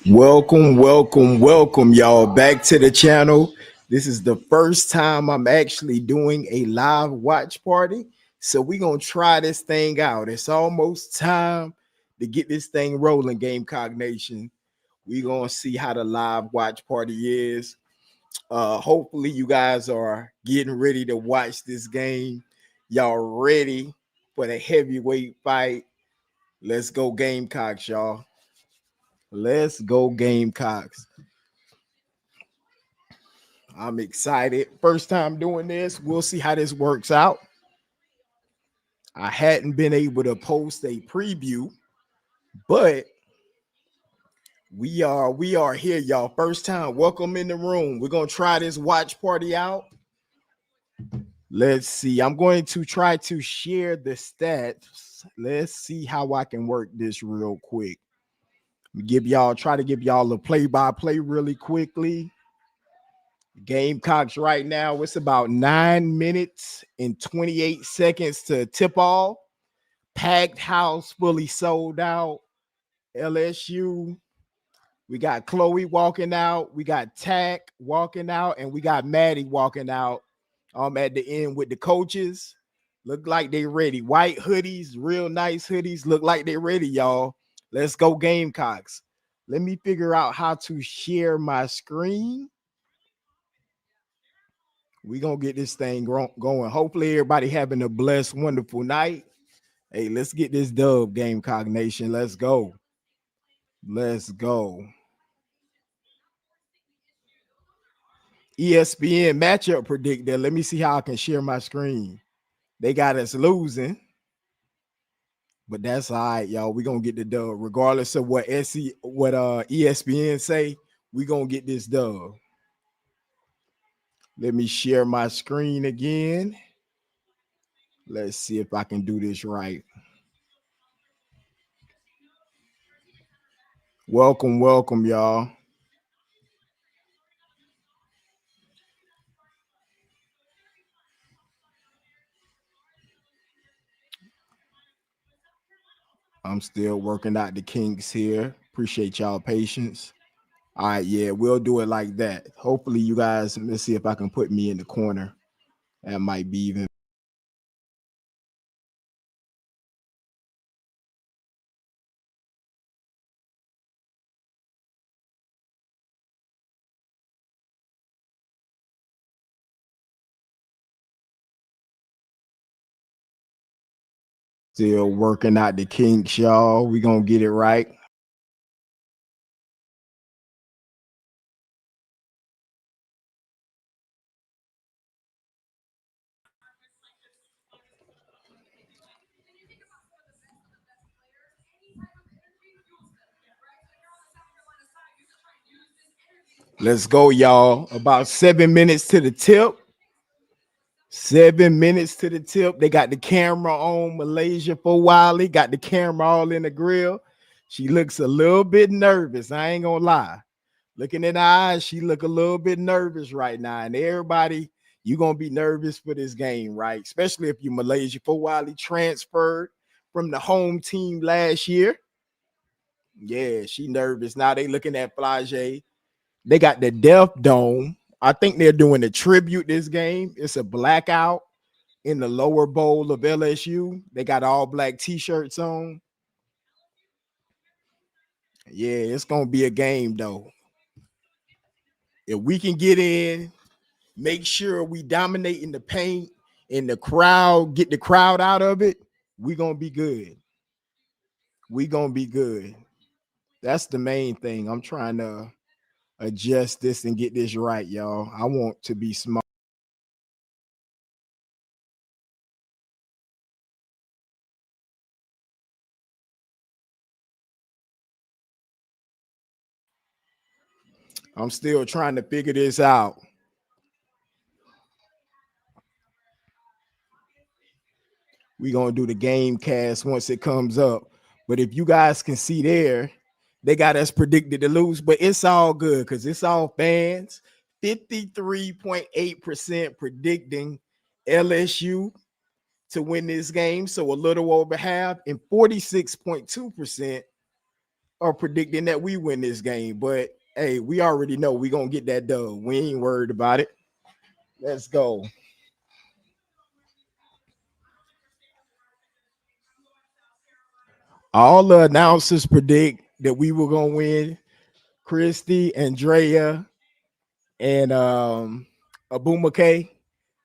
Welcome, y'all, back to the channel. This is the first time I'm actually doing a live watch party. So we're going to try this thing out. It's almost time to get this thing rolling, Gamecock Nation. We're going to see how the live watch party is. Hopefully you guys are getting ready to watch this game. Y'all ready for the heavyweight fight. Let's go Gamecocks, y'all. Let's go Gamecocks. I'm excited. First time doing this. We'll see how this works out. I hadn't been able to post a preview, but we are here, y'all. First time. Welcome in the room. We're gonna try this watch party out. Let's see. I'm going to try to share the stats. Let's see how I can work this real quick. Try to give y'all a play-by-play really quickly. Gamecocks right now, it's about 9 minutes and 28 seconds to tip off. Packed house, fully sold out. LSU. We got Chloe walking out. We got Tack walking out. And we got Maddie walking out at the end with the coaches. Look like they ready. White hoodies, real nice hoodies. Look like they ready, y'all. Let's go Gamecocks. Let me figure out how to share my screen. We're going to get this thing going. Hopefully everybody having a blessed, wonderful night. Hey, let's get this dub, Gamecock Nation. Let's go. Let's go. ESPN matchup predictor. Let me see how I can share my screen. They got us losing. But that's all right, y'all. We're going to get the dub. Regardless of what ESPN say, we're going to get this dub. Let me share my screen again. Let's see if I can do this right. Welcome, y'all. I'm still working out the kinks here. Appreciate y'all patience. All right, yeah, we'll do it like that. Hopefully you guys, let's see if I can put me in the corner. That might be even. Still working out the kinks, y'all. We gonna get it right. Let's go, y'all. About 7 minutes to the tip. 7 minutes to the tip. They got the camera on Malaysia for Wiley. Got the camera all in the grill. She looks a little bit nervous. I ain't gonna lie. Looking in her eyes, she look a little bit nervous right now. And everybody, you're gonna be nervous for this game, right? Especially if you Malaysia for Wiley transferred from the home team last year. Yeah, she nervous. Now they looking at Flage. They got the Death Dome. I think they're doing a tribute this game. It's a blackout in the lower bowl of LSU. They got all black t-shirts on. Yeah, it's gonna be a game though. If we can get in, make sure we dominate in the paint and the crowd, get the crowd out of it, we're gonna be good. We're gonna be good. That's the main thing. I'm trying to adjust this and get this right, y'all. I want to be smart. I'm still trying to figure this out. We're gonna do the game cast once it comes up. But if you guys can see there, they got us predicted to lose, but it's all good because it's all fans. 53.8% predicting LSU to win this game, so a little over half, and 46.2% are predicting that we win this game, but hey, we already know we're gonna get that done. We ain't worried about it. Let's go. All the announcers predict that we were gonna win. Christy, Andrea, and Abumake.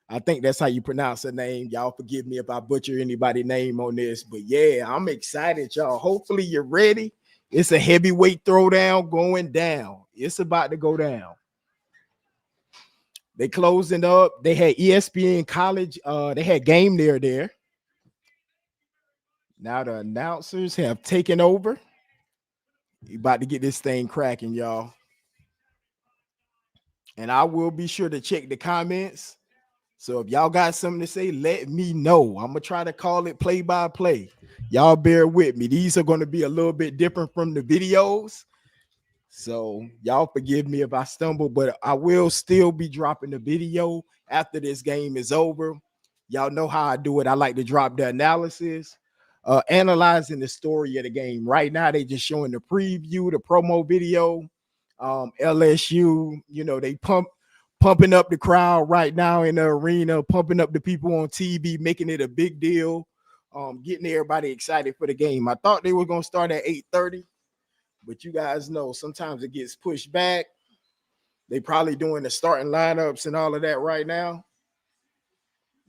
I think that's how you pronounce her name. Y'all forgive me if I butcher anybody's name on this, but yeah, I'm excited, y'all. Hopefully you're ready. It's a heavyweight throwdown going down. It's about to go down. They closing up. They had ESPN College. They had game there. Now the announcers have taken over. You about to get this thing cracking, y'all. And I will be sure to check the comments. So if y'all got something to say, let me know. I'm gonna try to call it play by play. Y'all bear with me. These are going to be a little bit different from the videos. So y'all forgive me if I stumble, but I will still be dropping the video after this game is over. Y'all know how I do it. I like to drop the analysis, analyzing the story of the game. Right now, they just showing the preview, the promo video. LSU, they pumping up the crowd right now in the arena, pumping up the people on TV, making it a big deal, getting everybody excited for the game. I thought they were going to start at 8:30. But you guys know sometimes it gets pushed back. They probably doing the starting lineups and all of that right now.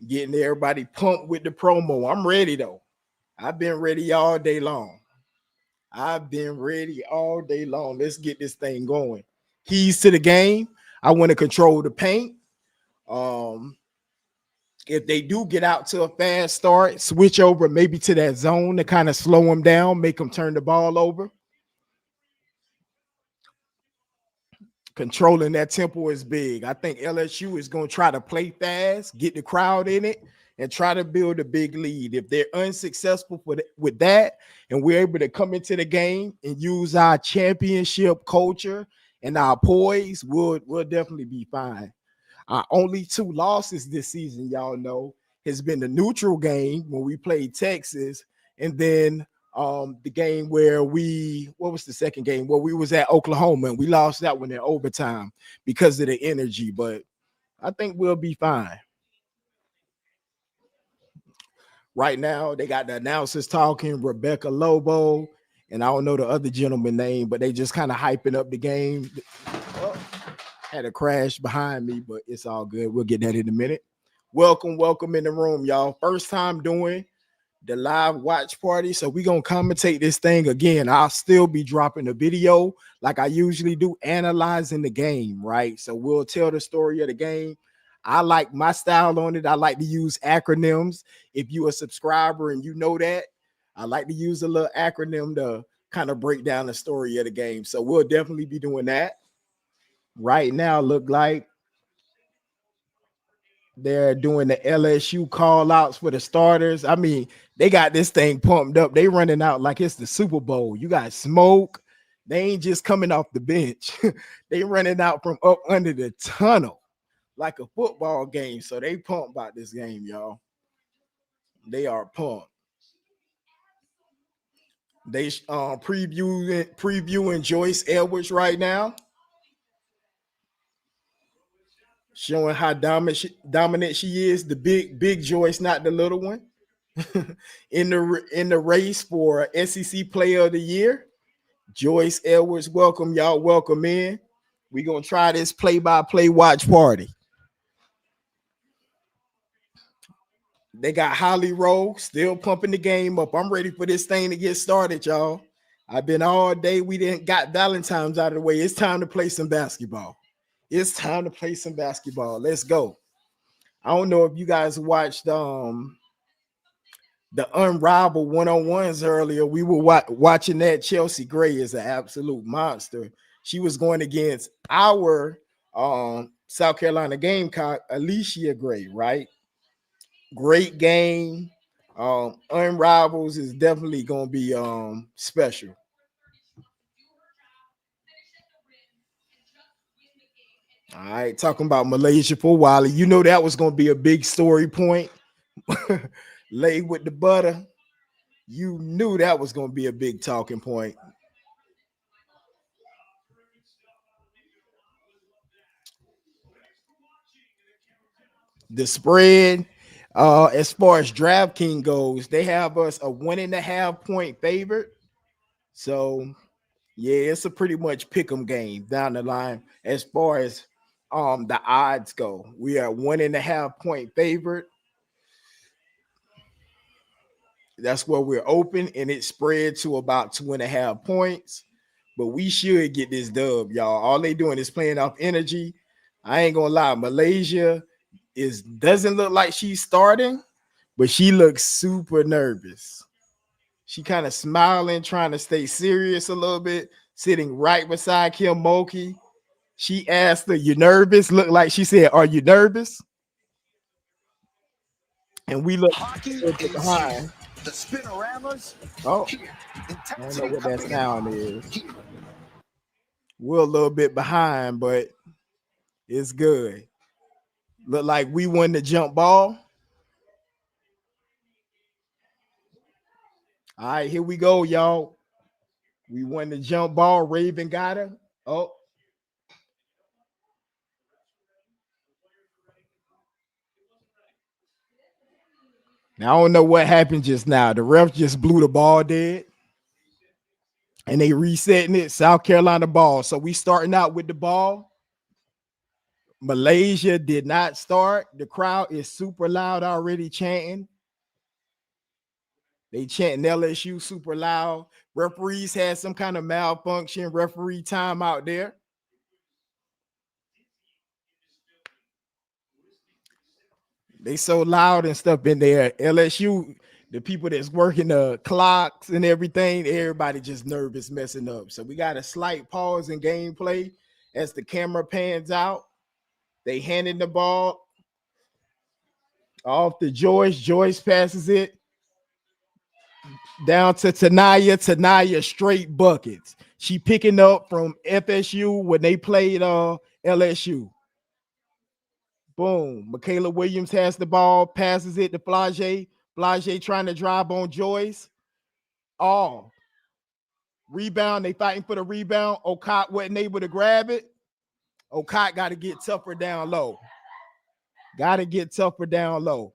Getting everybody pumped with the promo. I'm ready though. I've been ready all day long. Let's get this thing going. Keys to the game. I want to control the paint. If they do get out to a fast start, switch over maybe to that zone to kind of slow them down, make them turn the ball over. Controlling that tempo is big. I think LSU is going to try to play fast, get the crowd in it, and try to build a big lead. If they're unsuccessful with that, and we're able to come into the game and use our championship culture and our poise, we'll definitely be fine. Our only 2 losses this season, y'all know, has been the neutral game when we played Texas, and then the game where what was the second game? Where we was at Oklahoma and we lost that one in overtime because of the energy, but I think we'll be fine. Right now, they got the announcers talking, Rebecca Lobo, and I don't know the other gentleman name, but they just kind of hyping up the game. Oh, had a crash behind me, but it's all good. We'll get that in a minute. Welcome in the room, y'all. First time doing the live watch party, so we're gonna commentate this thing again. I'll still be dropping a video like I usually do, analyzing the game, right? So we'll tell the story of the game. I like my style on it. I like to use acronyms. If you're a subscriber and you know that, I like to use a little acronym to kind of break down the story of the game. So we'll definitely be doing that. Right now, look like they're doing the LSU call outs for the starters. I mean, they got this thing pumped up. They running out like it's the Super Bowl. You got smoke. They ain't just coming off the bench. They running out from up under the tunnel like a football game. So they pumped about this game, y'all. They are pumped. They previewing Joyce Edwards right now, showing how dominant she is. The big Joyce, not the little one. in the race for SEC Player of the Year, Joyce Edwards. Welcome, y'all. Welcome in. We're gonna try this play-by-play watch party. They got Holly Rowe still pumping the game up. I'm ready for this thing to get started, y'all. I've been all day. We didn't got Valentine's out of the way. It's time to play some basketball. Let's go. I don't know if you guys watched the Unrivaled one-on-ones earlier. We were watching that. Chelsea Gray is an absolute monster. She was going against our South Carolina Gamecock, Alicia Gray, right? Great game. Unrivals is definitely going to be special. All right, talking about Malaysia for Wiley. You know that was going to be a big story point. Lay with the butter. You knew that was going to be a big talking point. The spread, as far as DraftKings goes, they have us a 1.5 point favorite. So yeah, it's a pretty much pick 'em game down the line as far as the odds go. We are 1.5 point favorite. That's where we're open, and it spread to about 2.5 points. But we should get this dub, y'all. All they doing is playing off energy. I ain't gonna lie, Malaysia doesn't look like she's starting, but she looks super nervous. She kind of smiling, trying to stay serious a little bit, sitting right beside Kim Mulkey. She asked her, "You nervous?" Looked like she said, "Are you nervous?" And we look a little bit behind. The spinoramas. Oh, I don't know what that sound is. We're a little bit behind, but it's good. Look like we won the jump ball. All right, here we go, y'all. We won the jump ball. Raven got her. Oh. Now, I don't know what happened just now. The ref just blew the ball dead. And they resetting it. South Carolina ball. So we starting out with the ball. Malaysia did not start. The crowd is super loud already chanting. They chanting LSU super loud. Referees had some kind of malfunction. Referee time out there. They so loud and stuff in there. LSU, the people that's working the clocks and everything, everybody just nervous messing up. So we got a slight pause in gameplay as the camera pans out. They handing the ball off to Joyce. Joyce passes it down to Tanaya. Tanaya straight buckets. She picking up from FSU when they played LSU. Boom. Michaela Williams has the ball, passes it to Flage. Flage trying to drive on Joyce. Oh. Rebound. They fighting for the rebound. Okot wasn't able to grab it. Okot got to get tougher down low. Got to get tougher down low.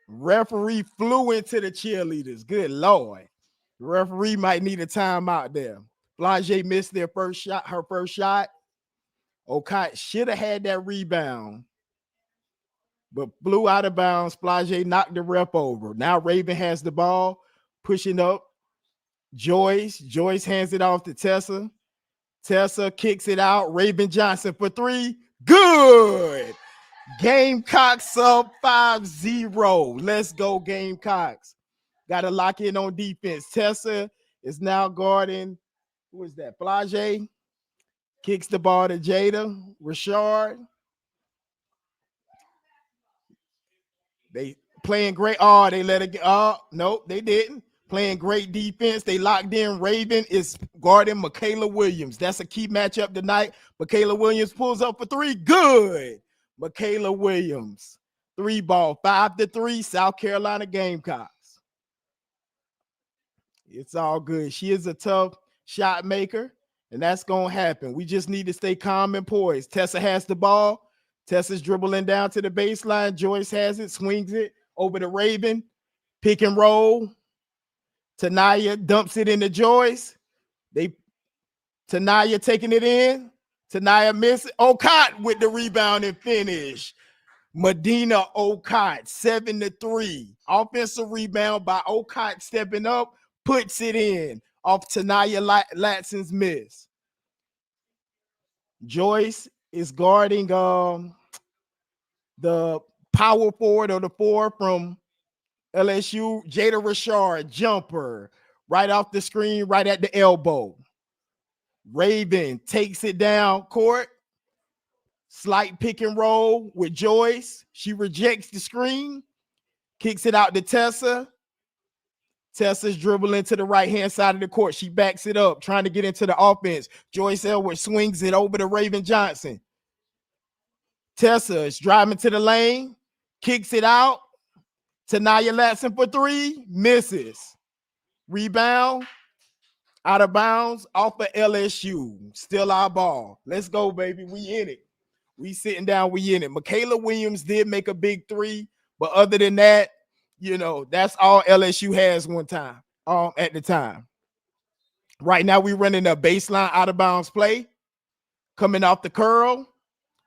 Referee flew into the cheerleaders. Good Lord. The referee might need a timeout there. Flage missed her first shot. Okot should have had that rebound, but blew out of bounds. Flage knocked the ref over. Now Raven has the ball, pushing up. Joyce hands it off to Tessa. Tessa kicks it out. Raven Johnson for three. Good. Gamecocks up 5-0. Let's go, Gamecocks. Got to lock in on defense. Tessa is now guarding. Who is that? Flage kicks the ball to Jada. Richard. They playing great. Oh, they let it get. Oh, nope, they didn't. Playing great defense. They locked in. Raven is guarding Michaela Williams. That's a key matchup tonight. Michaela Williams pulls up for three. Good. Michaela Williams. 3-ball. 5-3. South Carolina Gamecocks. It's all good. She is a tough shot maker, and that's going to happen. We just need to stay calm and poised. Tessa has the ball. Tessa's dribbling down to the baseline. Joyce has it, swings it over to Raven. Pick and roll. Tanaya dumps it into Joyce. Tanaya taking it in. Tanaya misses. Okot with the rebound and finish. Medina Okot, 7-3. Offensive rebound by Okot stepping up, puts it in off Tanaya Latson's miss. Joyce is guarding the power forward or the four from LSU, Jada Richard, jumper, right off the screen, right at the elbow. Raven takes it down court. Slight pick and roll with Joyce. She rejects the screen, kicks it out to Tessa. Tessa's dribbling to the right-hand side of the court. She backs it up, trying to get into the offense. Joyce Elwood swings it over to Raven Johnson. Tessa is driving to the lane, kicks it out. Tanaya Latson for three, misses. Rebound, out of bounds, off of LSU. Still our ball. Let's go, baby. We in it. We sitting down, we in it. Michaela Williams did make a big three, but other than that, that's all LSU has one time, at the time. Right now, we running a baseline out of bounds play, coming off the curl.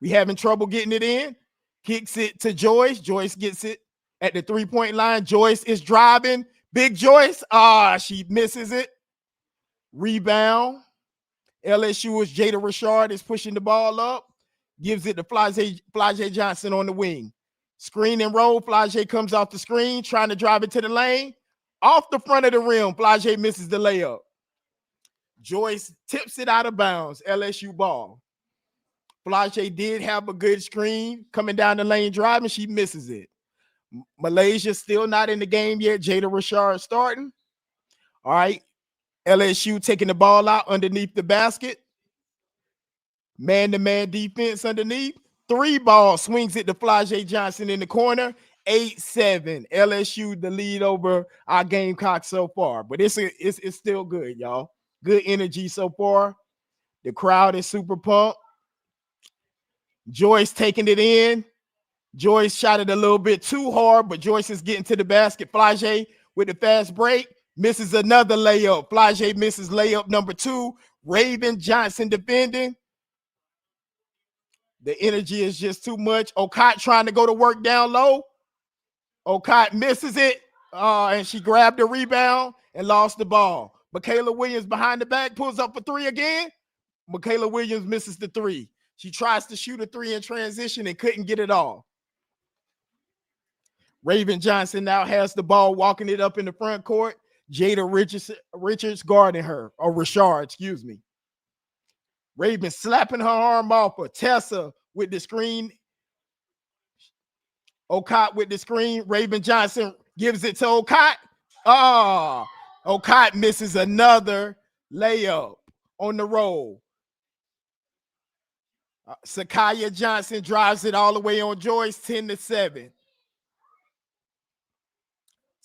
We having trouble getting it in. Kicks it to Joyce. Joyce gets it at the 3-point line. Joyce is driving. Big Joyce. She misses it. Rebound. LSU is Jada Richard is pushing the ball up. Gives it to Flage Johnson on the wing. Screen and roll. Flage comes off the screen, trying to drive it to the lane. Off the front of the rim, Flage misses the layup. Joyce tips it out of bounds. LSU ball. Flage did have a good screen coming down the lane driving. She misses it. Malaysia still not in the game yet. Jada Richard starting. All right. LSU taking the ball out underneath the basket. Man-to-man defense underneath. 3 ball swings it to Flage Johnson in the corner. 8-7. LSU the lead over our Gamecocks so far. But it's still good, y'all. Good energy so far. The crowd is super pumped. Joyce taking it in. Joyce shot it a little bit too hard, but Joyce is getting to the basket. Flage with the fast break. Misses another layup. Flage misses layup number 2. Raven Johnson defending. The energy is just too much. Okot trying to go to work down low. Okot misses it. And she grabbed the rebound and lost the ball. Michaela Williams behind the back pulls up for 3 again. Michaela Williams misses the 3. She tries to shoot a 3 in transition and couldn't get it off. Raven Johnson now has the ball, walking it up in the front court. Jada Richards guarding her, or Richard, excuse me. Raven slapping her arm off of Tessa with the screen. Okot with the screen. Raven Johnson gives it to Okot. Okot misses another layup on the roll. Sakaya Johnson drives it all the way on Joyce. 10-7.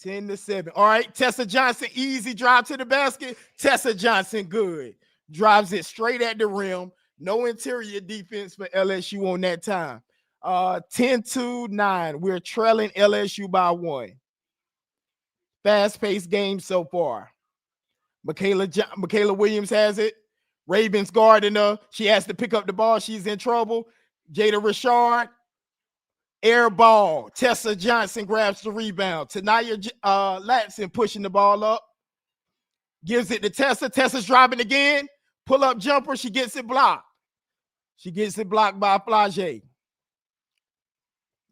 10-7. All right, Tessa Johnson, easy drive to the basket. Tessa Johnson, good. Drives it straight at the rim. No interior defense for LSU on that time. 10-9. We're trailing LSU by 1. Fast-paced game so far. Michaela Williams has it. Ravens guarding her. She has to pick up the ball. She's in trouble. Jada Richard. Air ball. Tessa Johnson grabs the rebound. Tanaya Latson pushing the ball up. Gives it to Tessa. Tessa's driving again. Pull up jumper. She gets it blocked. She gets it blocked by Flage.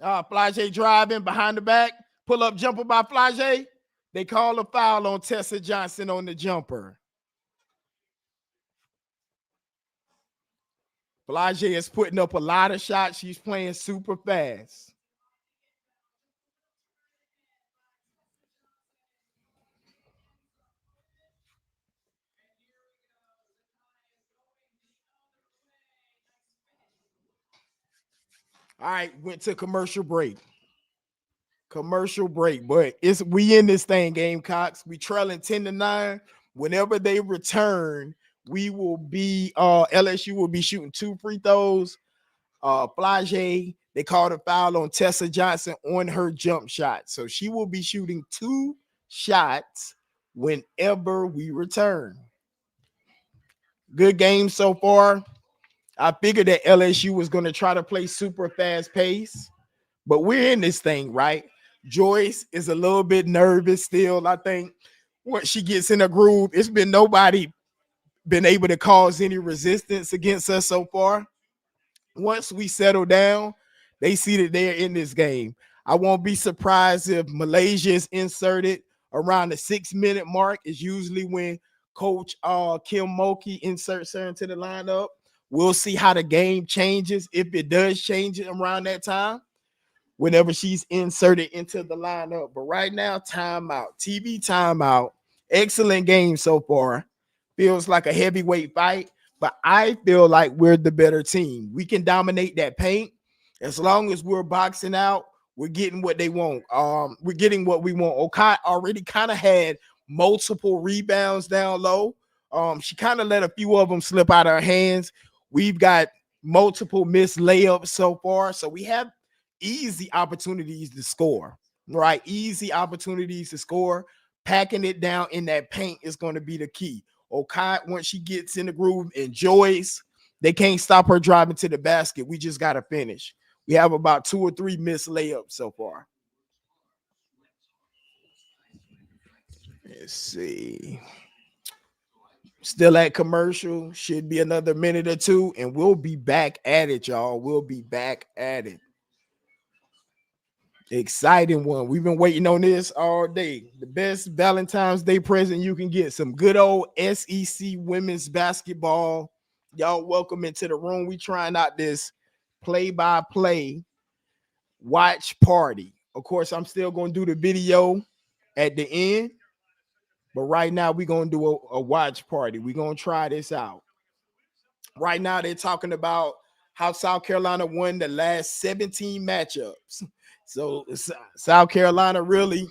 Flage driving behind the back. Pull up jumper by Flage. They call a foul on Tessa Johnson on the jumper. Flage is putting up a lot of shots. She's playing super fast. All right, went to commercial break. But we in this thing, Gamecocks. We trailing 10-9. Whenever they return, we will be LSU will be shooting 2 free throws. Flage, they called a foul on Tessa Johnson on her jump shot. So she will be shooting 2 shots whenever we return. Good game so far. I figured that LSU was going to try to play super fast pace, but we're in this thing, right? Joyce is a little bit nervous still. I think once she gets in a groove, it's been nobody been able to cause any resistance against us so far. Once we settle down, they see that they're in this game. I won't be surprised if Malaysia is inserted around the 6-minute mark. Is usually when Coach Kim Mulkey inserts her into the lineup. We'll see how the game changes, if it does change it around that time, whenever she's inserted into the lineup. But right now, timeout, TV timeout. Excellent game so far. Feels like a heavyweight fight, but I feel like we're the better team. We can dominate that paint. As long as we're boxing out, we're getting what they want. We're getting what we want. Okot already kind of had multiple rebounds down low. She kind of let a few of them slip out of her hands. We've got multiple missed layups so far. So we have easy opportunities to score, right? Easy opportunities to score. Packing it down in that paint is going to be the key. Okai, once she gets in the groove, enjoys, they can't stop her driving to the basket. We just got to finish. We have about 2 or 3 missed layups so far. Let's see. Still at commercial. Should be another minute or two, and we'll be back at it, y'all. We'll be back at it. Exciting one. We've been waiting on this all day. The best Valentine's Day present you can get. Some good old SEC women's basketball. Y'all welcome into the room. We trying out this play-by-play watch party. Of course, I'm still going to do the video at the end. But right now, we're going to do a watch party. We're going to try this out. Right now, they're talking about how South Carolina won the last 17 matchups. So South Carolina really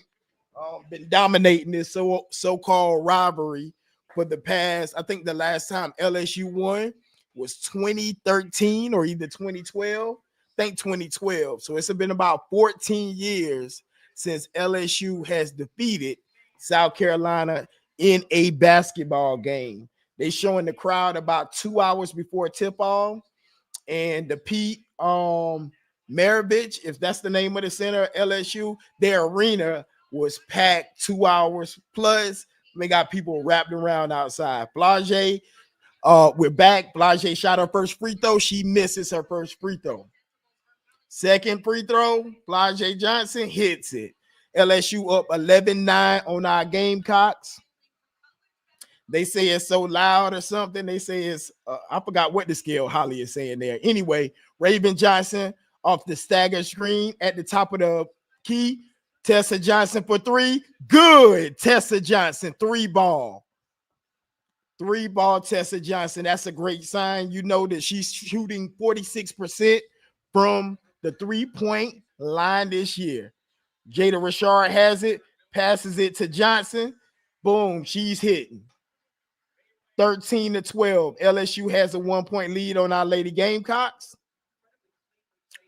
been dominating this so-called rivalry for the past. I think the last time LSU won was 2013 or either 2012. I think 2012. So it's been about 14 years since LSU has defeated South Carolina in a basketball game. They showing the crowd about 2 hours before tip-off, and the Pete Maravich, if that's the name of the center, LSU, their arena was packed 2 hours plus. They got people wrapped around outside. Blage, we're back. Blage shot her first free throw. She misses her first free throw. Second free throw, Blage Johnson hits it. LSU up 11-9 on our Gamecocks. They say it's so loud or something. They say it's, I forgot what the scale Holly is saying there. Anyway, Raven Johnson off the stagger screen at the top of the key. Tessa Johnson for 3. Good. Tessa Johnson, 3-ball. 3-ball Tessa Johnson. That's a great sign. You know that she's shooting 46% from the 3-point line this year. Jada Richard has it, passes it to Johnson. Boom, she's hitting. 13-12. LSU has a 1-point lead on our Lady Gamecocks.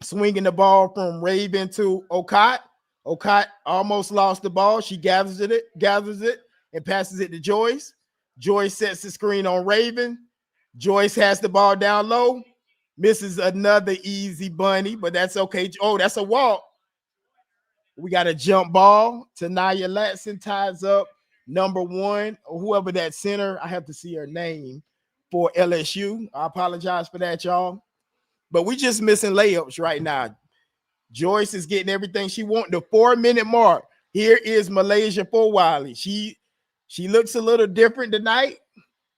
Swinging the ball from Raven to Okot. Okot almost lost the ball. She gathers it, and passes it to Joyce. Joyce sets the screen on Raven. Joyce has the ball down low. Misses another easy bunny, but that's okay. Oh, that's a walk. We got a jump ball. Tanaya Latson ties up number 1, or whoever that center. I have to see her name for LSU. I apologize for that, y'all. But we just missing layups right now. Joyce is getting everything she wants. The 4-minute mark. Here is Malaysia for Wiley. She looks a little different tonight.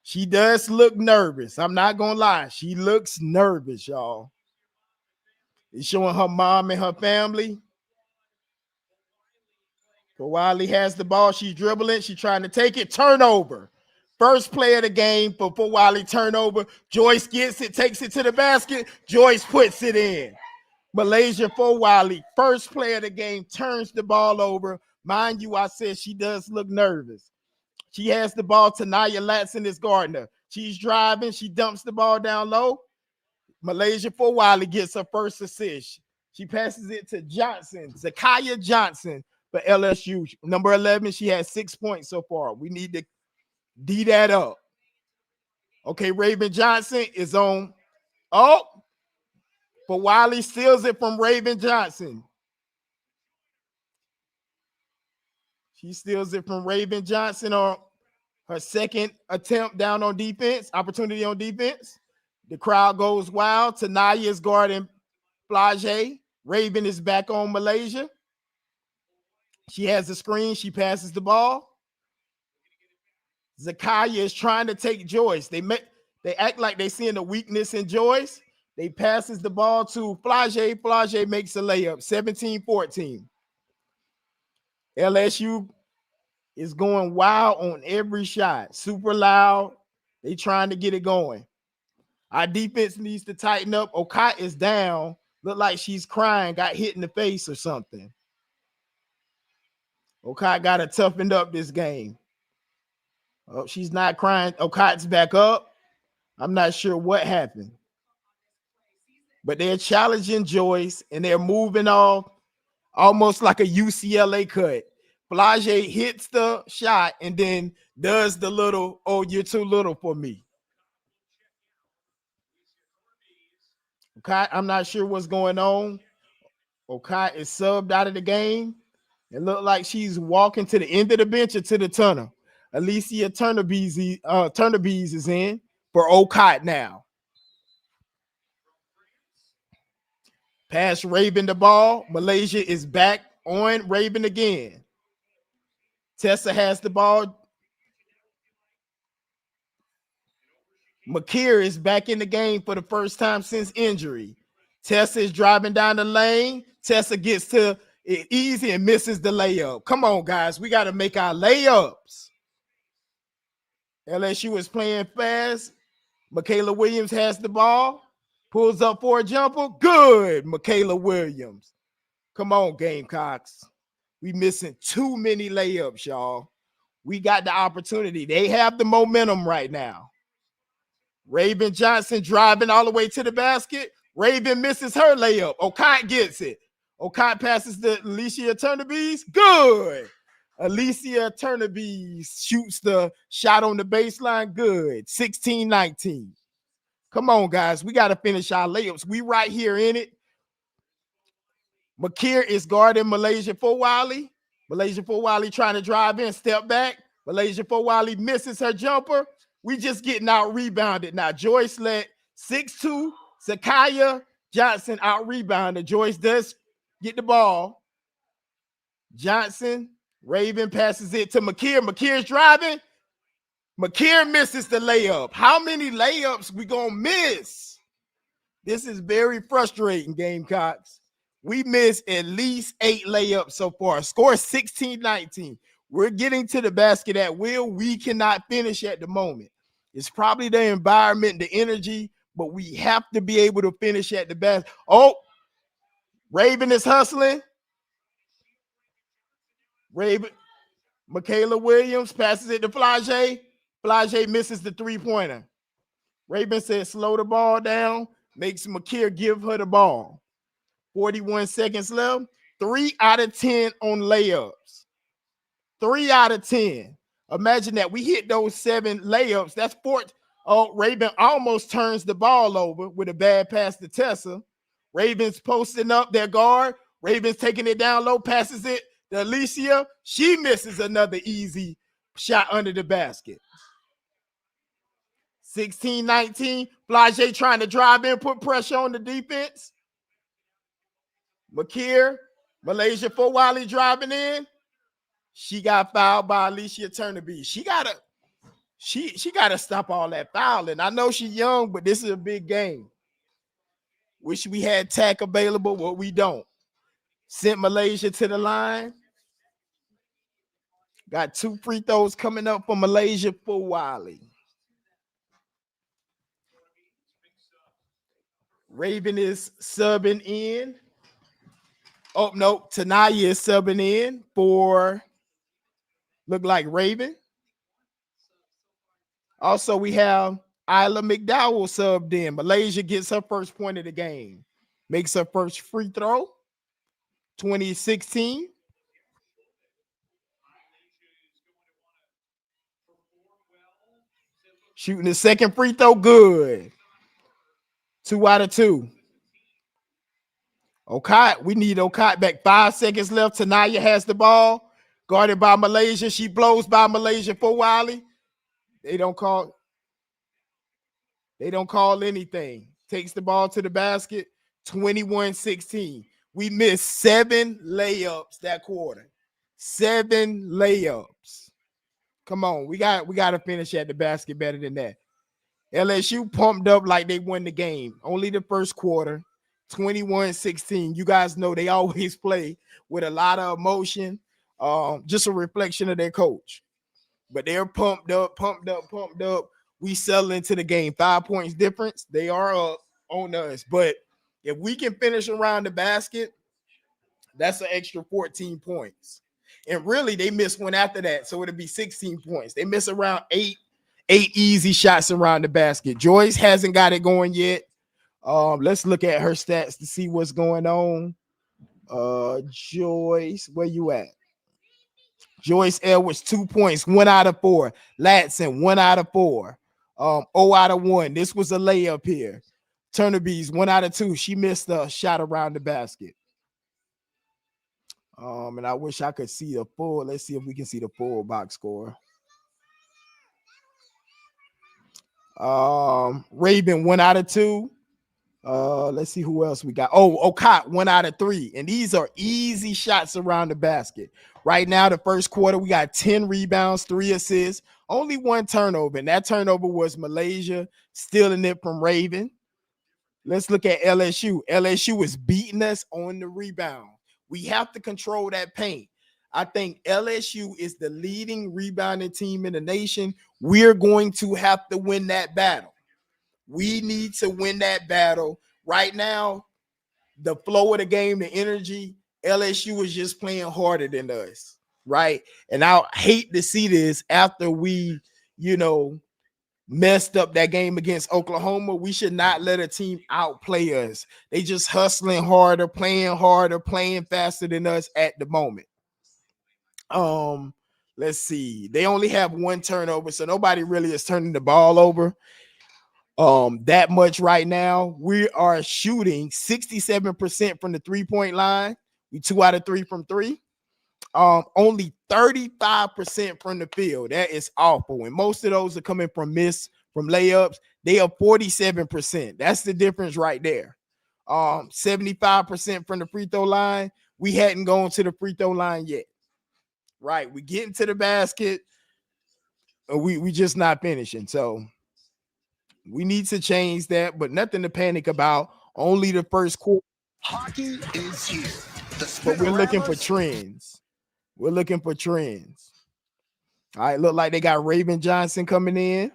She does look nervous. I'm not gonna lie. She looks nervous, y'all. It's showing her mom and her family. Wiley has the ball. She's dribbling. She's trying to take it. Turnover. First play of the game for Wiley. Turnover. Joyce gets it, takes it to the basket. Joyce puts it in. Malaysia for Wiley. First play of the game, turns the ball over. Mind you, I said she does look nervous. She has the ball. Tanaya Latson is Gardner. She's driving. She dumps the ball down low. Malaysia for Wiley gets her first assist. She passes it to Johnson, Zakiya Johnson for LSU. Number 11, she has 6 points so far. We need to D that up. Okay, Raven Johnson is on. Oh, but Wiley steals it from Raven Johnson. She steals it from Raven Johnson on her second attempt down on defense, opportunity on defense. The crowd goes wild. Tanaya is guarding Blage. Raven is back on Malaysia. She has the screen. She passes the ball. Zakiya is trying to take Joyce. They act like they seeing a weakness in Joyce. They passes the ball to Flage. Flage makes a layup, 17-14. LSU is going wild on every shot. Super loud. They trying to get it going. Our defense needs to tighten up. Okot is down. Look like she's crying, got hit in the face or something. Okot got to toughened up this game. Oh, she's not crying. Okot's back up. I'm not sure what happened. but they're challenging Joyce and they're moving off almost like a UCLA cut. Flage hits the shot and then does the little, oh, you're too little for me. Okay, I'm not sure what's going on. Okay is subbed out of the game. It looked like she's walking to the end of the bench or to the tunnel. Alicia Turnerbees is in for Okot now. Pass Raven the ball. Malaysia is back on Raven again. Tessa has the ball. McKeer is back in the game for the first time since injury. Tessa is driving down the lane. Tessa gets to it easy and misses the layup. Come on, guys. We got to make our layups. LSU is playing fast. Michaela Williams has the ball. Pulls up for a jumper. Good, Michaela Williams. Come on, Gamecocks. We missing too many layups, y'all. We got the opportunity. They have the momentum right now. Raven Johnson driving all the way to the basket. Raven misses her layup. Okot gets it. Okot passes to Alicia Turnerbees. Good. Alicia Turnerbees shoots the shot on the baseline. Good. 16-19. Come on, guys. We got to finish our layups. We right here in it. McKeer is guarding Malaysia Fowali. Malaysia Fowali trying to drive in, step back. Malaysia Fowali misses her jumper. We just getting out rebounded now. Joyce let 6'2" Sakaya Johnson out rebounded. Joyce does get the ball. Johnson, Raven passes it to McKeer. McKeer's driving. McKeer misses the layup. How many layups we gonna miss? This is very frustrating, Gamecocks. We missed at least 8 layups so far. Score 16-19. We're getting to the basket at will. We cannot finish at the moment. It's probably the environment, the energy, but we have to be able to finish at the basket. Oh, Raven is hustling. Raven, Michaela Williams passes it to Flage. Flage misses the three-pointer. Raven says slow the ball down, makes McKeer give her the ball. 41 seconds left. 3 out of 10 on layups. 3 out of 10. Imagine that we hit those 7 layups. That's 4. Oh, Raven almost turns the ball over with a bad pass to Tessa. Raven's posting up their guard. Raven's taking it down low, passes it to Alicia. She misses another easy shot under the basket. 16-19. Flage trying to drive in, put pressure on the defense. McKeer, Malaysia Fowali driving in. She got fouled by Alicia Turnerbees. She gotta stop all that fouling. I know she's young, but this is a big game. Wish we had tack available, but we don't. Sent Malaysia to the line. Got 2 free throws coming up for Malaysia Fowali. Raven is subbing in. Oh, no, Tanaya is subbing in for, look like Raven. Also, we have Isla McDowell subbed in. Malaysia gets her first point of the game. Makes her first free throw. 2016. Shooting the second free throw, good. 2 out of 2. Okot, we need Okot back. 5 seconds left. Tanaya has the ball. Guarded by Malaysia. She blows by Malaysia Fowali. They don't call anything. Takes the ball to the basket. 21-16. We missed 7 layups that quarter. 7 layups. Come on, we got to finish at the basket better than that. LSU pumped up like they won the game. Only the first quarter. 21-16. You guys know they always play with a lot of emotion. Just a reflection of their coach. But they're pumped up. We settle into the game. 5 points difference. They are up on us. But if we can finish around the basket, that's an extra 14 points. And really, they missed one after that. So it'll be 16 points. They miss around eight easy shots around the basket. Joyce hasn't got it going yet. Let's look at her stats to see what's going on. Joyce, where you at? Joyce Edwards, 2 points, 1 out of 4. Latson, 1 out of 4. 0 out of 1. This was a layup here. Turnerby's 1 out of 2. She missed a shot around the basket. And I wish I could see the full. Let's see if we can see the full box score. Raven 1 out of 2. Let's see who else we got. Okot 1 out of 3. And these are easy shots around the basket. Right now, the first quarter, we got 10 rebounds, 3 assists, only 1 turnover. And that turnover was Malaysia stealing it from Raven. Let's look at LSU. LSU is beating us on the rebound. We have to control that paint. I think LSU is the leading rebounding team in the nation. We're going to have to win that battle. We need to win that battle. Right now, the flow of the game, the energy, LSU is just playing harder than us, right? And I hate to see this after we, messed up that game against Oklahoma. We should not let a team outplay us. They just hustling harder, playing faster than us at the moment. Let's see. They only have 1 turnover, so nobody really is turning the ball over that much right now. We are shooting 67% from the 3-point line. We 2 out of 3 from 3. Only 35% from the field. That is awful. And most of those are coming from layups. They are 47%. That's the difference right there. 75% from the free throw line. We hadn't gone to the free throw line yet. Right. We get into the basket. We just not finishing. So we need to change that, but nothing to panic about. Only the first quarter. Hockey is here. But we're looking for trends. All right, look like they got Raven Johnson coming in.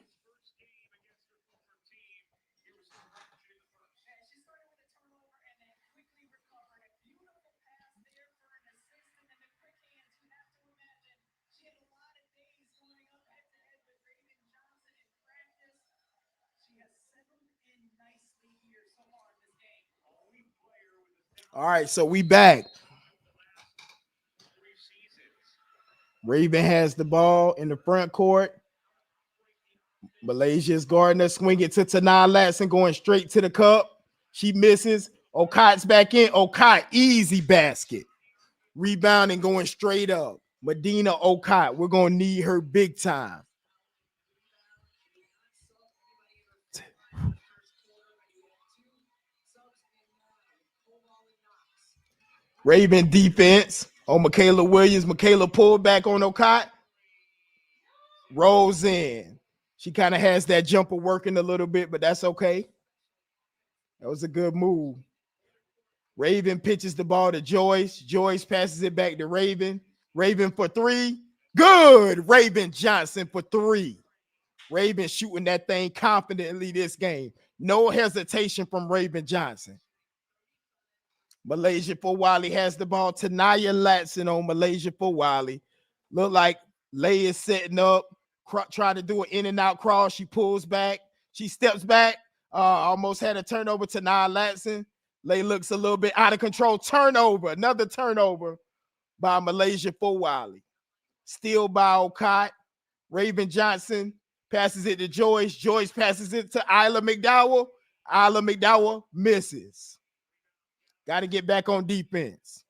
All right, so we back. Raven has the ball in the front court. Malaysia's guarding her, swing it to Tanah Latson, going straight to the cup. She misses. Okot's back in. Okot, easy basket. Rebounding, going straight up. Medina Okot, we're going to need her big time. Raven defense on Michaela Williams. Michaela pulled back on Okot. Rolls in. She kind of has that jumper working a little bit, but that's okay. That was a good move. Raven pitches the ball to Joyce. Joyce passes it back to Raven. Raven for 3. Good. Raven Johnson for 3. Raven shooting that thing confidently this game. No hesitation from Raven Johnson. Malaysia for Wiley has the ball. Tanaya Latson on Malaysia for Wiley. Look like Lay is setting up. Try to do an in and out cross. She pulls back. She steps back. Almost had a turnover to Tanaya Latson. Lay looks a little bit out of control. Turnover. Another turnover by Malaysia for Wiley. Steal by Okot. Raven Johnson passes it to Joyce. Joyce passes it to Isla McDowell. Isla McDowell misses. Got to get back on defense.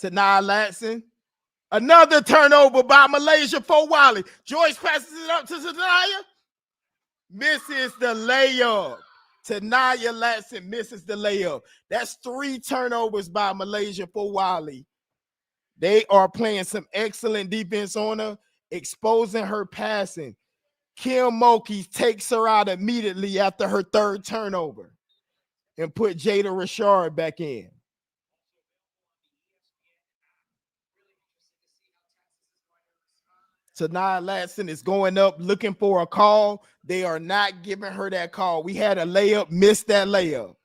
Tanaya Latson. Another turnover by Malaysia for Wiley. Joyce passes it up to Tanaya. Misses the layup. Tanaya Latson misses the layup. That's 3 turnovers by Malaysia for Wiley. They are playing some excellent defense on her, exposing her passing. Kim Mulkey takes her out immediately after her 3rd turnover and put Jada Richard back in. Tanaya Latson is going up looking for a call. They are not giving her that call. We had a layup, missed that layup.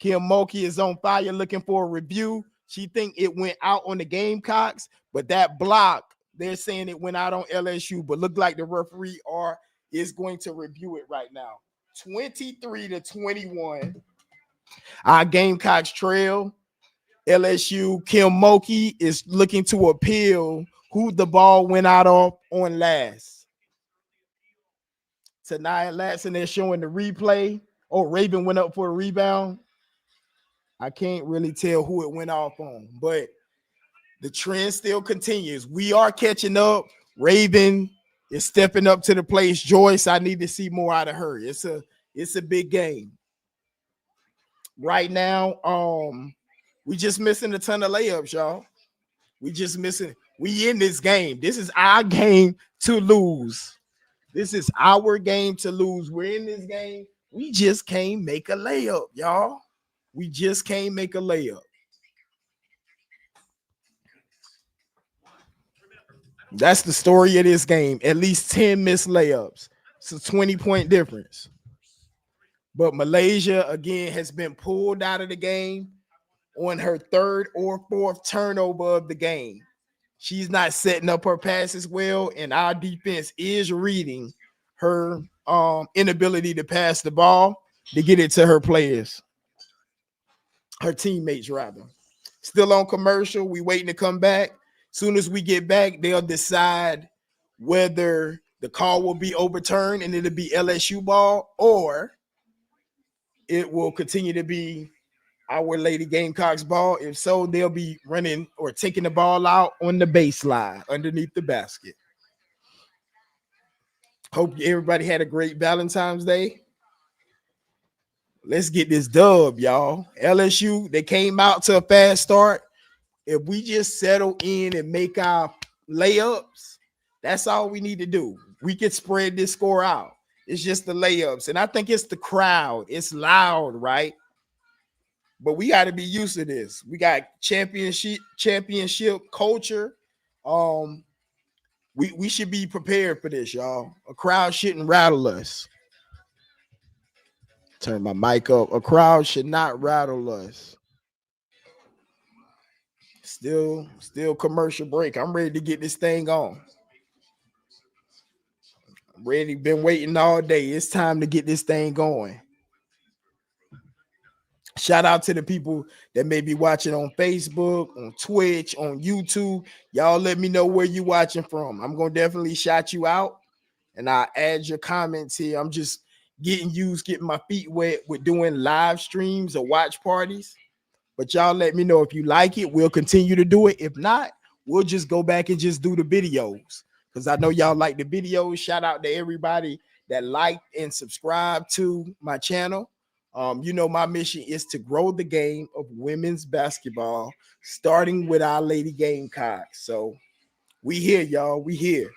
Kim Mulkey is on fire looking for a review. She think it went out on the Gamecocks, but that block, they're saying it went out on LSU, but looked like the referee are is going to review it right now. 23-21. Our Gamecocks trail. LSU Kim Mulkey is looking to appeal who the ball went out of on last. Tonight, Latson is showing the replay. Oh, Raven went up for a rebound. I can't really tell who it went off on, but the trend still continues. We are catching up. Raven is stepping up to the place. Joyce, I need to see more out of her. It's a big game. Right now, we just missing a ton of layups, y'all. We just missing. We in this game. This is our game to lose. This is our game to lose. We're in this game. We just can't make a layup, y'all. We just can't make a layup. That's the story of this game. At least 10 missed layups. It's a 20-point difference. But Malaysia, again, has been pulled out of the game on her third or fourth turnover of the game. She's not setting up her passes well, and our defense is reading her inability to pass the ball to get it to her players, her teammates, rather. Still on commercial. We waiting to come back. Soon as we get back, they'll decide whether the call will be overturned and it'll be LSU ball, or it will continue to be our Lady Gamecocks ball. If so, they'll be running or taking the ball out on the baseline underneath the basket. Hope everybody had a great Valentine's Day. Let's get this dub, y'all. LSU, they came out to a fast start. If we just settle in and make our layups, that's all we need to do. We can spread this score out. It's just the layups. And I think it's the crowd. It's loud, right? But we got to be used to this. We got championship culture. We should be prepared for this, y'all. A crowd shouldn't rattle us. Turn my mic up. A crowd should not rattle us. Still commercial break. I'm ready to get this thing on. I'm ready. Been waiting all day. It's time to get this thing going. Shout out to the people that may be watching on Facebook, on Twitch, on YouTube. Y'all let me know where you watching from. I'm going to definitely shout you out, and I'll add your comments here. I'm just getting my feet wet with doing live streams or watch parties. But y'all let me know if you like it. We'll continue to do it. If not, we'll just go back and just do the videos, because I know y'all like the videos. Shout out to everybody that liked and subscribed to my channel. My mission is to grow the game of women's basketball, starting with our Lady Gamecocks. So we here, y'all. We here.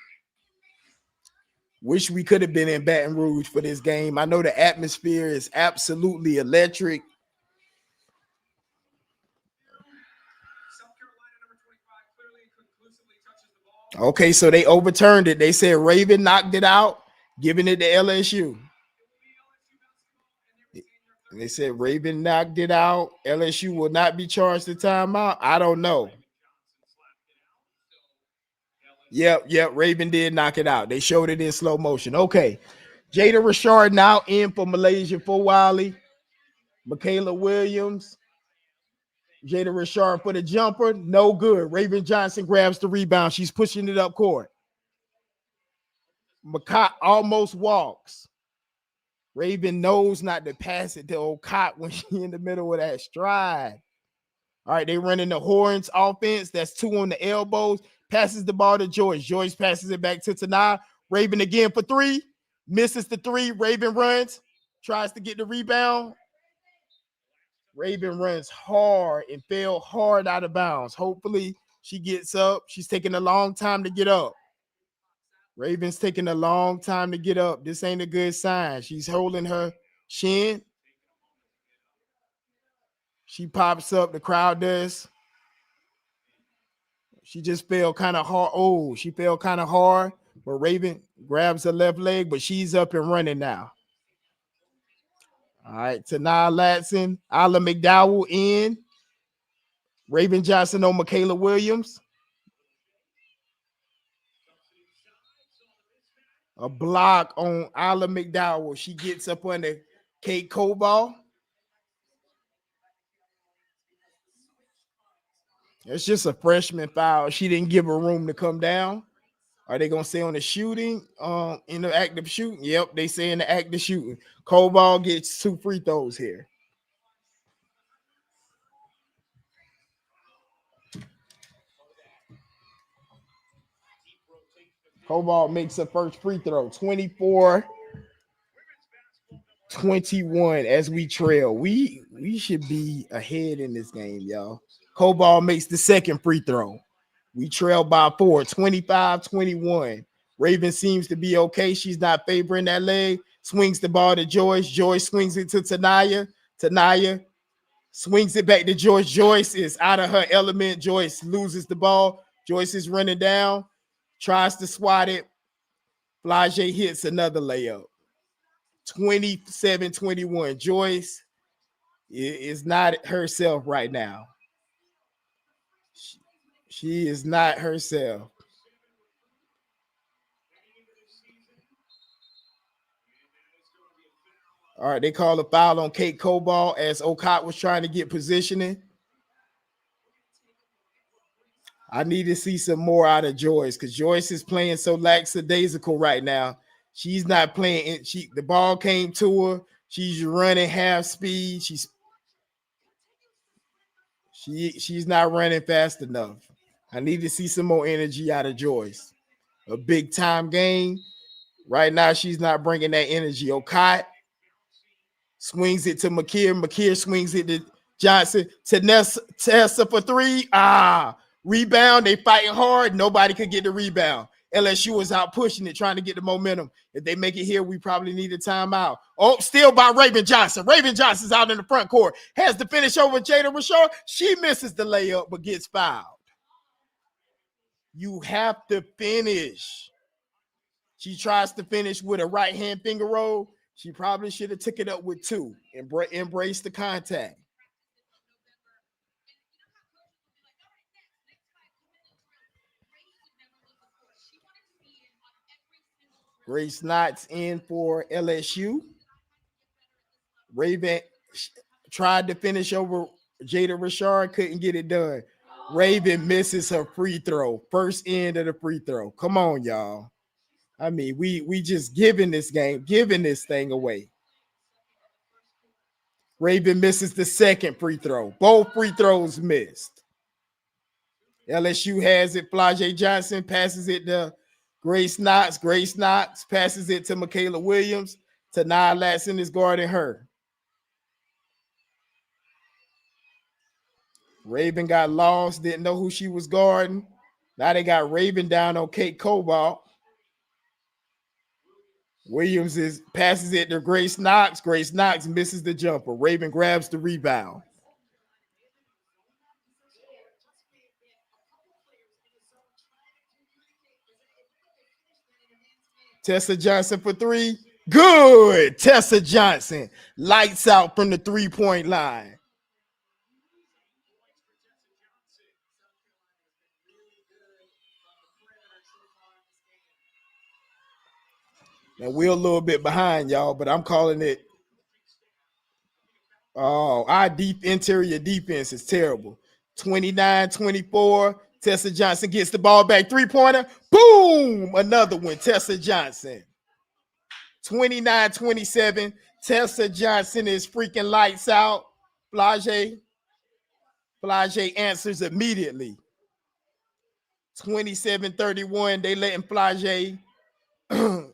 Wish we could have been in Baton Rouge for this game. I know the atmosphere is absolutely electric. Okay, so they overturned it. They said Raven knocked it out, giving it to LSU. They said Raven knocked it out. LSU will not be charged a timeout. I don't know. Yep. Raven did knock it out. They showed it in slow motion. Okay. Jada Richard now in for Malaysia for Wiley. Michaela Williams. Jada Richard for the jumper. No good. Raven Johnson grabs the rebound. She's pushing it up court. McCott almost walks. Raven knows not to pass it to O'Cott when she's in the middle of that stride. All right, they running the Horns offense. That's 2 on the elbows. Passes the ball to Joyce. Joyce passes it back to Tanai. Raven again for 3. Misses the 3. Raven runs. Tries to get the rebound. Raven runs hard and fell hard out of bounds. Hopefully she gets up. She's taking a long time to get up. Raven's taking a long time to get up. This ain't a good sign. She's holding her shin. She pops up. The crowd does. She just fell kind of hard. Oh, she fell kind of hard. But Raven grabs her left leg, but she's up and running now. All right, Tanai Latson, Isla McDowell in. Raven Johnson on Michaela Williams. A block on Isla McDowell. She gets up under Kate Coball. It's just a freshman foul. She didn't give her room to come down. Are they gonna say on the shooting? In the act of shooting? Yep, they say in the act of shooting. Coball gets 2 free throws here. Cobalt makes a first free throw, 24-21 as we trail. We should be ahead in this game, y'all. Cobalt makes the second free throw. We trail by 4, 25-21. Raven seems to be okay. She's not favoring that leg. Swings the ball to Joyce. Joyce swings it to Tanaya. Tanaya swings it back to Joyce. Joyce is out of her element. Joyce loses the ball. Joyce is running down, tries to swat it. Flage hits another layup. 27-21. Joyce is not herself right now. She is not herself. All right, they call a foul on Kate Coball as Okot was trying to get positioning. I need to see some more out of Joyce because Joyce is playing so lackadaisical right now. She's not playing. The ball came to her. She's running half speed. She's not running fast enough. I need to see some more energy out of Joyce. A big time game. Right now, she's not bringing that energy. Okot swings it to McKeer. McKeer swings it to Johnson. Tessa for 3. Rebound. They fighting hard. Nobody could get the rebound. LSU is out pushing it, trying to get the momentum. If they make it here, we probably need a timeout. Oh, still by Raven Johnson. Raven Johnson's out in the front court. Has the finish over Jada Rashard. She misses the layup, but gets fouled. You have to finish. She tries to finish with a right-hand finger roll. She probably should have took it up with 2 and embrace the contact. Grace Knott's in for LSU. Raven tried to finish over Jada Rashard, couldn't get it done. Raven misses her free throw. First end of the free throw. Come on, y'all. I mean, we just giving this game, giving this thing away. Raven misses the second free throw. Both free throws missed. LSU has it. Flage Johnson passes it to Grace Knox. Grace Knox passes it to Michaela Williams. Tanai Latson is guarding her. Raven got lost, didn't know who she was guarding. Now they got Raven down on Kate Cobalt. Williams passes it to Grace Knox. Grace Knox misses the jumper. Raven grabs the rebound. Tessa Johnson for 3. Good. Tessa Johnson lights out from the 3-point line. Now we're a little bit behind, y'all, but I'm calling it. Oh, our interior defense is terrible. 29-24. Tessa Johnson gets the ball back. 3-pointer. Boom! Another one. Tessa Johnson. 29-27. Tessa Johnson is freaking lights out. Flage answers immediately. 27-31. They letting Flage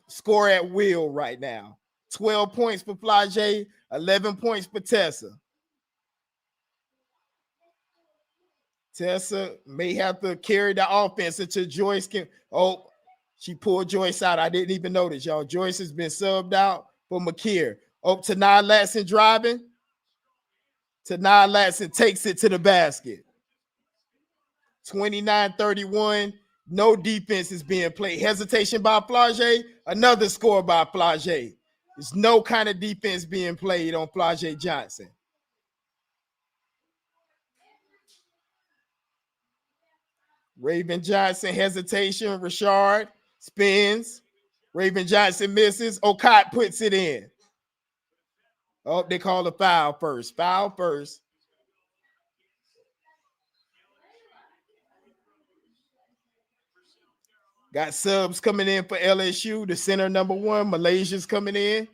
score at will right now. 12 points for Flage, 11 points for Tessa. Tessa may have to carry the offense until Joyce can. Oh, she pulled Joyce out. I didn't even notice, y'all. Joyce has been subbed out for McKeer. Oh, Tanai Latson driving. Tanai Latson takes it to the basket. 29-31. No defense is being played. Hesitation by Flage. Another score by Flage. There's no kind of defense being played on Flage Johnson. Raven Johnson, hesitation. Rashard spins. Raven Johnson misses. Okot puts it in. Oh, they call a foul first. Foul first. Got subs coming in for LSU. The center number 1, Malaysia's coming in.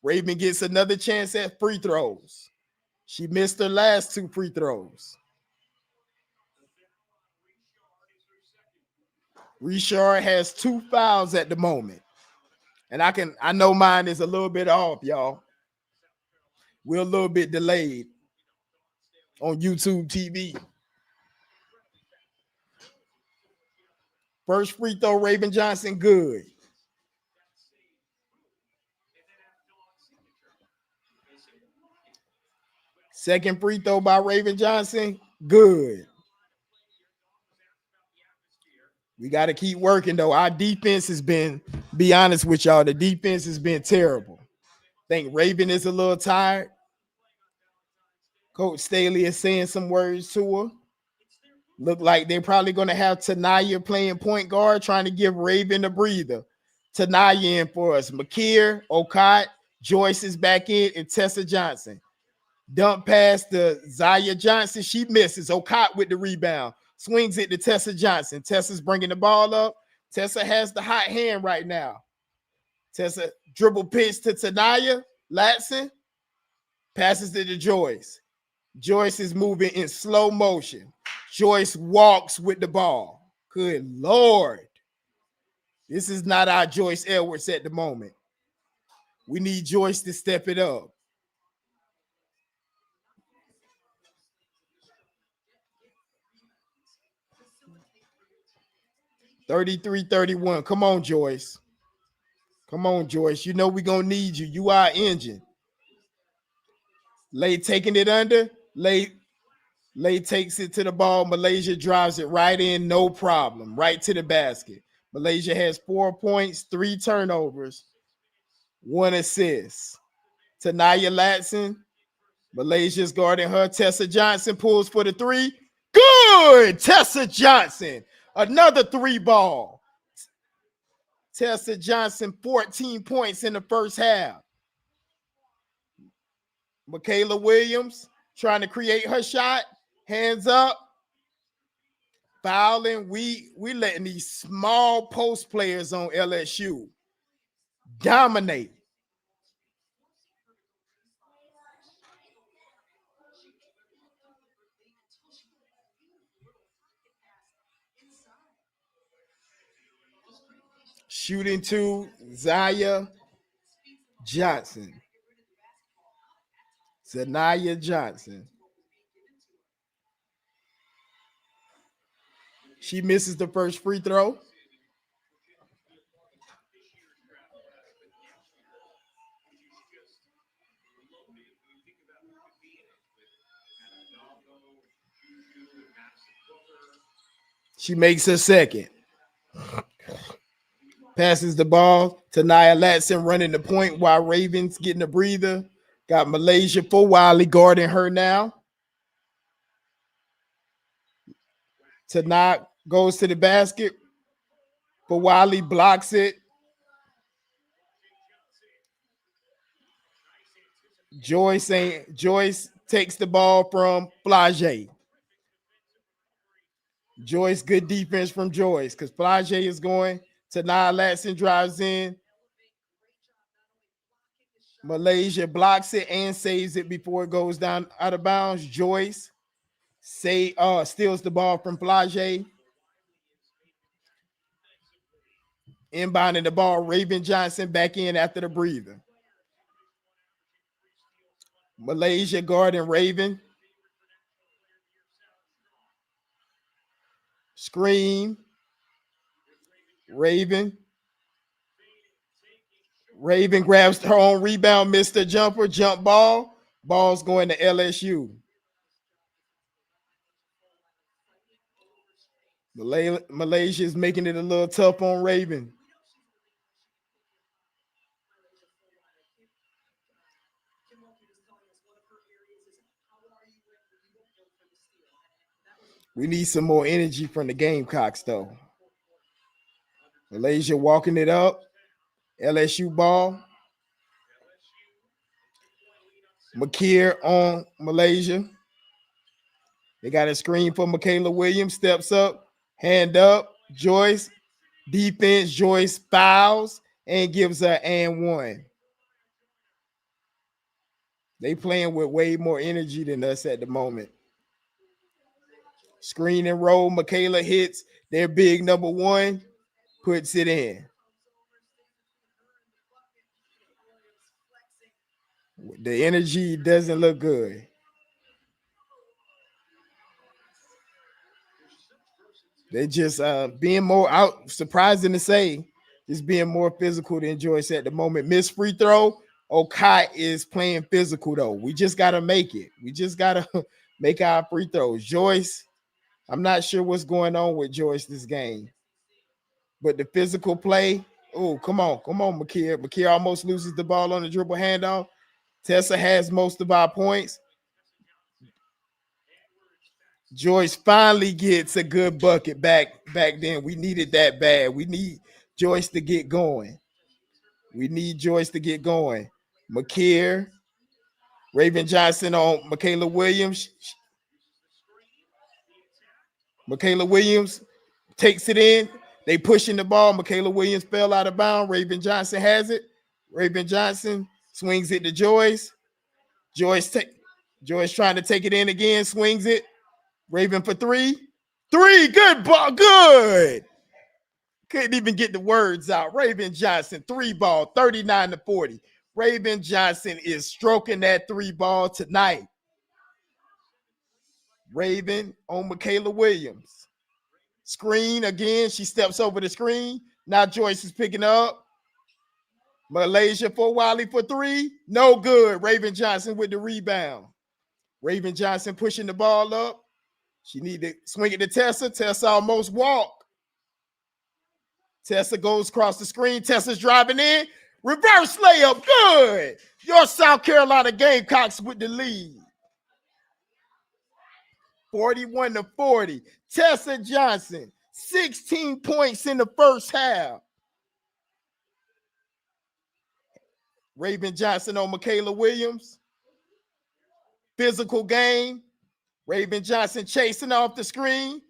Raven gets another chance at free throws. She missed her last 2 free throws. Richard has 2 fouls at the moment. And I know mine is a little bit off, y'all. We're a little bit delayed on YouTube TV. First free throw, Raven Johnson, good. Second free throw by Raven Johnson, good. We got to keep working, though. Our defense has been, be honest with y'all, the defense has been terrible. I think Raven is a little tired. Coach Staley is saying some words to her. Look like they're probably going to have Tanaya playing point guard, trying to give Raven a breather. Tanaya in for us. McKeer, Okot, Joyce is back in, and Tessa Johnson. Dump pass to Zaya Johnson. She misses. Okot with the rebound. Swings it to Tessa Johnson. Tessa's bringing the ball up. Tessa has the hot hand right now. Tessa dribble pitch to Tanaya. Latson passes it to Joyce. Joyce is moving in slow motion. Joyce walks with the ball. Good Lord. This is not our Joyce Edwards at the moment. We need Joyce to step it up. (33-31). Come on, Joyce. Come on, Joyce. You know we're going to need you. You are our engine. Lay taking it under. Lay takes it to the ball. Malaysia drives it right in, no problem. Right to the basket. Malaysia has 4 points, 3 turnovers, 1 assist. Tanaya Latson. Malaysia's guarding her. Tessa Johnson pulls for the 3. Good! Tessa Johnson. Another 3 ball. Tessa Johnson, 14 points in the first half. Michaela Williams trying to create her shot. Hands up. Fouling. We letting these small post players on LSU dominate. Shooting to Zaya Johnson. Zanaya Johnson. She misses the first free throw. She makes her second. Passes the ball to Nia Latson running the point while Ravens getting a breather. Got Malaysia for Wiley guarding her now. Tanak goes to the basket. For Wiley blocks it. Joyce takes the ball from Flage. Joyce, good defense from Joyce because Flage is going. Tanaya Latson drives in. Malaysia blocks it and saves it before it goes down out of bounds. Joyce steals the ball from Flage. Inbounding the ball, Raven Johnson back in after the breather. Malaysia guarding Raven. Screen. Raven grabs her own rebound, missed the jumper, jump ball. Ball's going to LSU. Malaysia is making it a little tough on Raven. We need some more energy from the Gamecocks, though. Malaysia walking it up. LSU ball. McKeer on Malaysia. They got a screen for Michaela Williams. Steps up, hand up. Joyce, defense. Joyce fouls and gives her and one. They playing with way more energy than us at the moment. Screen and roll. Michaela hits their big number one, puts it in. The energy doesn't look good. They just being more out, surprising to say, just being more physical than Joyce at the moment. Missed free throw. Okai is playing physical though. We just gotta make it. We just gotta make our free throws. Joyce, I'm not sure what's going on with Joyce this game, but the physical play. Oh, come on, Makia. Makia almost loses the ball on the dribble handoff. Tessa has most of our points. Joyce finally gets a good bucket back then. We needed that bad. We need Joyce to get going. McKeer, Raven Johnson on Michaela Williams. Michaela Williams takes it in. They pushing the ball. Michaela Williams fell out of bounds. Raven Johnson has it. Raven Johnson swings it to Joyce. Joyce trying to take it in again. Swings it. Raven for three. Good ball. Good. Couldn't even get the words out. Raven Johnson, 3-ball, 39-40. Raven Johnson is stroking that 3-ball tonight. Raven on Michaela Williams. Screen again. She steps over the screen. Now Joyce is picking up. Malaysia for Wiley for three. No good. Raven Johnson with the rebound. Raven Johnson pushing the ball up. She need to swing it to Tessa. Tessa almost walked. Tessa goes across the screen. Tessa's driving in. Reverse layup. Good. Your South Carolina Gamecocks with the lead. 41-40. Tessa Johnson, 16 points in the first half. Raven Johnson on Michaela Williams. Physical game. Raven Johnson chasing off the screen.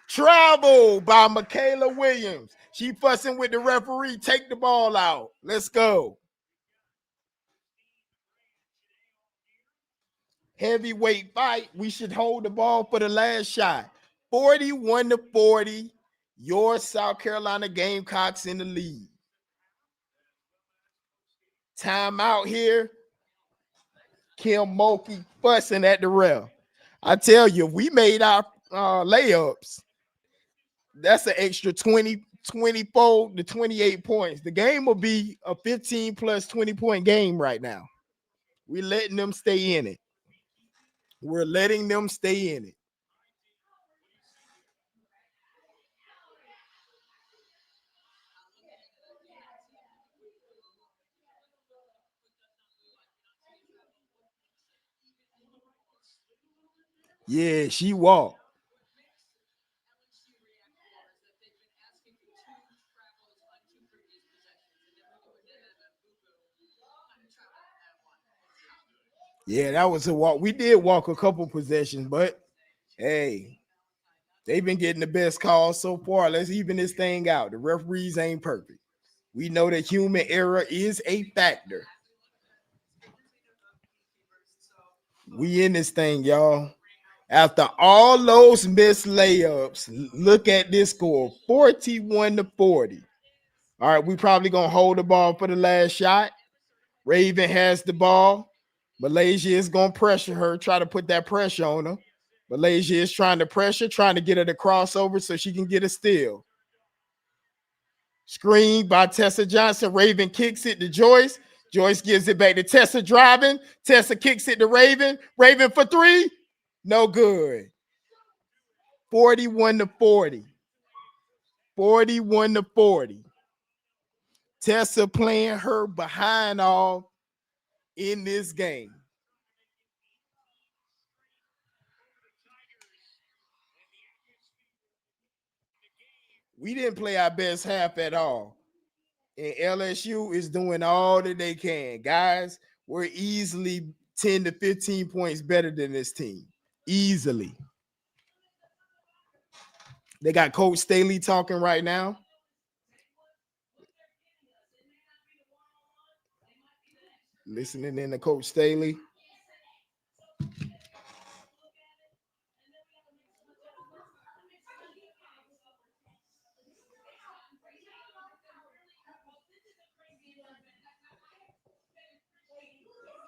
Travel by Michaela Williams. She fussing with the referee. Take the ball out. Let's go. Heavyweight fight. We should hold the ball for the last shot. 41-40. Your South Carolina Gamecocks in the lead. Timeout here. Kim Mulkey fussing at the ref. I tell you, if we made our layups, that's an extra 24 to 28 points. The game will be a 15 plus 20 point game right now. We're letting them stay in it. Yeah, she walked. Yeah, that was a walk. We did walk a couple possessions, but hey, they've been getting the best calls so far. Let's even this thing out. The referees ain't perfect. We know that human error is a factor. We in this thing, y'all. After all those missed layups, look at this score, 41-40. All right, we probably going to hold the ball for the last shot. Raven has the ball. Malaysia is going to pressure her, try to put that pressure on her. Malaysia is trying to pressure, trying to get her to crossover so she can get a steal. Screen by Tessa Johnson. Raven kicks it to Joyce. Joyce gives it back to Tessa driving. Tessa kicks it to Raven. Raven for three. No good. 41-40. 41-40. Tessa playing her behind all in this game. We didn't play our best half at all. And LSU is doing all that they can. Guys, we're easily 10 to 15 points better than this team. Easily. They got Coach Staley talking right now. Listening in to Coach Staley.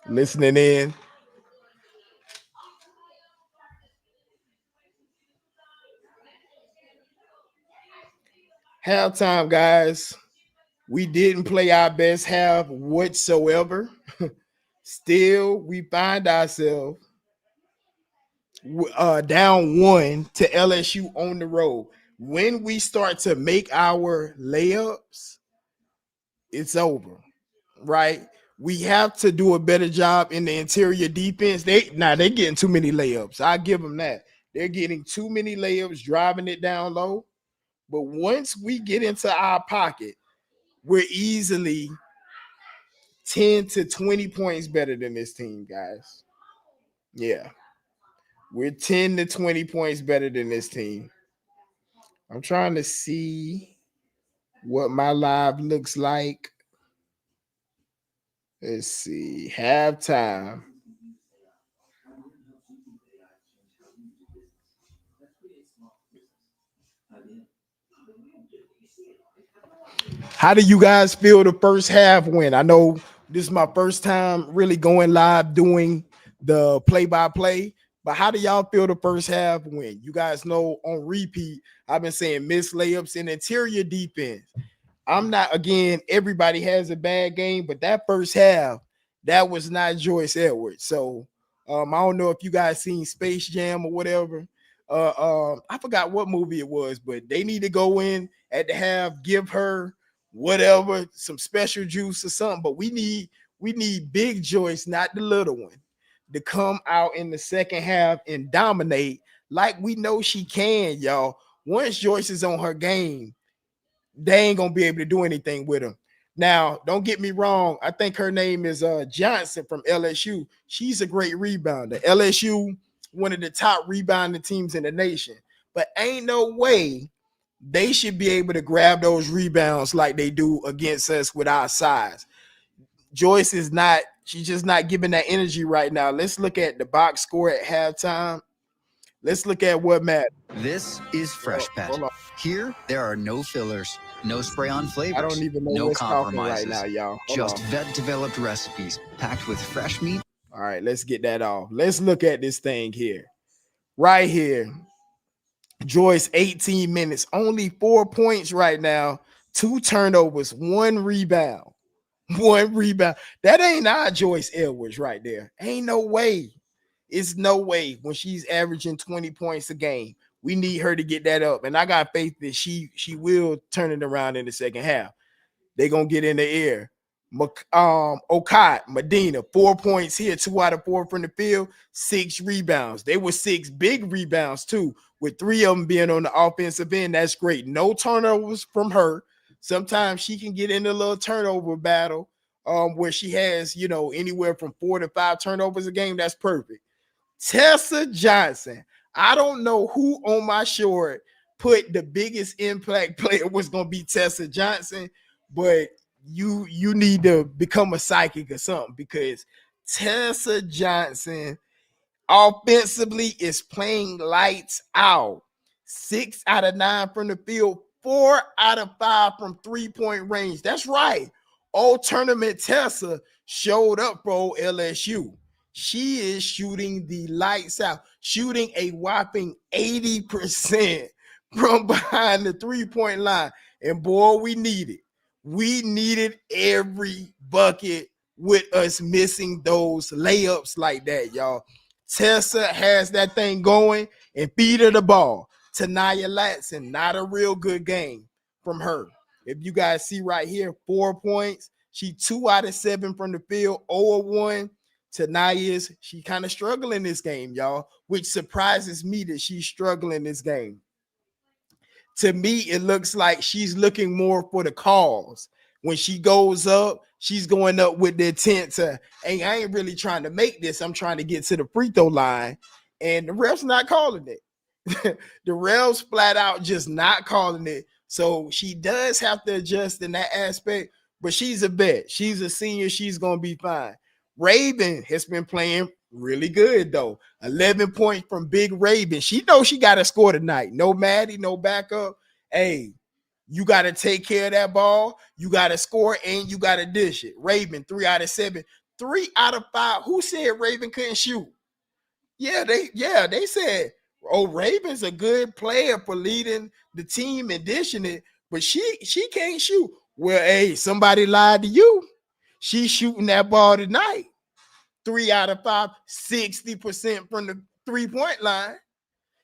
Listening in. Halftime, guys. We didn't play our best half whatsoever. Still, we find ourselves down 1 to LSU on the road. When we start to make our layups, it's over, right? We have to do a better job in the interior defense. They're getting too many layups. I give them that. They're getting too many layups, driving it down low. But once we get into our pocket, we're easily 10 to 20 points better than this team, guys. Yeah. We're 10 to 20 points better than this team. I'm trying to see what my live looks like. Let's see. Halftime. How do you guys feel the first half win? I know this is my first time really going live doing the play-by-play, but how do y'all feel the first half win? You guys know on repeat, I've been saying missed layups and interior defense. I'm not, again, everybody has a bad game, but that first half, that was not Joyce Edwards. So I don't know if you guys seen Space Jam or whatever. I forgot what movie it was, but they need to go in at the half, give her whatever, some special juice or something. But we need big Joyce, not the little one, to come out in the second half and dominate like we know she can, y'all. Once Joyce is on her game, they ain't gonna be able to do anything with him. Now, don't get me wrong. I think her name is Johnson from LSU. She's a great rebounder. LSU, one of the top rebounding teams in the nation. But ain't no way they should be able to grab those rebounds like they do against us with our size. Joyce is not, she's just not giving that energy right now. Let's look at the box score at halftime. Let's look at what matters. This is Fresh Pet. Here, there are no fillers, no spray-on flavors, I don't even know no what's talking compromises. right now, y'all. Just vet-developed recipes packed with fresh meat. All right, let's get that off. Let's look at this thing here. Right here. Joyce, 18 minutes, only 4 points right now, 2 turnovers, 1 rebound. 1 rebound. That ain't our Joyce Edwards right there. Ain't no way. It's no way when she's averaging 20 points a game. We need her to get that up. And I got faith that she will turn it around in the second half. They're gonna get in the air. Okai, Medina, 4 points here, 2 out of 4 from the field, 6 rebounds. They were 6 big rebounds too, with 3 of them being on the offensive end. That's great. No turnovers from her. Sometimes she can get in a little turnover battle where she has, anywhere from 4 to 5 turnovers a game. That's perfect. Tessa Johnson. I don't know who on my short put the biggest impact player was going to be Tessa Johnson, but you need to become a psychic or something, because Tessa Johnson offensively is playing lights out. 6 out of 9 from the field, 4 out of 5 from 3-point range. That's right. All tournament Tessa showed up for LSU. She is shooting the lights out, shooting a whopping 80% from behind the 3-point line. And boy, we need it. We needed every bucket with us missing those layups like that, y'all. Tessa has that thing going, and feed her the ball. Tanaya Latson, not a real good game from her. If you guys see right here, 4 points. She 2 out of 7 from the field, 0-1. Tanaya she kind of struggling this game, y'all, which surprises me that she's struggling this game. To me, it looks like she's looking more for the calls. When she goes up, she's going up with the intent to, hey, I ain't really trying to make this. I'm trying to get to the free throw line. And the ref's not calling it. The ref's flat out just not calling it. So she does have to adjust in that aspect, but she's a vet. She's a senior. She's going to be fine. Raven has been playing really good, though. 11 points from Big Raven. She knows she got to score tonight. No Maddie, no backup. Hey, you got to take care of that ball. You got to score and you got to dish it. Raven, 3 out of 7. 3 out of 5. Who said Raven couldn't shoot? Yeah, they said, oh, Raven's a good player for leading the team and dishing it, but she can't shoot. Well, hey, somebody lied to you. She's shooting that ball tonight. 3 out of 5, 60% from the 3-point line.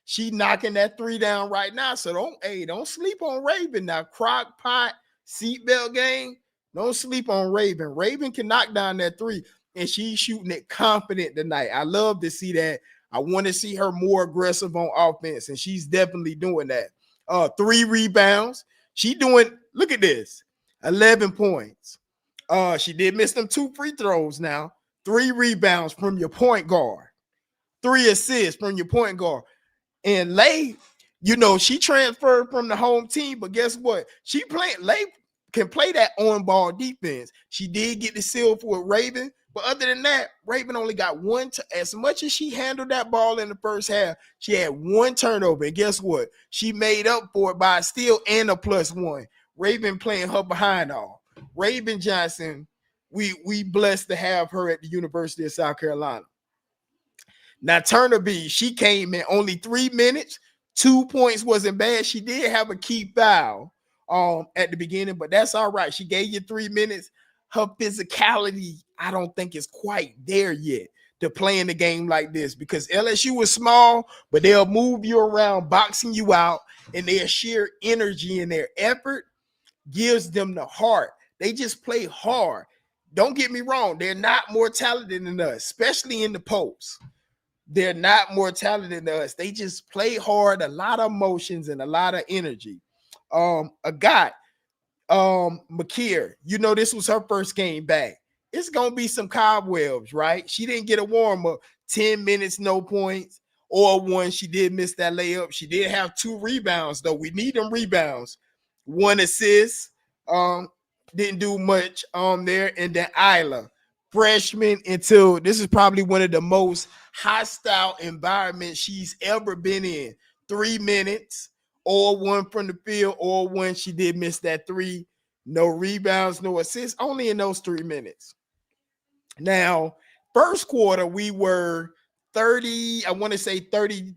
She knocking that 3 down right now. So don't sleep on Raven now. Crock pot, seatbelt game. Don't sleep on Raven. Raven can knock down that 3, and she's shooting it confident tonight. I love to see that. I want to see her more aggressive on offense, and she's definitely doing that. 3 rebounds. She doing, look at this, 11 points. She did miss them 2 free throws now. 3 rebounds from your point guard. 3 assists from your point guard. And Lay, she transferred from the home team, but guess what? Lay can play that on-ball defense. She did get the seal for Raven, but other than that, Raven only got one. As much as she handled that ball in the first half, she had 1 turnover. And guess what? She made up for it by a steal and a +1. Raven playing her behind all. Raven Johnson, we blessed to have her at the University of South Carolina. Now, Turner B, she came in only 3 minutes. 2 points wasn't bad. She did have a key foul at the beginning, but that's all right. She gave you 3 minutes. Her physicality, I don't think is quite there yet to play in the game like this, because LSU is small, but they'll move you around, boxing you out, and their sheer energy and their effort gives them the heart. They just play hard. Don't get me wrong. They're not more talented than us, especially in the post. They're not more talented than us. They just play hard, a lot of emotions and a lot of energy. McKeer, this was her first game back. It's going to be some cobwebs, right? She didn't get a warm-up. 10 minutes, no points, or 1. She did miss that layup. She did have 2 rebounds, though. We need them rebounds. 1 assist. Didn't do much there. And then Isla, freshman, until this is probably one of the most hostile environments she's ever been in. 3 minutes, or 1 from the field, or 1. She did miss that 3. No rebounds, no assists, only in those 3 minutes. Now, first quarter, we were 35%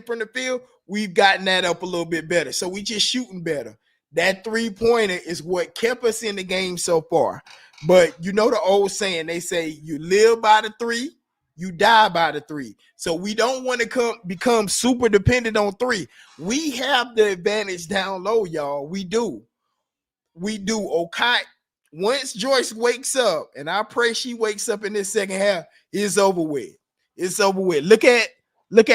from the field. We've gotten that up a little bit better. So we just shooting better. That 3-pointer is what kept us in the game so far. But the old saying, they say you live by the 3, you die by the 3. So we don't want to become super dependent on 3. We have the advantage down low, y'all. We do. Okay. Once Joyce wakes up, and I pray she wakes up in this second half, it's over with. It's over with. Look at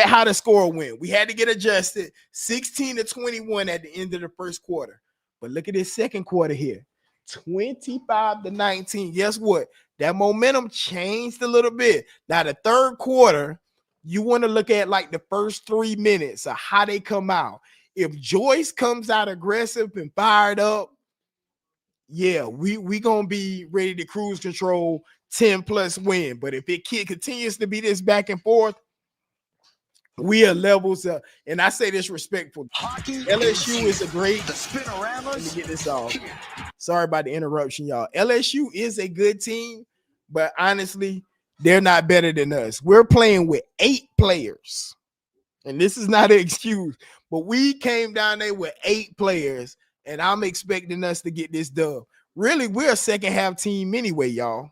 how the score went. We had to get adjusted. 16-21 at the end of the first quarter. But look at this second quarter here. 25-19. Guess what? That momentum changed a little bit. Now, the third quarter, you want to look at like the first 3 minutes of how they come out. If Joyce comes out aggressive and fired up, yeah, we gonna be ready to cruise control, 10+ win. But if it continues to be this back and forth, we are levels up. And I say this respectful. LSU is a great. Let me get this off. Sorry about the interruption, y'all. LSU is a good team, but honestly, they're not better than us. We're playing with 8 players. And this is not an excuse, but we came down there with 8 players, and I'm expecting us to get this dub. Really, we're a second half team anyway, y'all.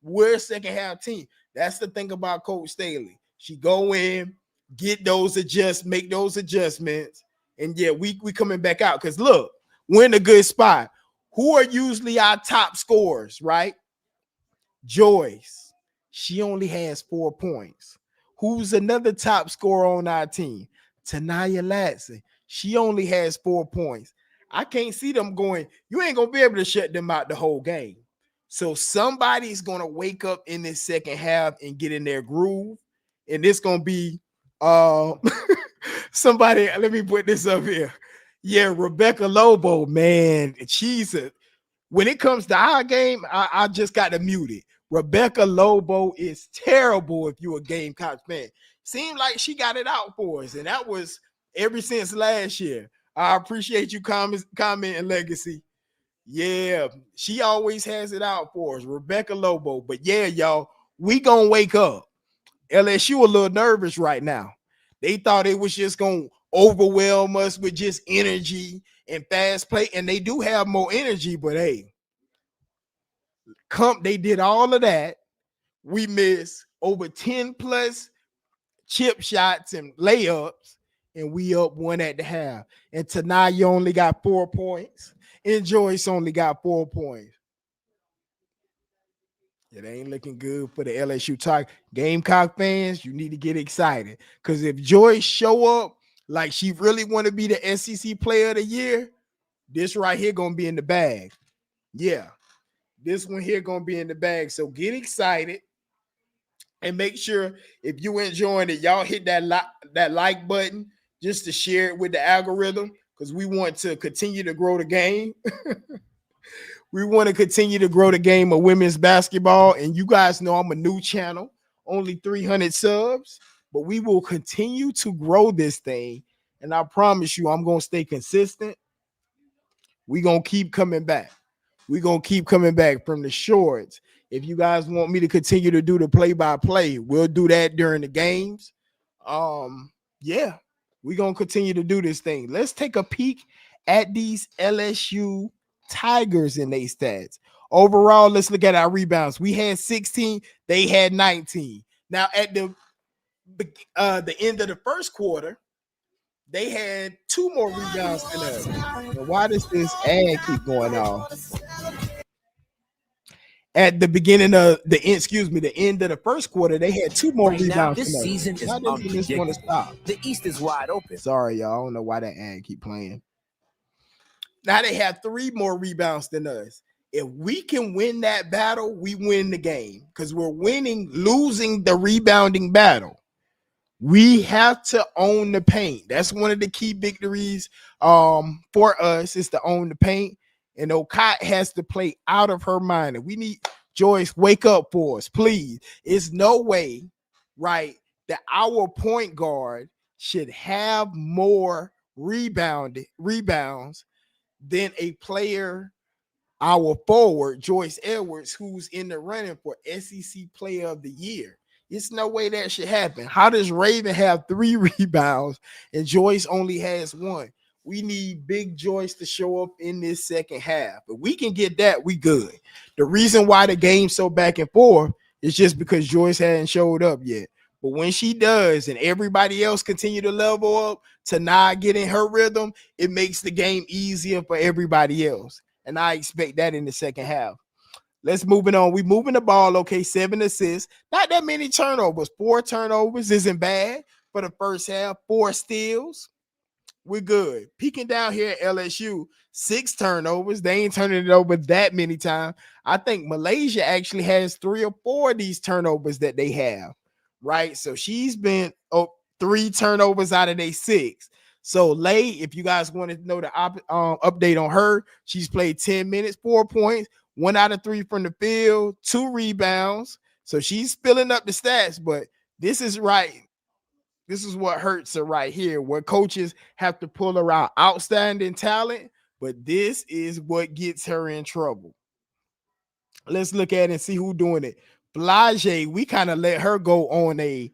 We're a second half team. That's the thing about Coach Staley. She go in, make those adjustments, and yeah, we coming back out. Because look, we're in a good spot. Who are usually our top scorers, right? Joyce. She only has 4 points. Who's another top scorer on our team? Tanaya Latson. She only has 4 points. I can't see them going. You ain't gonna be able to shut them out the whole game. So somebody's gonna wake up in this second half and get in their groove, and it's gonna be somebody. Let me put this up here. Yeah, Rebecca Lobo, man, she's a. When it comes to our game, I just got to mute it. Rebecca Lobo is terrible if you're a Gamecock fan. Seemed like she got it out for us, and that was ever since last year. I appreciate you comment and legacy. Yeah, she always has it out for us, Rebecca Lobo. But yeah, y'all, we gonna wake up. LSU a little nervous right now. They thought it was just gonna overwhelm us with just energy and fast play, and they do have more energy. But hey, they did all of that. We missed over 10 plus chip shots and layups, and we up one at the half. And tonight you only got 4 points, and Joyce only got 4 points. It ain't looking good for the LSU Tigers. Gamecock fans, you need to get excited, because if Joyce show up like she really want to be the SEC Player of the Year, this right here gonna be in the bag. Yeah, this one here gonna be in the bag. So get excited. And make sure if you enjoying it, y'all hit that like button just to share it with the algorithm, because we want to continue to grow the game. We want to continue to grow the game of women's basketball. And you guys know I'm a new channel, only 300 subs, but we will continue to grow this thing. And I promise you, I'm going to stay consistent. We're going to keep coming back. We're going to keep coming back from the shorts. If you guys want me to continue to do the play-by-play, we'll do that during the games. Yeah, we're going to continue to do this thing. Let's take a peek at these LSU Tigers in their stats. Overall, let's look at our rebounds. We had 16. They had 19. Now, at the end of the first quarter, they had 2 more rebounds than us. Now, why does this ad keep going on? At the beginning of the end of the first quarter, they had 2 more rebounds. Now, this season is unpredictable. The East is wide open. Sorry, y'all. I don't know why that ad keep playing. Now they have 3 more rebounds than us. If we can win that battle, we win the game, because we're losing the rebounding battle. We have to own the paint. That's one of the key victories for us, is to own the paint. And Okai has to play out of her mind. And we need Joyce, wake up for us, please. It's no way, right, that our point guard should have more rebounds than a player, our forward, Joyce Edwards, who's in the running for SEC Player of the Year. It's no way that should happen. How does Raven have 3 rebounds and Joyce only has 1? We need Big Joyce to show up in this second half. If we can get that, we good. The reason why the game's so back and forth is just because Joyce hadn't showed up yet. But when she does and everybody else continue to level up to not get in her rhythm, it makes the game easier for everybody else. And I expect that in the second half. Let's move it on. We moving the ball. Okay, 7 assists. Not that many turnovers. 4 turnovers isn't bad for the first half. 4 steals. We're good. Peeking down here at LSU, 6 turnovers. They ain't turning it over that many times. I think Malaysia actually has 3 or 4 of these turnovers that they have, right? So she's been 3 turnovers out of their 6. So Lay, if you guys want to know the update on her, she's played 10 minutes, 4 points, 1 out of 3 from the field, 2 rebounds. So she's filling up the stats, but this is right. This is what hurts her right here, where coaches have to pull her out. Outstanding talent, but this is what gets her in trouble. Let's look at it and see who's doing it. Blage, we kind of let her go on a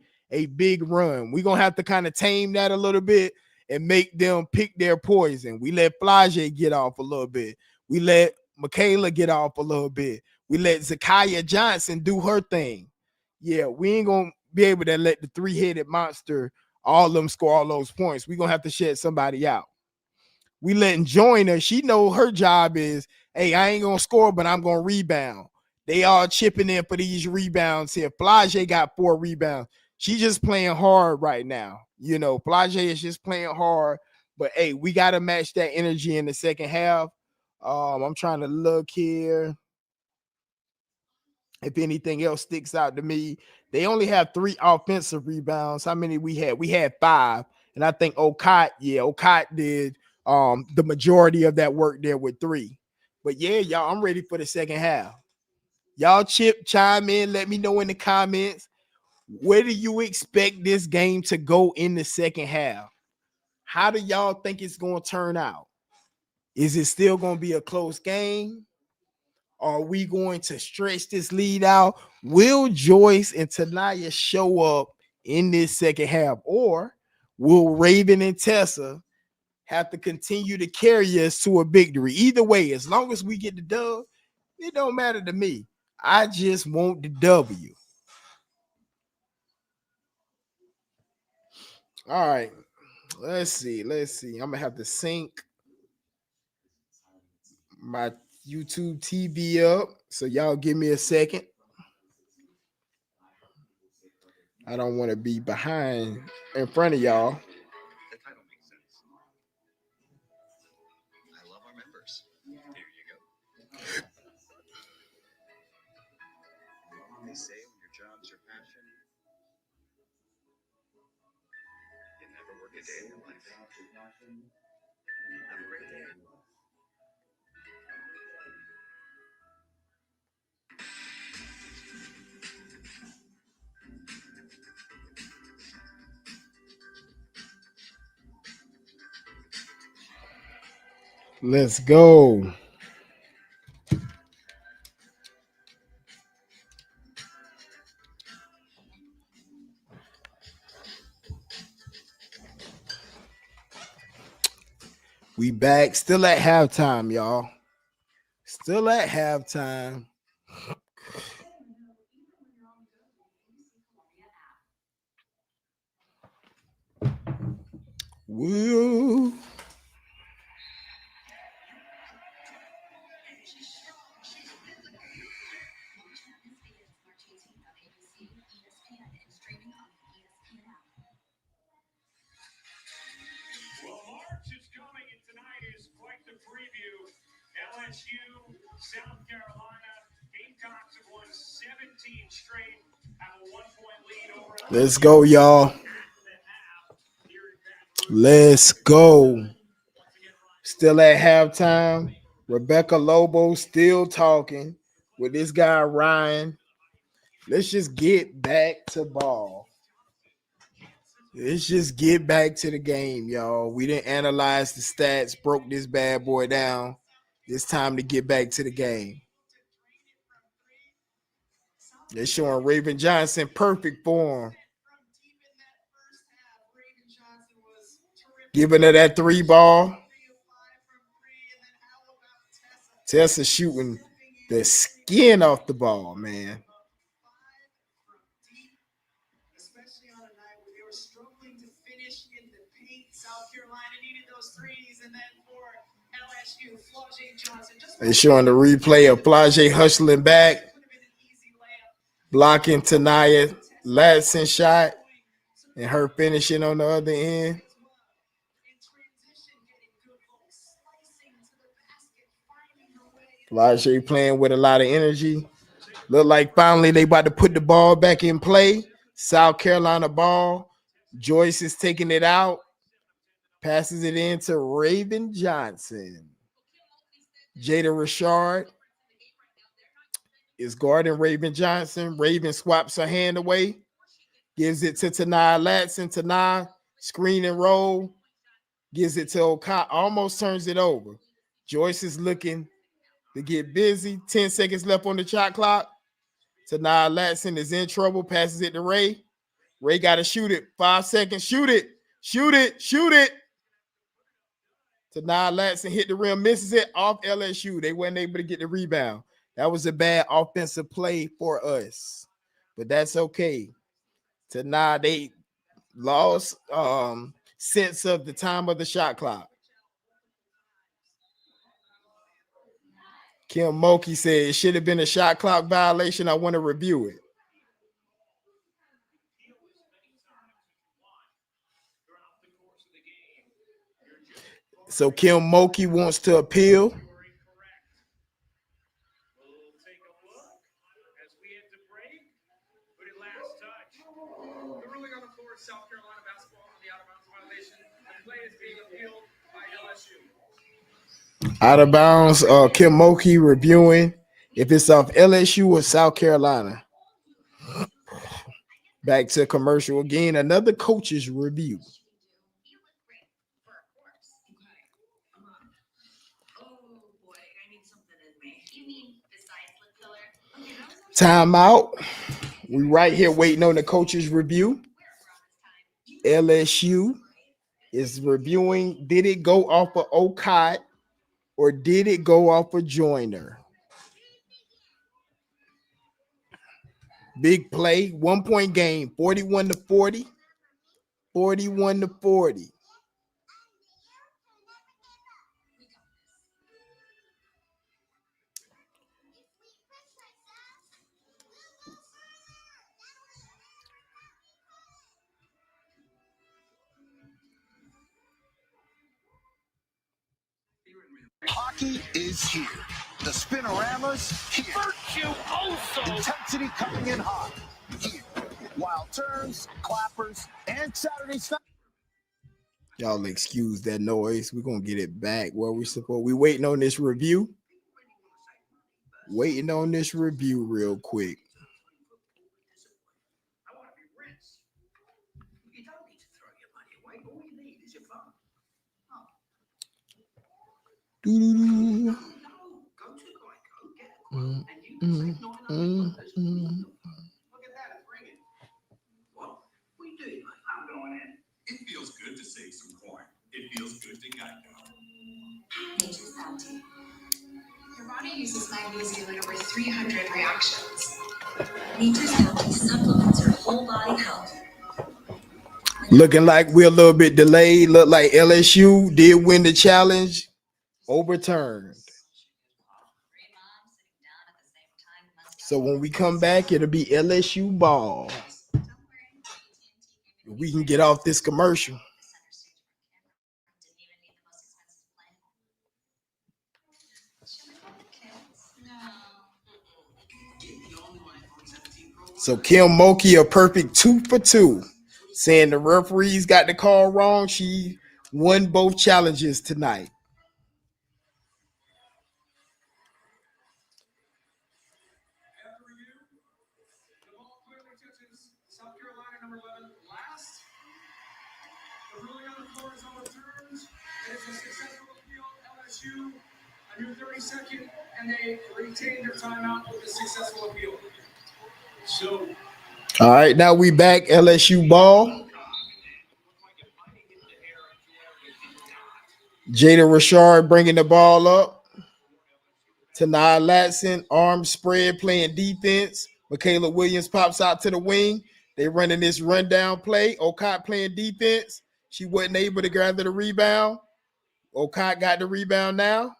big run. We're going to have to kind of tame that a little bit and make them pick their poison. We let Blage get off a little bit. We let Michaela get off a little bit. We let Zakiya Johnson do her thing. Yeah, we ain't going to be able to let the 3-headed monster, all of them score all those points. We're going to have to shed somebody out. We letting Joyner, she know her job is, hey, I ain't going to score, but I'm going to rebound. They all chipping in for these rebounds here. Flage got 4 rebounds. She's just playing hard right now. You know, Flage is just playing hard. But hey, we gotta match that energy in the second half. I'm trying to look here. If anything else sticks out to me, they only have 3 offensive rebounds. How many we had? We had 5, and I think Okot did the majority of that work there with 3. But yeah, y'all, I'm ready for the second half. Y'all chime in, let me know in the comments, where do you expect this game to go in the second half? How do y'all think it's going to turn out? Is it still going to be a close game? Are we going to stretch this lead out? Will Joyce and Tanaya show up in this second half? Or will Raven and Tessa have to continue to carry us to a victory? Either way, as long as we get the dub, it don't matter to me. I just want the W. All right. Let's see. I'm going to have to sync my YouTube TV up. So y'all give me a second. I don't want to be behind in front of y'all. The title makes sense. I love our members. Here you go. They say when your job's your passion, you never work a day in your life. Have a great day. Let's go. We back. Still at halftime, y'all. Still at halftime. Woo. Well, March is coming, and tonight is quite the preview. LSU, South Carolina, Gamecocks have won 17 straight, have a 1-point lead over LSU. Let's go, y'all. Let's go. Still at halftime. Rebecca Lobo still talking with this guy, Ryan. Let's just get back to ball. Let's just get back to the game, y'all. We didn't analyze the stats, broke this bad boy down. It's time to get back to the game. They're showing Raven Johnson perfect form. Giving her that 3 ball. Tessa shooting the skin off the ball, man. Especially on a night where they were struggling to finish in the paint. South Carolina needed those threes, and then for LSU, Flau'jae Johnson. They're showing the replay of Flau'jae hustling back, blocking Tanaya Ladson shot, and her finishing on the other end. Flau'jae playing with a lot of energy. Look like finally they about to put the ball back in play. South Carolina ball. Joyce is taking it out. Passes it in to Raven Johnson. Jada Richard is guarding Raven Johnson. Raven swaps her hand away. Gives it to Tanaya Ladson. Tanaya, screen and roll. Gives it to Okot. Almost turns it over. Joyce is looking to get busy. 10 seconds left on the shot clock. Tanaya Ladson is in trouble. Passes it to Ray. Ray got to shoot it. 5 seconds. Shoot it. Shoot it. Shoot it. Tanaya Ladson hit the rim. Misses it off LSU. They weren't able to get the rebound. That was a bad offensive play for us. But that's okay. Tanaya, they lost sense of the time of the shot clock. Kim Mulkey said it should have been a shot clock violation. I want to review it. So Kim Mulkey wants to appeal. You are incorrect. We'll take a look as we head to break. Who did last touch? The ruling on the floor is South Carolina basketball on the out-of-bounds violation. The play is being appealed by LSU. Out of bounds, Kim Mulkey reviewing if it's off LSU or South Carolina. Back to commercial again. Another coach's review. Timeout. We right here waiting on the coach's review. LSU is reviewing. Did it go off of Okot or did it go off of Joyner? Big play, 1 point game, 41-40. 41-40. Hockey is here. The Spinorama's here. Intensity coming in hot. Here. Wild turns, clappers, and Saturday snap. Y'all excuse that noise. We're gonna get it back where we support. We waiting on this review. Waiting on this review real quick. I want to be rich. You don't need to throw your money away. All you need is your phone. Doo-doo-doo. No, go to Geico, get a quote, and you can save $900. Look at that, it's ringing. What? What are you doing, mate? I'm going in. It feels good to save some coin. It feels good to Geico. Nature's bounty. Your body uses magnesium in over 300 reactions. Nature's bounty supplements your whole body health. Looking like we're a little bit delayed. Look like LSU did win the challenge. Overturned. So when we come back, it'll be LSU ball. We can get off this commercial. So Kim Mulkey a perfect 2 for 2, saying the referees got the call wrong. She won both challenges tonight. After review, the ball clearly touches South Carolina number 11 last. The ruling on the floor is overturned. It is a successful appeal. LSU, a new 30-second, and they retain their timeout with a successful appeal. So, All right, now we back LSU ball. Jada Rashard bringing the ball up. Tanai Latson, arm spread, playing defense. Michaela Williams pops out to the wing. They running this rundown play. Okot playing defense. She wasn't able to gather the rebound. Okot got the rebound now.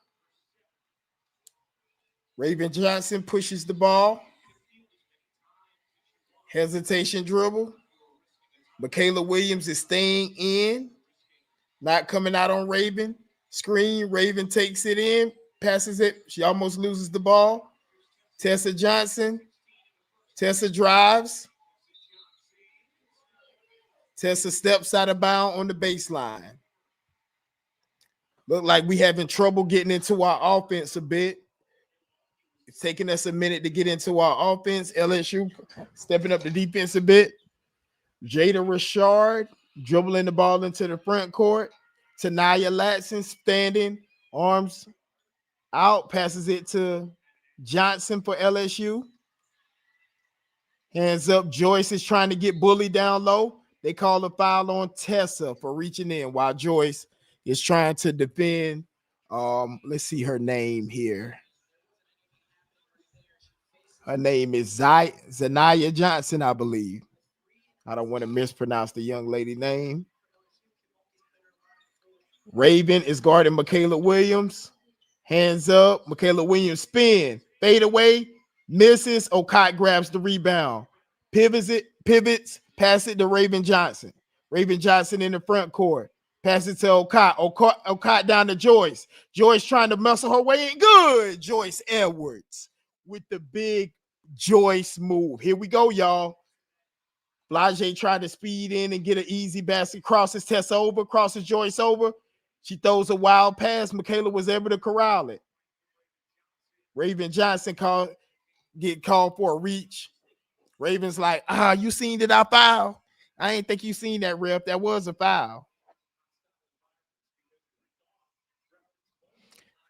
Raven Johnson pushes the ball. Hesitation dribble. Michaela Williams is staying in. Not coming out on Raven. Screen. Raven takes it in. Passes it. She almost loses the ball. Tessa Johnson. Tessa drives. Tessa steps out of bounds on the baseline. Look like we having trouble getting into our offense a bit. It's taking us a minute to get into our offense. LSU stepping up the defense a bit. Jada Rashard dribbling the ball into the front court. Tanaya Latson standing, arms out, passes it to Johnson for LSU. Hands up. Joyce is trying to get bullied down low. They call a foul on Tessa for reaching in while Joyce is trying to defend. Let's see her name here. Her name is Zanaya Johnson, I believe. I don't want to mispronounce the young lady name. Raven is guarding Michaela Williams. Hands up. Michaela Williams spin. Fade away. Misses. Okot grabs the rebound. Pivots, pass it to Raven Johnson. Raven Johnson in the front court. Pass it to Okot. Okot down to Joyce. Joyce trying to muscle her way in. Good. Joyce Edwards with the big Joyce move. Here we go, y'all. Flage tried to speed in and get an easy basket. Crosses Tessa over. Crosses Joyce over. She throws a wild pass. Michaela was able to corral it. Raven Johnson get called for a reach. Raven's like, you seen that I foul? I ain't think you seen that, ref. That was a foul.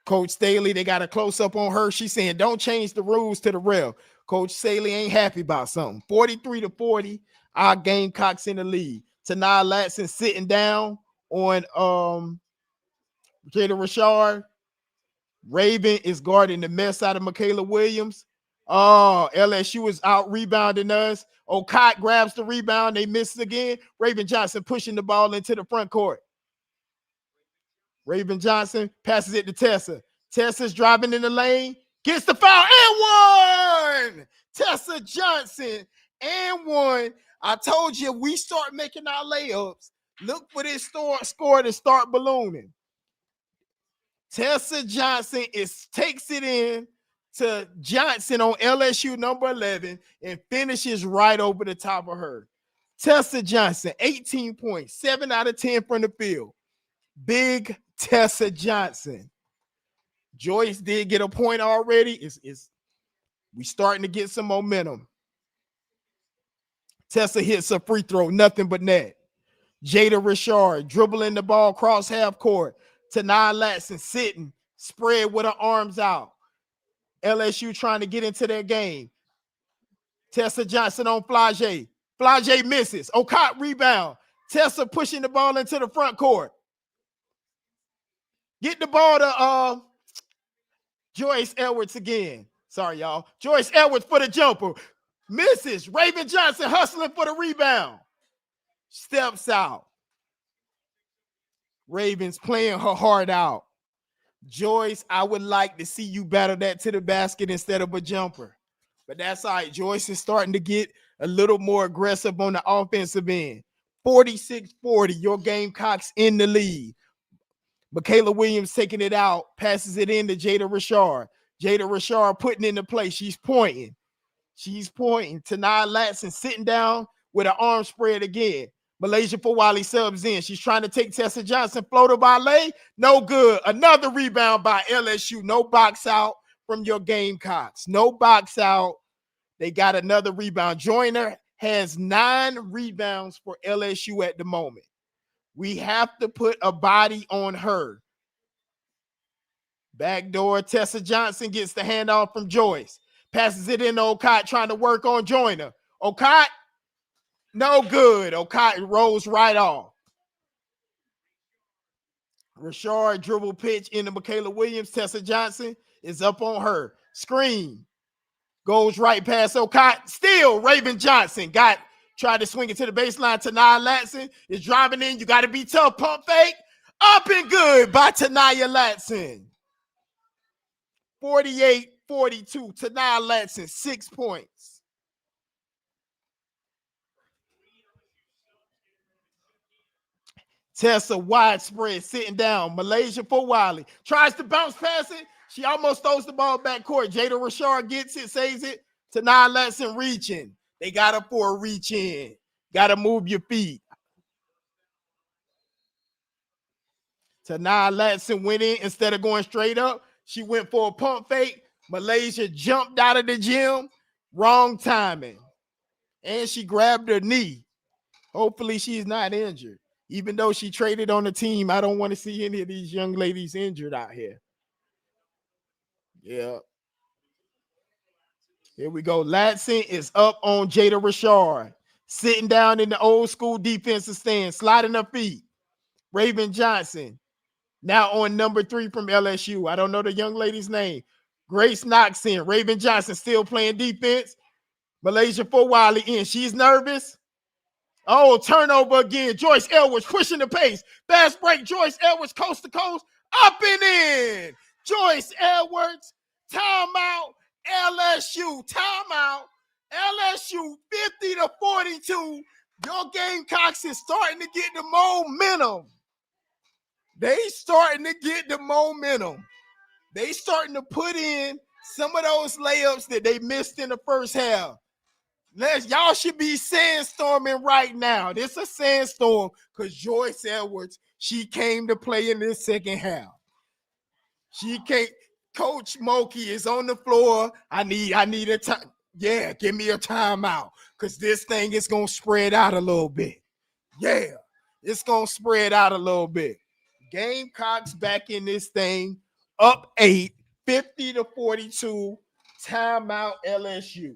Coach Staley, they got a close-up on her. She's saying, don't change the rules to the ref. Coach Staley ain't happy about something. 43-40, our Gamecocks in the lead. Tanai Latson sitting down on Jada Rashard. Raven is guarding the mess out of Michaela Williams. Oh, LSU is out rebounding us. Okot grabs the rebound. They miss again. Raven Johnson pushing the ball into the front court. Raven Johnson passes it to Tessa. Tessa's driving in the lane. Gets the foul and one. Tessa Johnson and one. I told you, we start making our layups. Look for this score to start ballooning. Tessa Johnson takes it in to Johnson on LSU number 11 and finishes right over the top of her. Tessa Johnson, 18 points, 7 out of 10 from the field. Big Tessa Johnson. Joyce did get a point already. We starting to get some momentum. Tessa hits a free throw, nothing but net. Jada Rashard dribbling the ball across half court. Tanai Latson sitting, spread with her arms out. LSU trying to get into their game. Tessa Johnson on Flage. Flage misses. Okot rebound. Tessa pushing the ball into the front court. Get the ball to Joyce Edwards again. Sorry, y'all. Joyce Edwards for the jumper. Misses. Raven Johnson hustling for the rebound. Steps out. Ravens playing her heart out. Joyce, I would like to see you battle that to the basket instead of a jumper. But that's all right. Joyce is starting to get a little more aggressive on the offensive end. 46-40, your Gamecocks in the lead. Michaela Williams taking it out, passes it in to Jada Rashard. Jada Rashard putting it into play. She's pointing. Tanai Latson sitting down with her arm spread again. Malaysia Fawali subs in. She's trying to take Tessa Johnson. Floater by Lay. No good. Another rebound by LSU. No box out from your Gamecocks. No box out. They got another rebound. Joyner has 9 rebounds for LSU at the moment. We have to put a body on her. Backdoor. Tessa Johnson gets the handoff from Joyce. Passes it in to Okot, trying to work on Joyner. Okot. No good. Okot rolls right off. Rashard dribble pitch into Michaela Williams. Tessa Johnson is up on her. Screen. Goes right past Okot. Still Raven Johnson. Tried to swing it to the baseline. Tanaya Latson is driving in. You got to be tough. Pump fake. Up and good by Tanaya Latson. 48-42. Tanaya Latson, 6 points. Tessa widespread sitting down. Malaysia for Wiley. Tries to bounce past it. She almost throws the ball back court. Jada Rashard gets it, saves it. Tanai Latson reaching. They got her for a reach in. Got to move your feet. Tanai Latson went in instead of going straight up. She went for a pump fake. Malaysia jumped out of the gym. Wrong timing. And she grabbed her knee. Hopefully she's not injured. Even though she traded on the team, I don't want to see any of these young ladies injured out here. Yeah. Here we go. Latson is up on Jada Rashard. Sitting down in the old school defensive stand, sliding her feet. Raven Johnson. Now on number 3 from LSU. I don't know the young lady's name. Grace knocks in. Raven Johnson still playing defense. Malaysia for Wiley in. She's nervous. Oh, turnover again. Joyce Edwards pushing the pace. Fast break. Joyce Edwards coast to coast. Up and in. Joyce Edwards. Timeout. LSU. Timeout. LSU 50-42. Your Gamecocks is starting to get the momentum. They starting to get the momentum. They starting to put in some of those layups that they missed in the first half. Y'all should be sandstorming right now. This is a sandstorm because Joyce Edwards, she came to play in this second half. She can't. Coach Moki is on the floor. I need a time. Yeah, give me a timeout because this thing is gonna spread out a little bit. Yeah, it's gonna spread out a little bit. Gamecocks back in this thing, up 8, 50-42. Timeout LSU.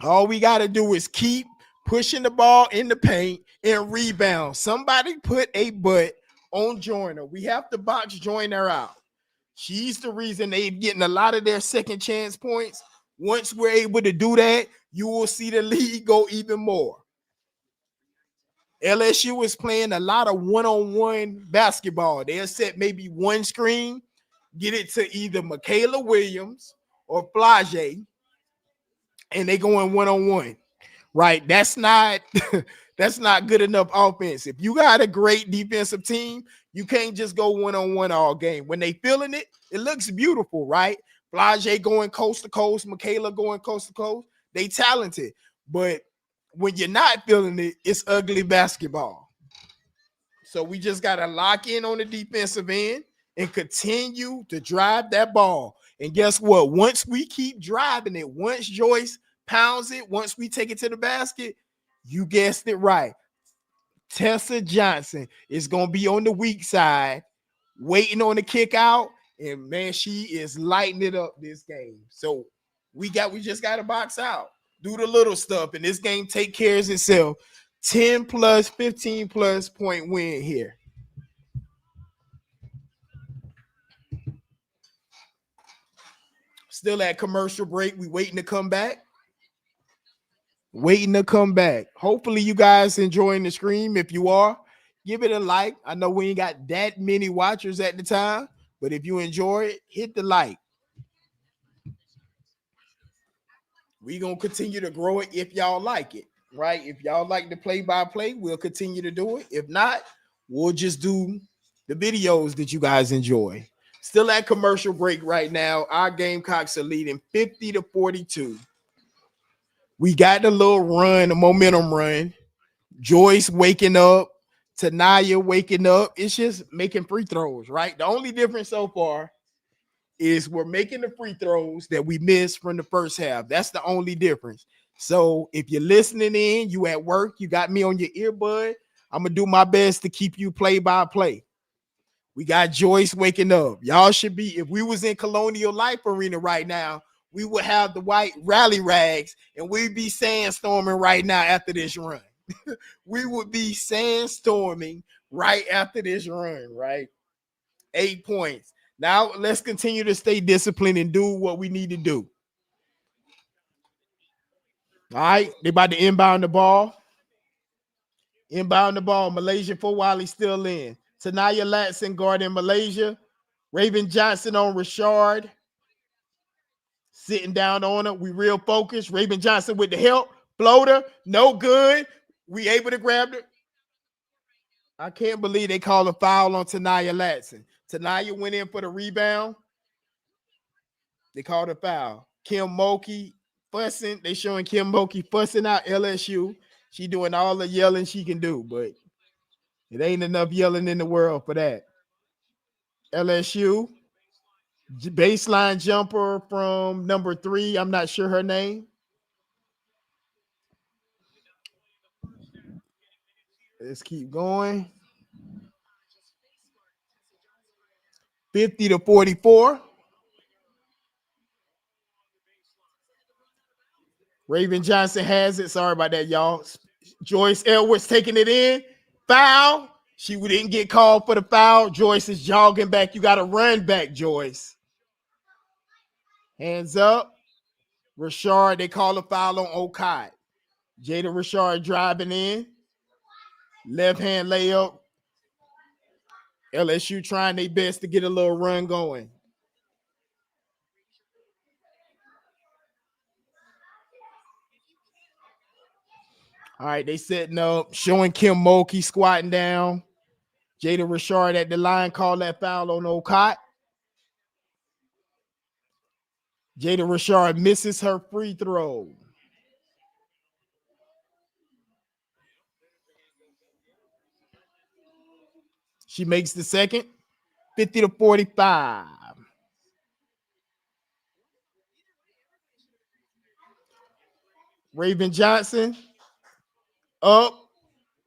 All we got to do is keep pushing the ball in the paint and rebound. Somebody put a butt on Joyner. We have to box Joyner out. She's the reason they're getting a lot of their second chance points. Once we're able to do that, you will see the league go even more. LSU is playing a lot of one-on-one basketball. They'll set maybe one screen, get it to either Michaela Williams or Flage, and they going one-on-one. Right? That's not that's not good enough offense. If you got a great defensive team, you can't just go one-on-one all game. When they feeling it, it looks beautiful, right? Flage going coast to coast, Michaela going coast to coast. They talented, but when you're not feeling it, it's ugly basketball. So we just got to lock in on the defensive end and continue to drive that ball. And guess what? Once we keep driving it, once Joyce pounds it, once we take it to the basket, you guessed it right. Tessa Johnson is going to be on the weak side, waiting on the kick out. And man, she is lighting it up this game. So we just got to box out. Do the little stuff, and this game take care of itself. 10 plus, 15 plus point win here. Still at commercial break. We waiting to come back. Hopefully you guys enjoying the stream. If you are, give it a like. I know we ain't got that many watchers at the time, but if you enjoy it, hit the like. We gonna continue to grow it if y'all like it, right? If y'all like the play-by-play, we'll continue to do it. If not, we'll just do the videos that you guys enjoy. Still at commercial break right now. Our Gamecocks are leading 50-42. We got the little run, the momentum run. Joyce waking up, Tanaya waking up. It's just making free throws, right? The only difference so far is we're making the free throws that we missed from the first half. That's the only difference. So if you're listening in, you at work, you got me on your earbud, I'm going to do my best to keep you play-by-play. We got Joyce waking up. Y'all should be, if we was in Colonial Life Arena right now, we would have the white rally rags, and we'd be sandstorming right now after this run. We would be sandstorming right after this run, right? 8 points. Now let's continue to stay disciplined and do what we need to do. All right, they about to inbound the ball. Malaysia for Wiley still in. Tanaya Latson guarding Malaysia. Raven Johnson on Richard. Sitting down on her. We real focused. Raven Johnson with the help. Floater, no good. We able to grab it. I can't believe they called a foul on Tanaya Latson. Tanaya went in for the rebound. They called a foul. Kim Mulkey fussing. They showing Kim Mulkey fussing out LSU. She doing all the yelling she can do, but it ain't enough yelling in the world for that. LSU baseline jumper from number 3. I'm not sure her name. Let's keep going. 50-44. Raven Johnson has it. Sorry about that, y'all. Joyce Edwards taking it in. Foul. She didn't get called for the foul. Joyce is jogging back. You got to run back, Joyce. Hands up. Richard, they call a foul on Okai. Jada Richard driving in. Left hand layup. LSU trying their best to get a little run going. All right, they setting up, showing Kim Mulkey squatting down. Jada Richard at the line called that foul on Okot. Jada Richard misses her free throw. She makes the second, 50-45. Raven Johnson up.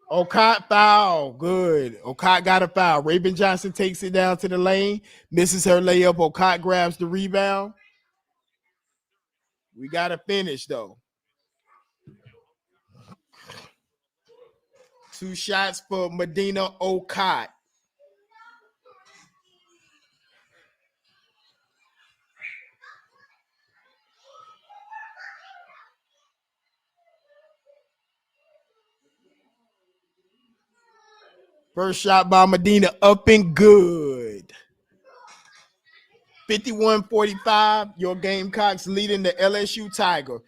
Okot foul. Good. Okot got a foul. Raven Johnson takes it down to the lane, misses her layup. Okot grabs the rebound. We got to finish, though. 2 shots for Medina Okot. First shot by Medina up and good. 51-45. Your Gamecocks leading the LSU Tigers.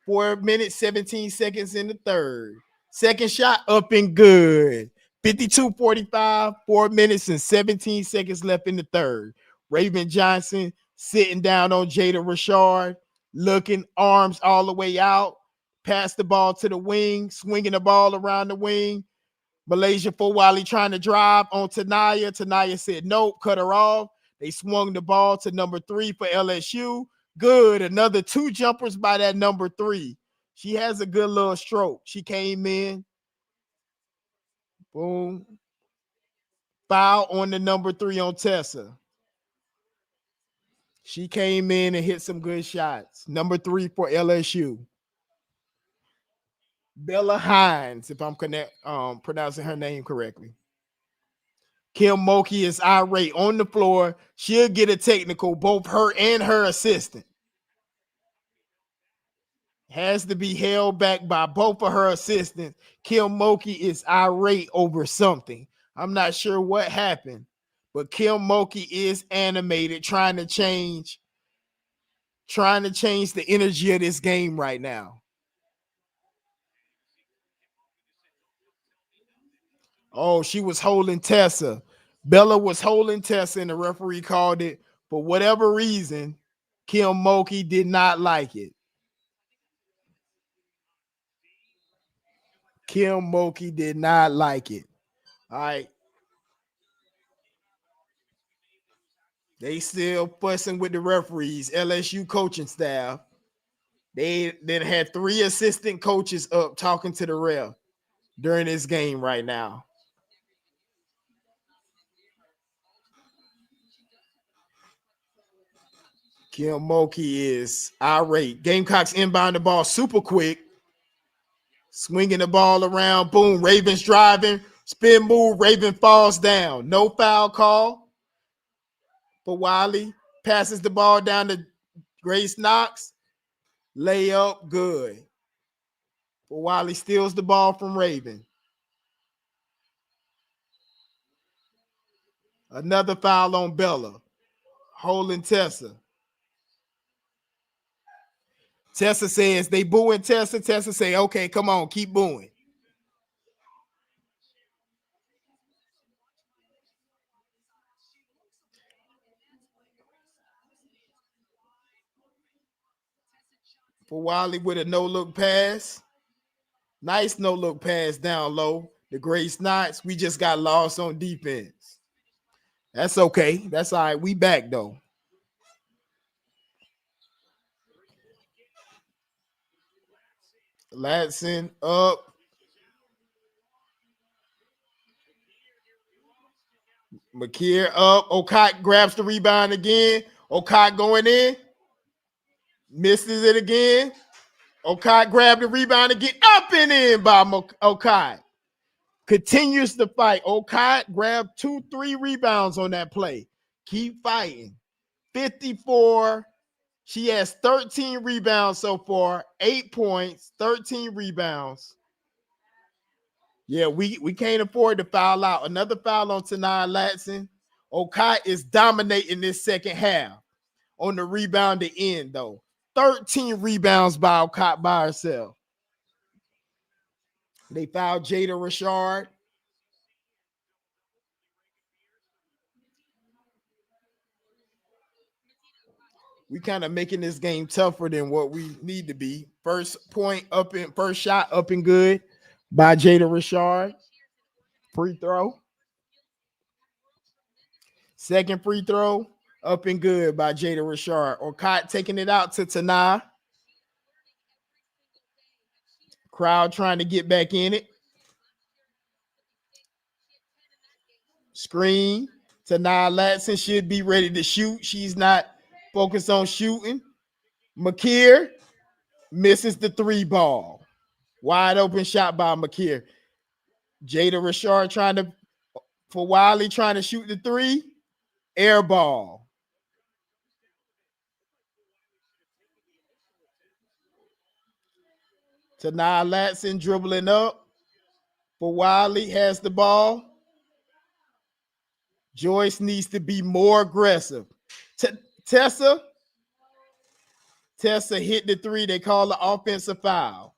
4 minutes, 17 seconds in the third. Second shot up and good. 52-45. 4 minutes and 17 seconds left in the third. Raven Johnson sitting down on Jada Richard, looking, arms all the way out. Pass the ball to the wing, swinging the ball around the wing. Malaysia Fowali trying to drive on Tanaya. Tanaya said nope, cut her off. They swung the ball to number 3 for LSU. Good. Another 2 jumpers by that number 3. She has a good little stroke. She came in. Boom. Foul on the number 3 on Tessa. She came in and hit some good shots. Number 3 for LSU. Bella Hines, if I'm pronouncing her name correctly. Kim Mulkey is irate on the floor. She'll get a technical, both her and her assistant. Has to be held back by both of her assistants. Kim Mulkey is irate over something. I'm not sure what happened, but Kim Mulkey is animated, trying to change the energy of this game right now. Oh, she was holding Tessa. Bella was holding Tessa, and the referee called it. For whatever reason, Kim Mulkey did not like it. Kim Mulkey did not like it. All right. They still fussing with the referees, LSU coaching staff. They then had 3 assistant coaches up talking to the ref during this game right now. Kim Mulkey is irate. Gamecocks inbound the ball super quick. Swinging the ball around. Boom. Ravens driving. Spin move. Raven falls down. No foul call for Wiley. Passes the ball down to Grace Knox. Layup. Good. But Wiley steals the ball from Raven. Another foul on Bella. Holding Tessa. Tessa says they booing Tessa. Tessa say, okay, come on, keep booing. For Wiley with a no-look pass. Nice no-look pass down low. The Grace Knots, we just got lost on defense. That's okay. That's all right. We back, though. Latson up. McKeer up. Okot grabs the rebound again. Okot going in. Misses it again. Okot grabbed the rebound again. Up and in by Okot. Continues to fight. Okot grabbed 2-3 rebounds on that play. Keep fighting. 54. She has 13 rebounds so far. 8 points, 13 rebounds. Yeah, we can't afford to foul out. Another foul on Tanaya Latson. Okot is dominating this second half on the rebounding end, though. 13 rebounds by Okot by herself. They fouled Jada Richard. We kind of making this game tougher than what we need to be. First shot up and good by Jada Richard. Free throw. Second free throw up and good by Jada Richard. Orcott taking it out to Tanai. Crowd trying to get back in it. Screen. Tanai Latson should be ready to shoot. She's not focused on shooting. McKeer misses the 3 ball. Wide open shot by McKeer. Jada Richard for Wiley trying to shoot the 3. Air ball. Tanai Latson dribbling up. For Wiley has the ball. Joyce needs to be more aggressive. Tessa hit the 3. They call the offensive foul.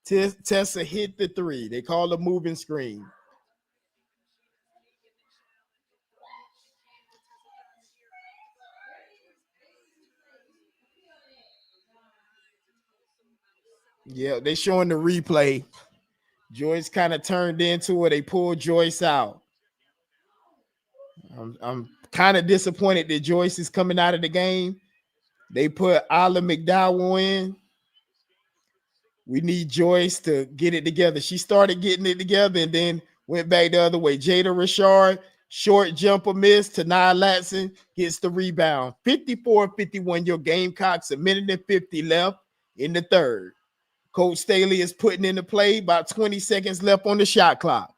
Tessa hit the 3. They call the moving screen. Yeah, they showing the replay. Joyce kind of turned into it. They pulled Joyce out. I'm kind of disappointed that Joyce is coming out of the game. They put Isla McDowell in. We need Joyce to get it together. She started getting it together and then went back the other way. Jada Richard, short jumper miss. Tanai Latson gets the rebound. 54-51, your Gamecocks, 1:50 left in the third. Coach Staley is putting into play, about 20 seconds left on the shot clock.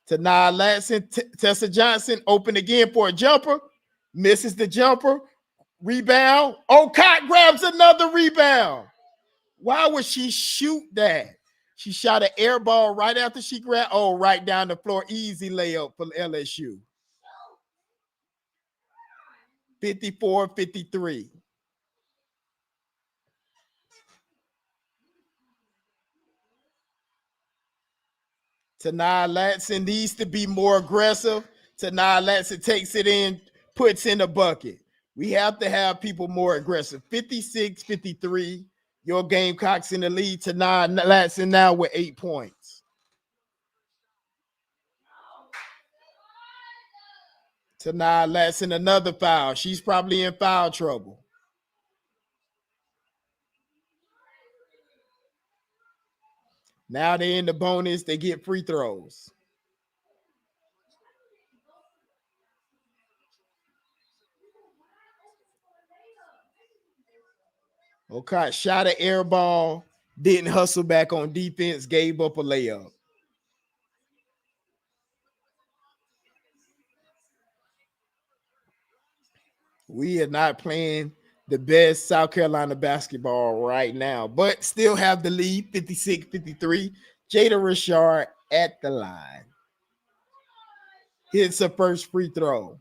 Tanai Latson, Tessa Johnson, open again for a jumper. Misses the jumper. Rebound. Ocott grabs another rebound. Why would she shoot that? She shot an air ball right after she grabbed. Right down the floor. Easy layup for LSU. 54-53. Tanai Latson needs to be more aggressive. Tanai Latson takes it in, puts in a bucket. We have to have people more aggressive. 56-53. Your Gamecocks in the lead. Tanai Latson now with 8 points. Tanai Latson, another foul. She's probably in foul trouble. Now they're in the bonus. They get free throws. Okay, shot an air ball. Didn't hustle back on defense. Gave up a layup. We are not playing the best South Carolina basketball right now, but still have the lead, 56-53. Jada Richard at the line. Hits her first free throw.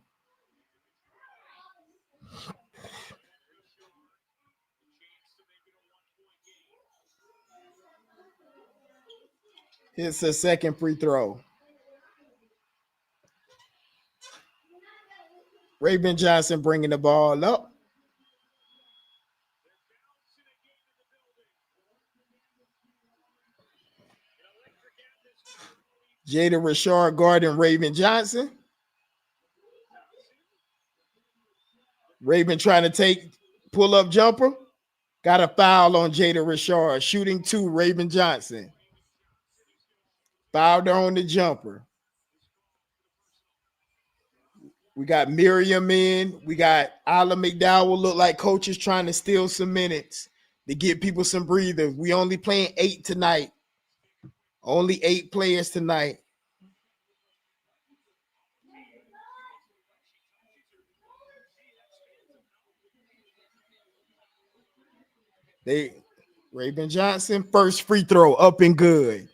Hits her second free throw. Raven Johnson bringing the ball up. Jada Richard guarding Raven Johnson. Raven trying to pull-up jumper. Got a foul on Jada Richard. Shooting 2, Raven Johnson. Fouled her on the jumper. We got Miriam in. We got Isla McDowell. Look like coaches trying to steal some minutes to give people some breathers. We only playing 8 tonight. Only 8 players tonight. Raven Johnson, first free throw, up and good.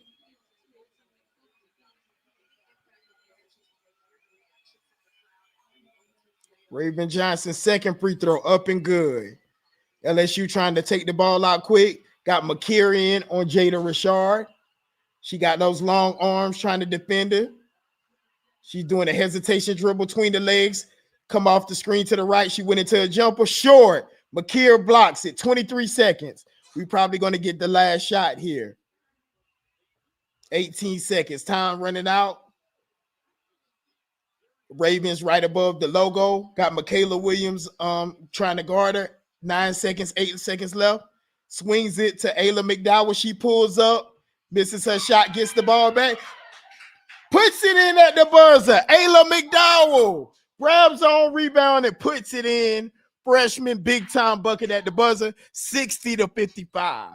Raven Johnson, second free throw, up and good. LSU trying to take the ball out quick. Got McKeer in on Jada Richard. She got those long arms trying to defend her. She's doing a hesitation dribble between the legs. Come off the screen to the right. She went into a jumper. Short. Makir blocks it. 23 seconds. We probably going to get the last shot here. 18 seconds. Time running out. Ravens right above the logo. Got Michaela Williams trying to guard her. 9 seconds, 8 seconds left. Swings it to Ayla McDowell. She pulls up. Misses her shot. Gets the ball back. Puts it in at the buzzer. Ayla McDowell grabs on rebound and puts it in. Freshman big time bucket at the buzzer. 60-55.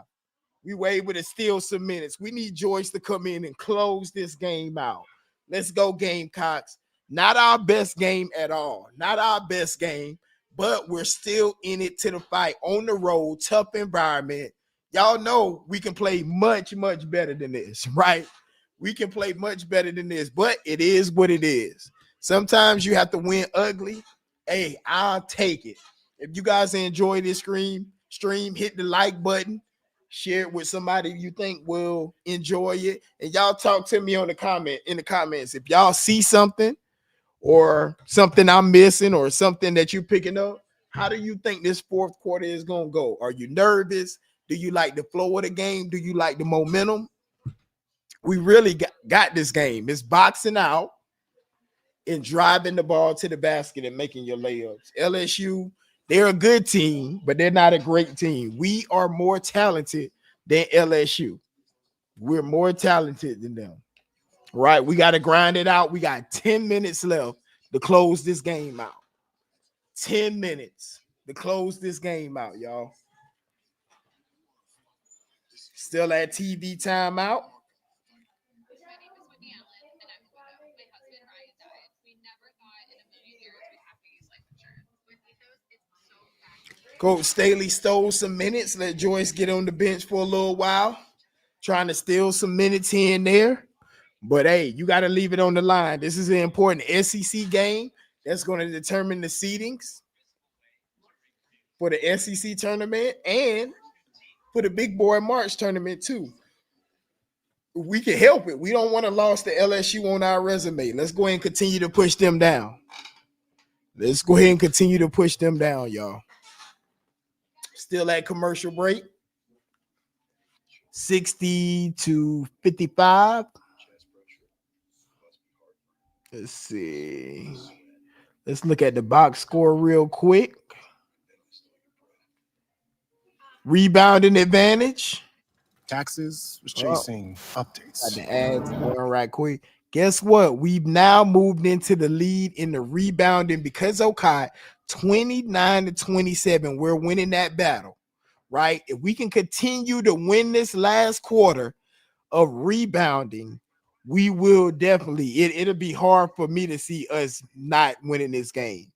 We were able to steal some minutes. We need Joyce to come in and close this game out. Let's go, Gamecocks. Not our best game at all. Not our best game, but we're still in it to the fight on the road, tough environment. Y'all know we can play much, much better than this, right? We can play much better than this, but it is what it is. Sometimes you have to win ugly. Hey, I'll take it. If you guys enjoy this stream, hit the like button. Share it with somebody you think will enjoy it. And y'all talk to me in the comments. If y'all see something or something I'm missing or something that you're picking up, how do you think this fourth quarter is going to go? Are you nervous? Do you like the flow of the game? Do you like the momentum? We really got this game. It's boxing out and driving the ball to the basket and making your layups. LSU, they're a good team, but they're not a great team. We are more talented than LSU. We're more talented than them. Right? We got to grind it out. We got 10 minutes left to close this game out. 10 minutes to close this game out, y'all. Still at TV timeout. Coach Staley stole some minutes. Let Joyce get on the bench for a little while. Trying to steal some minutes here and there. But, hey, you got to leave it on the line. This is an important SEC game that's going to determine the seedings for the SEC tournament and for the Big Boy March tournament, too. We can help it. We don't want to lose to LSU on our resume. Let's go ahead and continue to push them down. Let's go ahead and continue to push them down, y'all. Still at commercial break. 60-55. Let's see. Let's look at the box score real quick. Rebounding advantage. Taxes was chasing updates. Got the ads going right quick. Guess what? We've now moved into the lead in the rebounding because Okai 29-27. We're winning that battle, right? If we can continue to win this last quarter of rebounding, we will definitely. It'll be hard for me to see us not winning this game.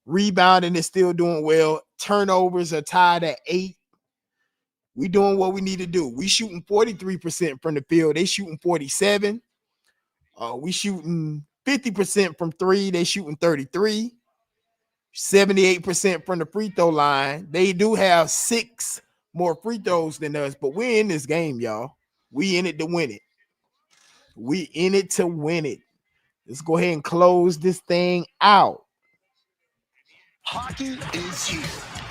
Rebounding is still doing well. Turnovers are tied at 8. We doing what we need to do. We shooting 43% from the field. They shooting 47. We shooting 50% from 3. They shooting 33. 78% from the free throw line. They do have 6 more free throws than us, but we're in this game, y'all. We in it to win it. We in it to win it. Let's go ahead and close this thing out. Hockey is here.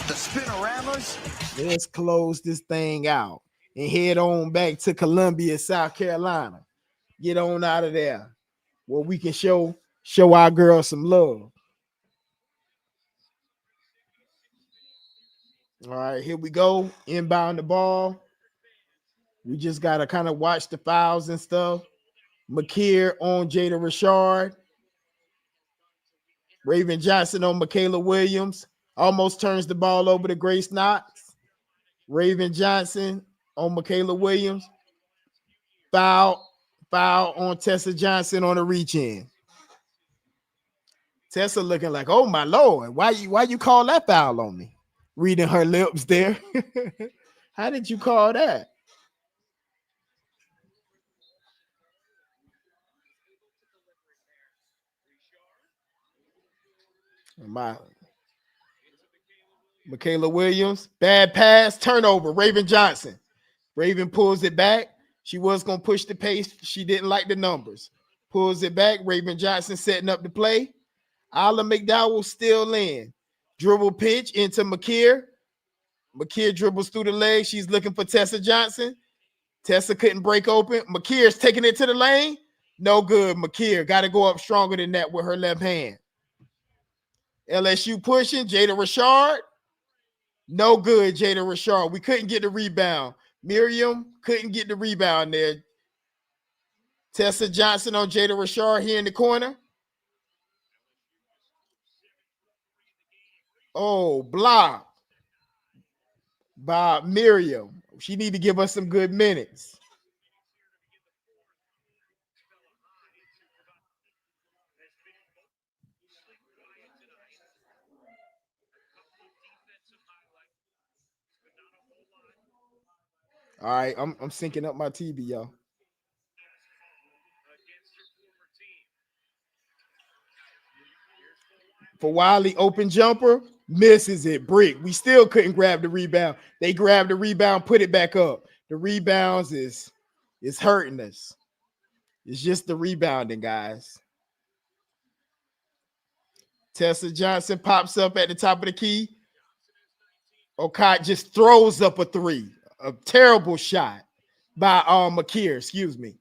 The Spinoramas. Let's close this thing out and head on back to Columbia, South Carolina. Get on out of there where we can show our girls some love. All right, here we go. Inbound the ball. We just got to kind of watch the fouls and stuff. Makir on Jada Richard. Raven Johnson on Michaela Williams. Almost turns the ball over to Grace Knox. Raven Johnson on Michaela Williams. Foul on Tessa Johnson on the reach in. Tessa looking like, oh my Lord, why you call that foul on me? Reading her lips there. How did you call that? Michaela Williams, bad pass, turnover, Raven Johnson. Raven pulls it back. She was going to push the pace. She didn't like the numbers. Pulls it back. Raven Johnson setting up the play. Isla McDowell still in. Dribble pitch into McKeer. McKeer dribbles through the leg. She's looking for Tessa Johnson. Tessa couldn't break open. McKeer's taking it to the lane. No good. McKeer got to go up stronger than that with her left hand. LSU pushing. Jada Richard. No good, Jada Richard. We couldn't get the rebound. Miriam couldn't get the rebound there. Tessa Johnson on Jada Richard here in the corner. Oh, block by Miriam. She need to give us some good minutes. All right, I'm syncing up my TV, y'all. For Wiley, open jumper, misses it. Brick. We still couldn't grab the rebound. They grabbed the rebound, put it back up. The rebounds is hurting us. It's just the rebounding, guys. Tessa Johnson pops up at the top of the key. Okai just throws up a three. A terrible shot by McKeer, excuse me.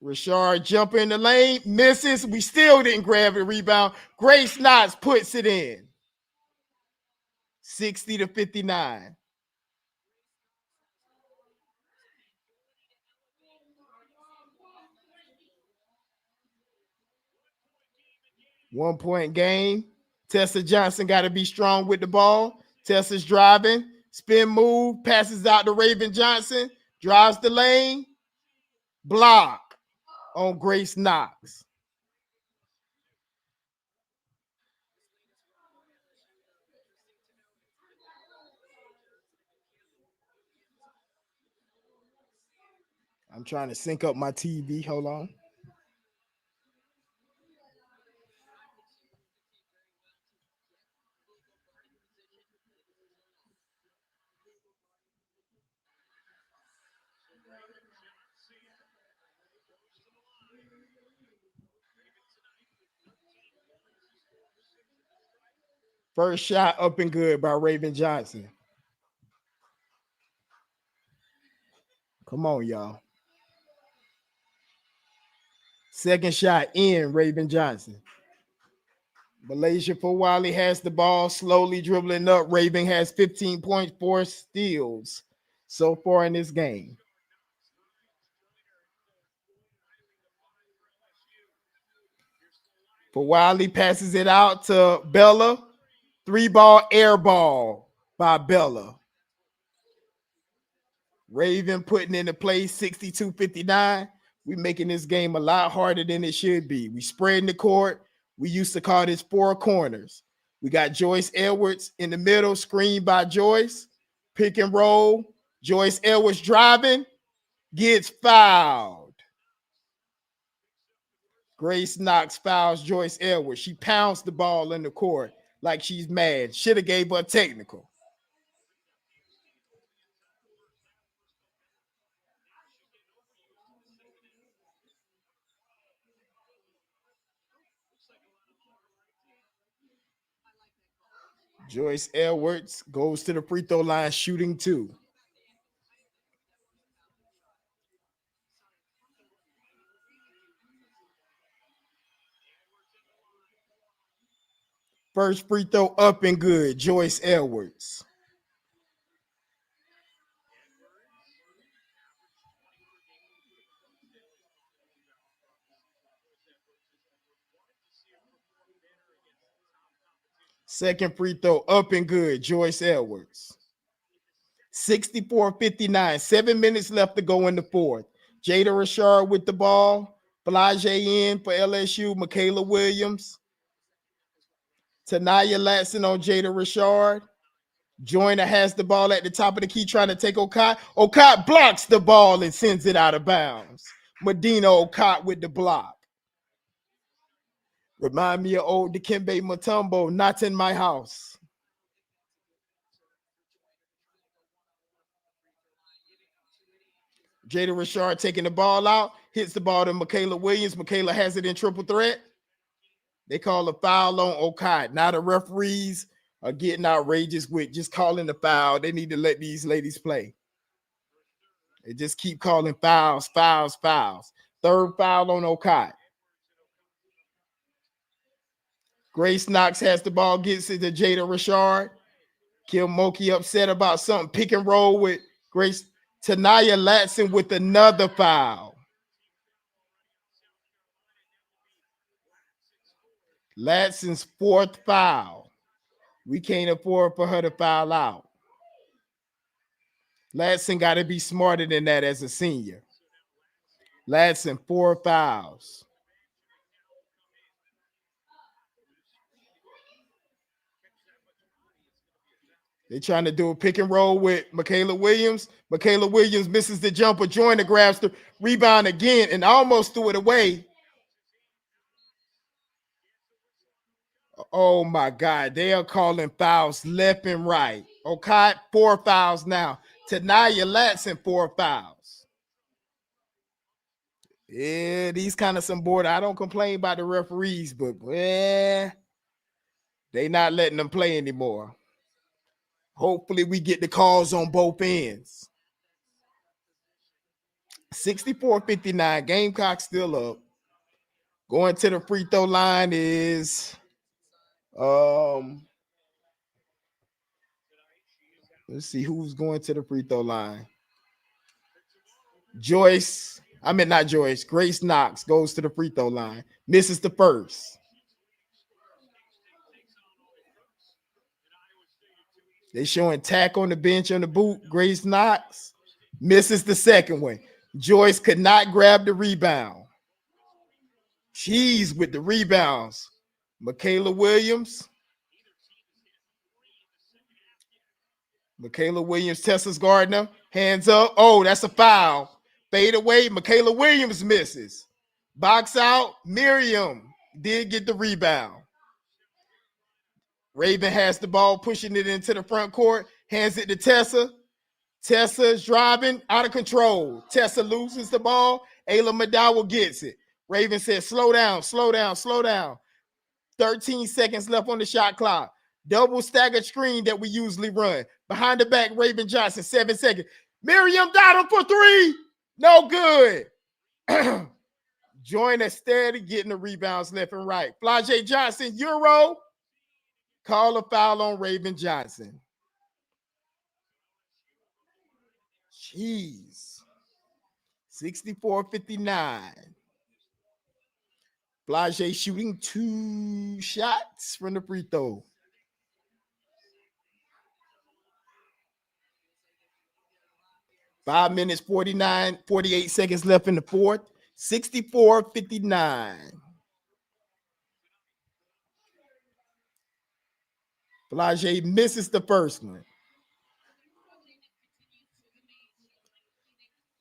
Richard jump in the lane, misses. We still didn't grab the rebound. Grace Knox puts it in. 60-59. One-point game. Tessa Johnson got to be strong with the ball. Tessa's driving. Spin move. Passes out to Raven Johnson. Drives the lane. Block on Grace Knox. I'm trying to sync up my TV. Hold on. First shot up and good by Raven Johnson. Come on, y'all. Second shot in, Raven Johnson. Malaysia for Wiley has the ball, slowly dribbling up. Raven has 15 points, 4 steals so far in this game. For Wiley passes it out to Bella. 3-ball air ball by Bella. Raven putting into play 62-59. We're making this game a lot harder than it should be. We spreading the court. We used to call this 4 corners. We got Joyce Edwards in the middle, screen by Joyce. Pick and roll. Joyce Edwards driving, gets fouled. Grace Knox fouls Joyce Edwards. She pounds the ball in the court like she's mad. Should have gave her a technical. Joyce Edwards goes to the free throw line shooting 2. First free throw up and good, Joyce Edwards. Second free throw up and good, Joyce Edwards. 64-59, 7 minutes left to go in the fourth. Jada Richard with the ball. Flage in for LSU, Michaela Williams. Tanaya Latson on Jada Richard. Joyner has the ball at the top of the key trying to take Okot. Okot blocks the ball and sends it out of bounds. Medina Okot with the block. Remind me of old Dikembe Mutombo, not in my house. Jada Richard taking the ball out. hits the ball to Michaela Williams. Michaela has it in triple threat. They call a foul on Okai. Now the referees are getting outrageous with just calling the foul. They need to let these ladies play. They just keep calling fouls. Third foul on Okai. Grace Knox has the ball, gets it to Jada Richard. Kilmoki upset about something. Pick and roll with Grace. Tanaya Latson with another foul. Latson's fourth foul. We can't afford for her to foul out. Latson got to be smarter than that as a senior. Latson, 4 fouls. They're trying to do a pick and roll with Michaela Williams. Michaela Williams misses the jumper. Joyner grabs the rebound again and almost threw it away. Oh, my God. They are calling fouls left and right. Okay, 4 fouls now. Tanaya Latson, 4 fouls. Yeah, these kind of some border. I don't complain about the referees, but they not letting them play anymore. Hopefully we get the calls on both ends. 64-59. Gamecock still up. Going to the free throw line is let's see who's going to the free throw line. Grace Knox goes to the free throw line. Misses the first. They showing tack on the bench on the boot. Grace Knox misses the second one. Joyce could not grab the rebound. She's with the rebounds. Michaela Williams. Tessa's Gardner. Hands up. Oh, that's a foul. Fade away. Michaela Williams misses. Box out. Miriam did get the rebound. Raven has the ball, pushing it into the front court. Hands it to Tessa. Tessa's driving out of control. Tessa loses the ball. Ayla Madawa gets it. Raven says, slow down. 13 seconds left on the shot clock. Double staggered screen that we usually run. Behind the back, Raven Johnson, 7 seconds. Miriam Dottle for 3. No good. Joyner steady getting the rebounds left and right. Flage Johnson, Euro. Call a foul on Raven Johnson. Jeez. 64-59. Flage shooting 2 shots from the free throw. Five minutes, 48 seconds left in the fourth. 64-59. Flage misses the first one.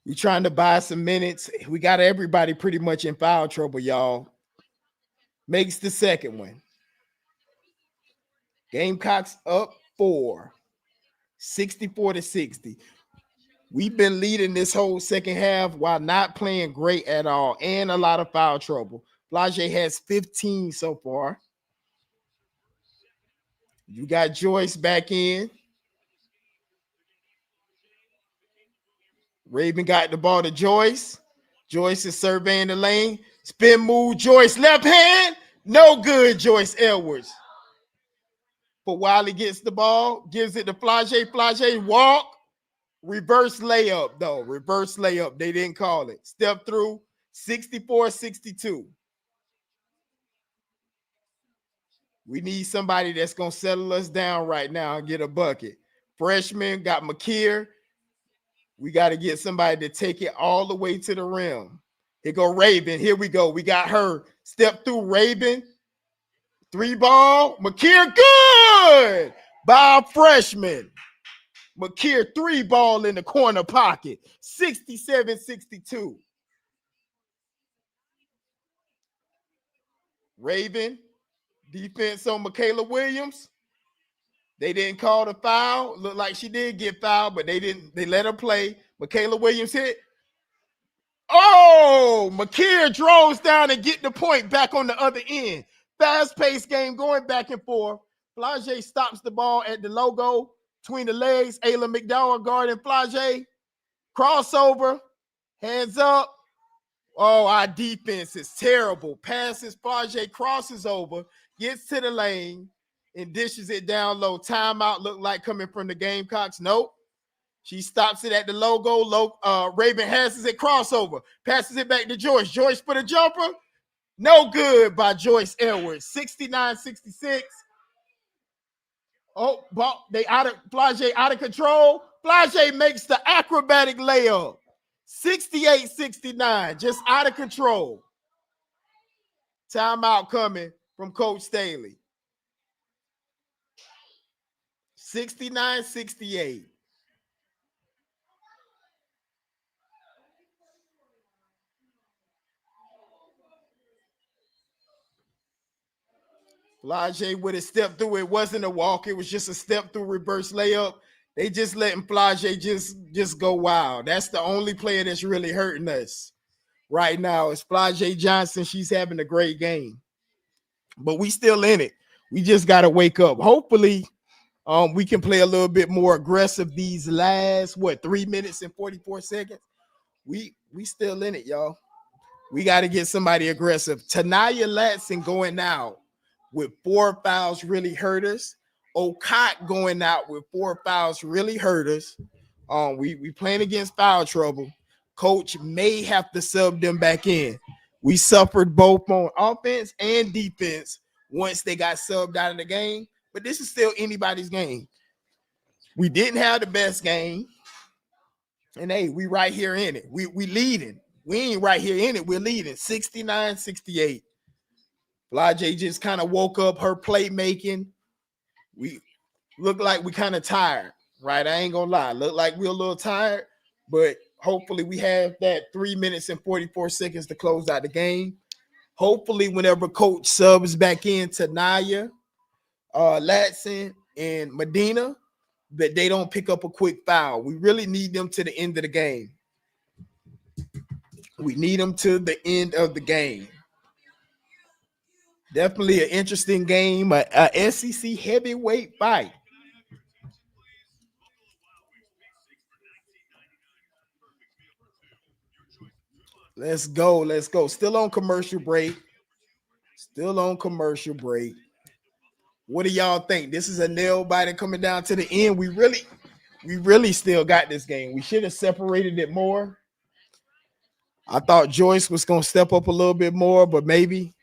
We're trying to buy some minutes. We got everybody pretty much in foul trouble, y'all. Makes the second one. Gamecocks up 4. 64-60. We've been leading this whole second half while not playing great at all and a lot of foul trouble. Flage has 15 so far. You got Joyce back in. Raven got the ball to Joyce. Joyce is surveying the lane. Spin move, Joyce left hand. No good, Joyce Edwards. But Wiley gets the ball, gives it to Flage. Flage walk. Reverse layup, though. Reverse layup. They didn't call it. Step through, 64-62. We need somebody that's going to settle us down right now and get a bucket. Freshman got McKeer. We got to get somebody to take it all the way to the rim. Here go Raven. Here we go. We got her. Step through Raven. 3 ball. McKeer, good. By a freshman. McKeer, 3 ball in the corner pocket. 67-62. Raven. Defense on Michaela Williams. They didn't call the foul. Looked like she did get fouled, but they didn't. They let her play. Michaela Williams hit. Oh, McKeer draws down and get the point back on the other end. Fast-paced game going back and forth. Flage stops the ball at the logo between the legs. Ayla McDowell guarding Flage. Crossover. Hands up. Oh, our defense is terrible. Passes. Flage crosses over. Gets to the lane and dishes it down low. Timeout looked like coming from the Gamecocks. Nope. She stops it at the logo. Raven has it crossover. Passes it back to Joyce. Joyce for the jumper. No good by Joyce Edwards. 69-66. Oh, Flage out of control. Flage makes the acrobatic layup. 68-69. Just out of control. Timeout coming from Coach Staley. 69-68. Flage would have stepped through. It wasn't a walk. It was just a step through reverse layup. They just letting Flage just go wild. That's the only player that's really hurting us right now is Flage Johnson. She's having a great game. But we still in it. We just got to wake up. Hopefully, we can play a little bit more aggressive these last, 3 minutes and 44 seconds. We still in it, y'all. We got to get somebody aggressive. Tanaya Latson going out with 4 fouls really hurt us. Okot going out with 4 fouls really hurt us. We playing against foul trouble. Coach may have to sub them back in. We suffered both on offense and defense once they got subbed out of the game. But this is still anybody's game. We didn't have the best game. And hey, we right here in it. We leading. We ain't right here in it. We're leading 69-68. Flage just kind of woke up her playmaking. We look like we kind of tired, right? I ain't gonna lie. Look like we're a little tired, but hopefully we have that 3 minutes and 44 seconds to close out the game. Hopefully, whenever coach subs back in to Naya, Latson, and Medina, that they don't pick up a quick foul. We really need them to the end of the game. We need them to the end of the game. Definitely an interesting game, a SEC heavyweight fight. Let's go. Let's go. Still on commercial break. Still on commercial break. What do y'all think? This is a nail biter coming down to the end. We really still got this game. We should have separated it more. I thought Joyce was going to step up a little bit more, but maybe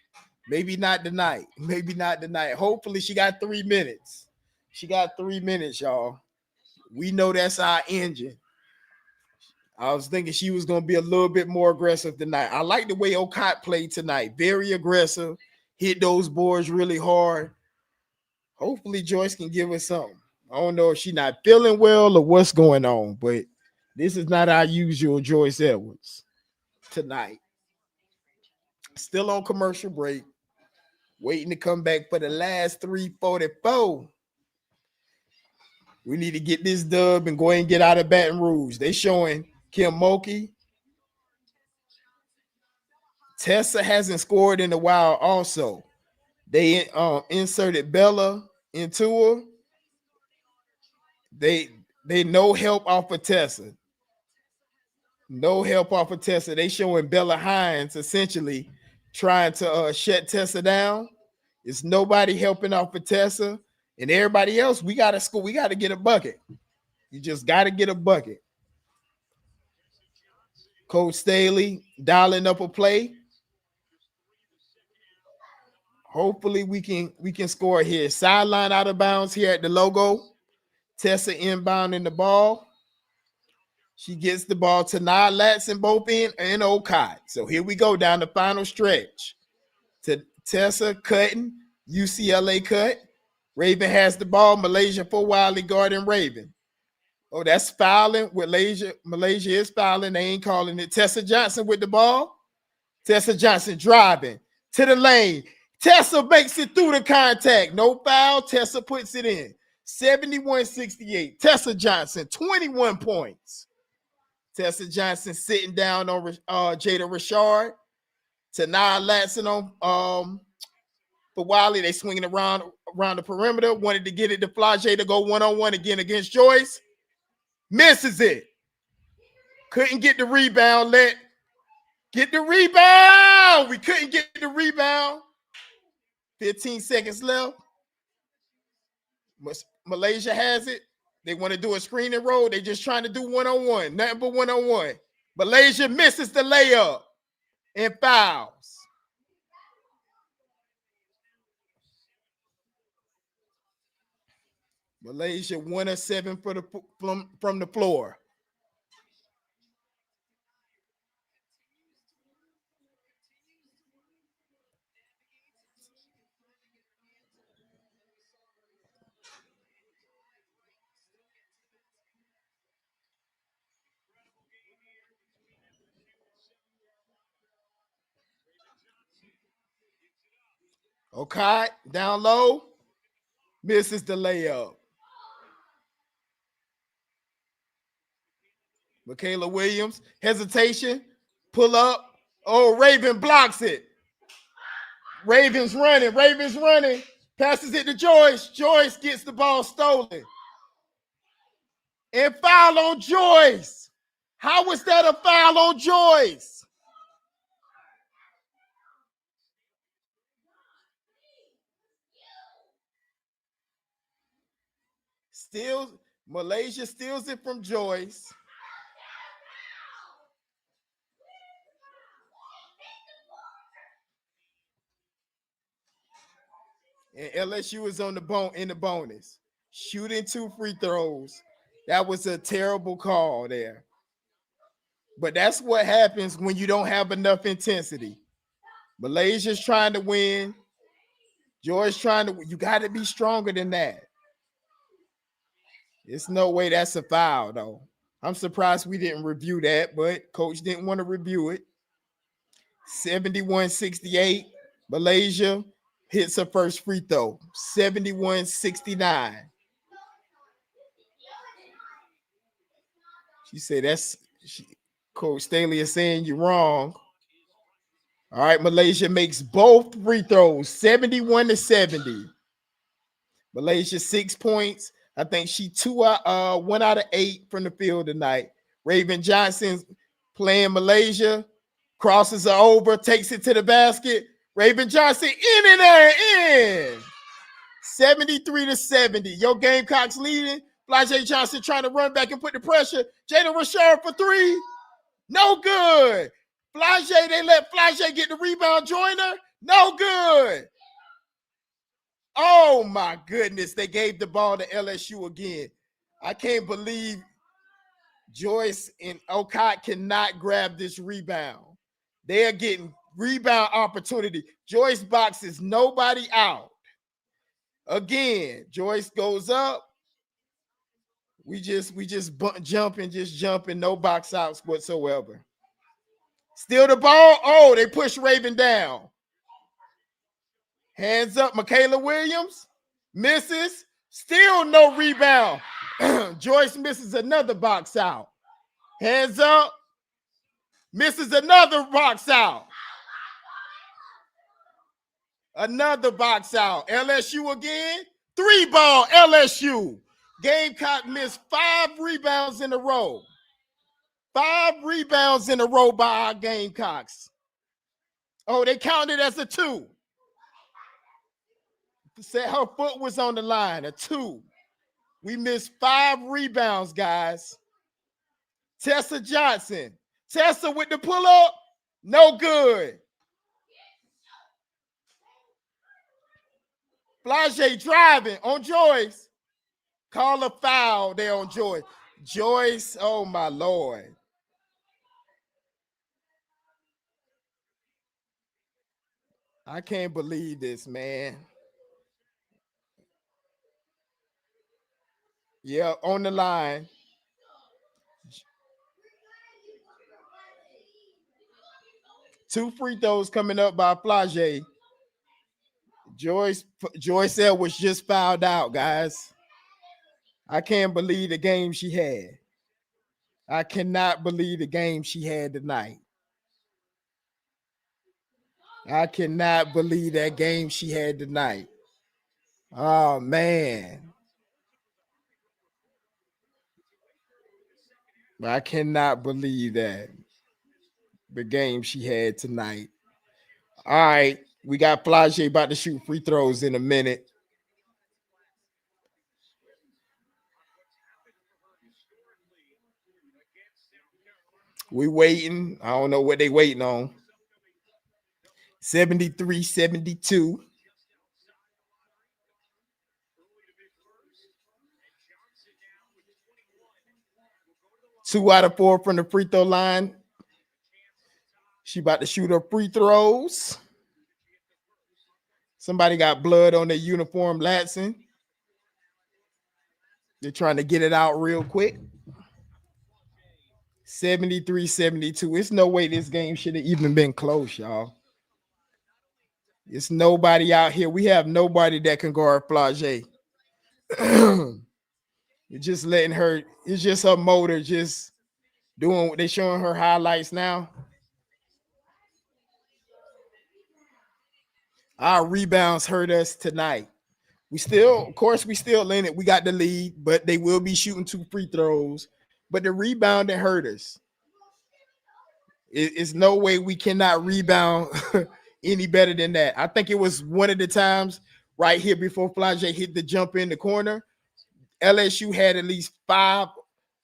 not tonight. Maybe not tonight. Hopefully she got 3 minutes. She got 3 minutes, y'all. We know that's our engine. I was thinking she was going to be a little bit more aggressive tonight. I like the way Okot played tonight. Very aggressive. Hit those boards really hard. Hopefully Joyce can give us something. I don't know if she's not feeling well or what's going on, but this is not our usual Joyce Edwards tonight. Still on commercial break. Waiting to come back for the last 3:44. We need to get this dub and go ahead and get out of Baton Rouge. They showing Kim Mulkey. Tessa hasn't scored in a while also. They inserted Bella into her. They no help off of Tessa. No help off of Tessa. They showing Bella Hines essentially trying to shut Tessa down. It's nobody helping off of Tessa. And everybody else, we got to score. We got to get a bucket. You just got to get a bucket. Coach Staley dialing up a play. Hopefully we can score here. Sideline out of bounds here at the logo. Tessa inbounding the ball. She gets the ball to Nia Latson, both in and Okot. So here we go down the final stretch. To Tessa cutting, UCLA cut. Raven has the ball. Malaysia for Wiley guarding Raven. Oh, that's fouling with Malaysia. Malaysia is fouling. They ain't calling it. Tessa Johnson with the ball. Tessa Johnson driving to the lane. Tessa makes it through the contact. No foul. Tessa puts it in. 71-68. Tessa Johnson, 21 points. Tessa Johnson sitting down on Jada Richard. Tanaya Latson on for Wiley. They swinging around the perimeter. Wanted to get it to Flage to go one-on-one again against Joyce. Misses it. Couldn't get the rebound. Get the rebound. We couldn't get the rebound. 15 seconds left. Malaysia has it. They want to do a screen and roll. They're just trying to do one-on-one. Nothing but one-on-one. Malaysia misses the layup and fouls. Malaysia 1 of 7 from the floor. Okay, down low, misses the layup. Michaela Williams, hesitation, pull up. Oh, Raven blocks it. Raven's running. Passes it to Joyce. Joyce gets the ball stolen. And foul on Joyce. How was that a foul on Joyce? Malaysia steals it from Joyce. And LSU is in the bonus. Shooting 2 free throws. That was a terrible call there. But that's what happens when you don't have enough intensity. Malaysia's trying to win. Joyce trying to win. You got to be stronger than that. There's no way that's a foul, though. I'm surprised we didn't review that, but coach didn't want to review it. 71-68. Malaysia hits her first free throw. 71-69. She said Coach Staley is saying you're wrong. All right, Malaysia makes both free throws, 71-70. Malaysia 6 points. I think she 1 out of 8 from the field tonight. Raven Johnson playing Malaysia, crosses her over, takes it to the basket. Raven Johnson in and there, in. 73-70. Your Gamecocks leading. Flage Johnson trying to run back and put the pressure. Jada Richard for 3. No good. They let Flage get the rebound, join her. No good. Oh, my goodness. They gave the ball to LSU again. I can't believe Joyce and Okot cannot grab this rebound. They are getting rebound opportunity. Joyce boxes nobody out. Again, Joyce goes up. We just jumping, no box outs whatsoever. Steal the ball. Oh, they push Raven down. Hands up, Michaela Williams. Misses. Still no rebound. Joyce misses another box out. Hands up. Misses another box out. Another box out. LSU again. 3-ball LSU. Gamecock missed 5 rebounds in a row. 5 rebounds in a row by our Gamecocks. Oh, they counted as a 2. Said her foot was on the line, a 2. We missed 5 rebounds, guys. Tessa Johnson. Tessa with the pull-up. No good. Flage driving on Joyce. Call a foul there on Joyce. Joyce, oh my Lord. I can't believe this, man. Yeah, on the line. Two free throws coming up by Flage. Joyce was just fouled out, guys. I can't believe the game she had. I cannot believe the game she had tonight. I cannot believe that game she had tonight. Oh, man. I cannot believe that. The game she had tonight. All right. We got Flage about to shoot free throws in a minute. We waiting. I don't know what they waiting on. 73-72. Two out of four from the free throw line. She about to shoot her free throws. Somebody got blood on their uniform, Latson. They're trying to get it out real quick. 73-72. It's no way this game should have even been close, y'all. It's nobody out here. We have nobody that can guard Flage. You're just letting her, it's just her motor just doing what they're showing her highlights now. Our rebounds hurt us tonight. We still, of course, we still in it. We got the lead, but they will be shooting 2 free throws. But the rebounding hurt us. It's no way we cannot rebound any better than that. I think it was one of the times right here before Flage hit the jump in the corner. LSU had at least 5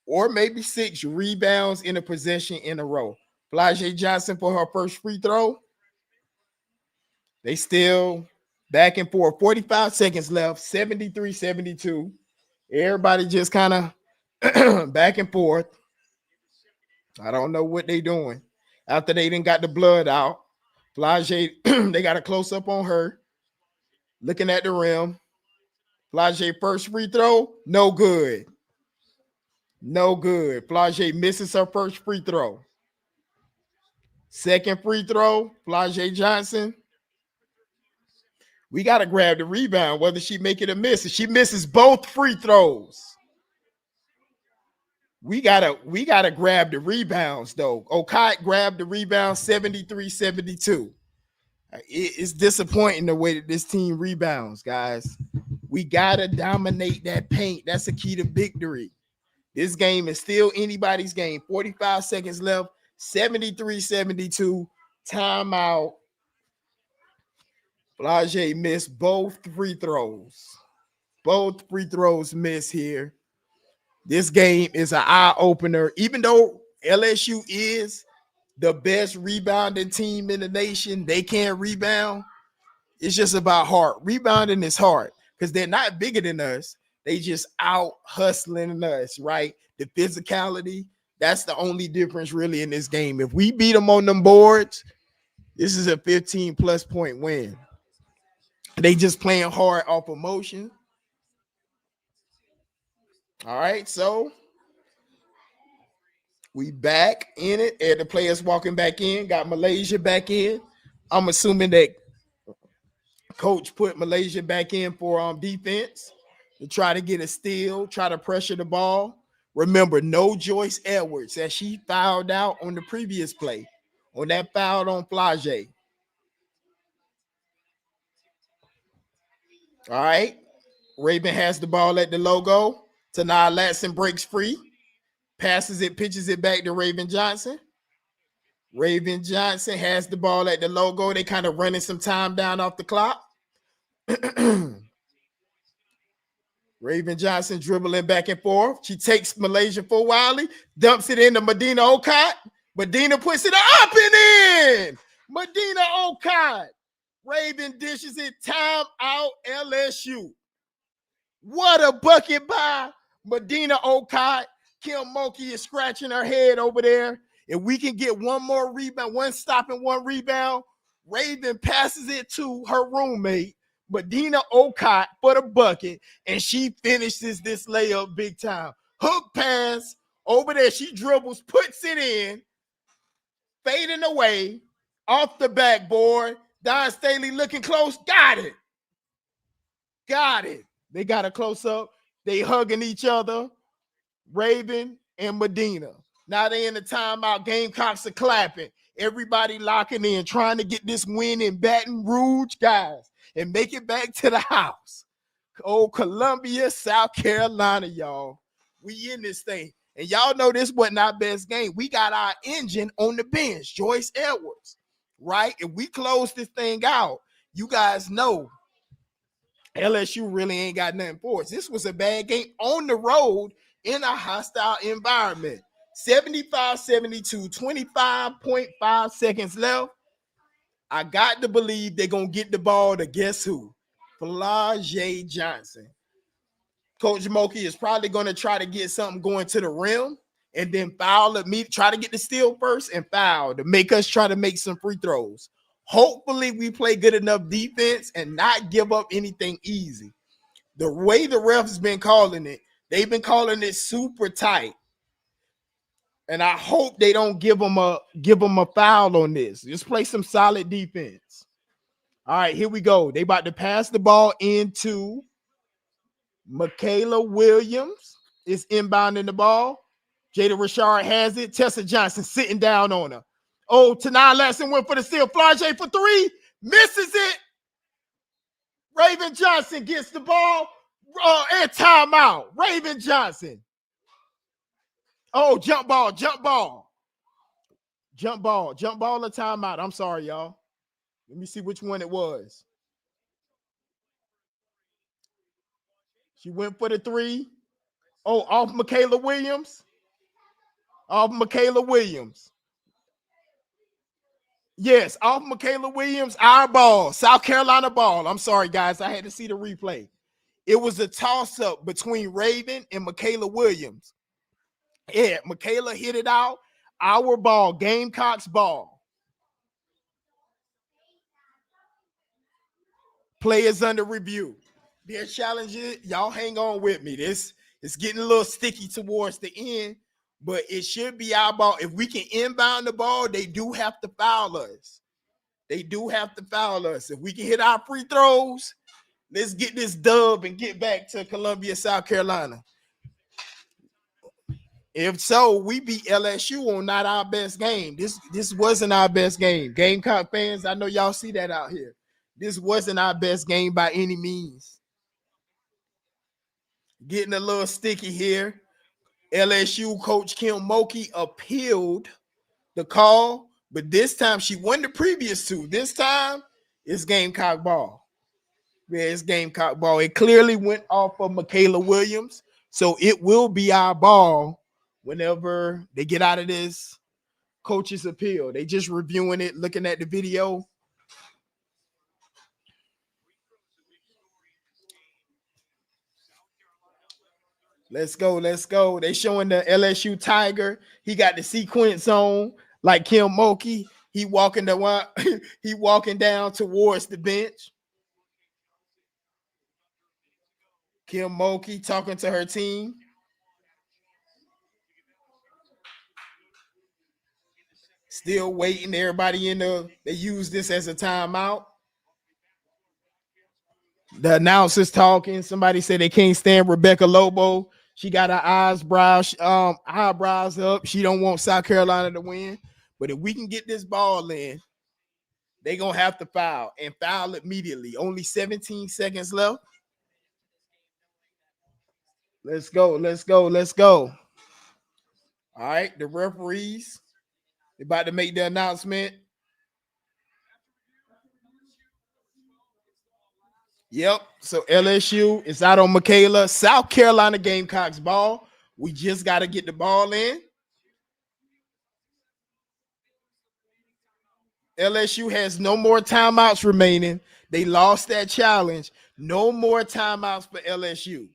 or maybe 6 rebounds in a possession in a row. Flage Johnson for her first free throw. They still back and forth. 45 seconds left. 73-72. Everybody just kind of back and forth. I don't know what they doing. After they didn't got the blood out, Flage, they got a close up on her. Looking at the rim. Flage first free throw, no good. No good. Flage misses her first free throw. Second free throw, Flage Johnson. We got to grab the rebound, whether she make it or miss. If she misses both free throws, we gotta grab the rebounds, though. Okai grabbed the rebound 73-72. It's disappointing the way that this team rebounds, guys. We gotta dominate that paint. That's the key to victory. This game is still anybody's game. 45 seconds left. 73-72. Timeout. Flage missed both free throws. Both free throws missed here. This game is an eye-opener. Even though LSU is the best rebounding team in the nation, they can't rebound. It's just about heart. Rebounding is hard because they're not bigger than us. They just out hustling us, right? The physicality, that's the only difference really in this game. If we beat them on them boards, this is a 15-plus point win. They just playing hard off emotion. All right, so we back in it. And the players walking back in. Got Malaysia back in. I'm assuming that coach put Malaysia back in for defense to try to get a steal, try to pressure the ball. Remember, no Joyce Edwards as she fouled out on the previous play on that foul on Flage. All right. Raven has the ball at the logo. Tanai Latson breaks free. Passes it, pitches it back to Raven Johnson. Raven Johnson has the ball at the logo. They kind of running some time down off the clock. Raven Johnson dribbling back and forth. She takes Malaysia for Wiley, dumps it into Medina Okot. Medina puts it up and in. Medina Okot. Raven dishes it. Time out LSU. What a bucket by Medina Okot. Kim Mulkey is scratching her head over there. If we can get one more rebound, one stop and one rebound, Raven passes it to her roommate, Medina Okot, for the bucket, and she finishes this layup big time. Hook pass over there. She dribbles, puts it in, fading away off the backboard. Don Staley looking close. Got it. Got it. They got a close up. They hugging each other. Raven and Medina. Now they in the timeout. Gamecocks are clapping. Everybody locking in, trying to get this win in Baton Rouge, guys, and make it back to the house. Oh, Columbia, South Carolina, y'all. We in this thing. And y'all know this wasn't our best game. We got our engine on the bench, Joyce Edwards, right? If we close this thing out, you guys know LSU really ain't got nothing for us. This was a bad game on the road in a hostile environment. 75-72, 25.5 seconds left. I got to believe they're going to get the ball to guess who? Flajay Johnson. Coach Moki is probably going to try to get something going to the rim and then foul at me, try to get the steal first and foul to make us try to make some free throws. Hopefully we play good enough defense and not give up anything easy. The way the refs been calling it, they've been calling it super tight. And I hope they don't give them a foul on this. Just play some solid defense. All right, here we go. They about to pass the ball into Michaela Williams is inbounding the ball. Jada Richard has it. Tessa Johnson sitting down on her. Oh, Tanai Lasson went for the steal. Flajay for three. Misses it. Raven Johnson gets the ball. And timeout. Raven Johnson. Oh, jump ball. Jump ball or timeout. I'm sorry, y'all. Let me see which one it was. She went for the three. Oh, off Michaela Williams. Yes, off Michaela Williams, our ball, South Carolina ball. I'm sorry, guys. I had to see the replay. It was a toss-up between Raven and Michaela Williams. Yeah, Michaela hit it out. Our ball, Gamecocks ball. Players under review. Their challenges, y'all hang on with me. This is getting a little sticky towards the end, but it should be our ball. If we can inbound the ball, they do have to foul us. If we can hit our free throws, let's get this dub and get back to Columbia, South Carolina. If so, we beat LSU on not our best game. This wasn't our best game. Gamecock fans, I know y'all see that out here. This wasn't our best game by any means. Getting a little sticky here. LSU coach Kim Mulkey appealed the call, but this time she won the previous two. This time it's Gamecock ball. Yeah, it's Gamecock ball. It clearly went off of Michaela Williams, so it will be our ball whenever they get out of this coach's appeal. They just reviewing it, looking at the video. Let's go. They showing the LSU Tiger. He got the sequence on like Kim Mulkey. He walking down towards the bench. Kim Mulkey talking to her team. Still waiting. Everybody they use this as a timeout. The announcers talking. Somebody said they can't stand Rebecca Lobo. She got her eyebrows up. She don't want South Carolina to win. But if we can get this ball in, they're going to have to foul and foul immediately. Only 17 seconds left. Let's go. All right, the referees, they're about to make the announcement. Yep, so LSU is out on Michaela. South Carolina Gamecocks ball. We just got to get the ball in. LSU has no more timeouts remaining. They lost that challenge. No more timeouts for LSU.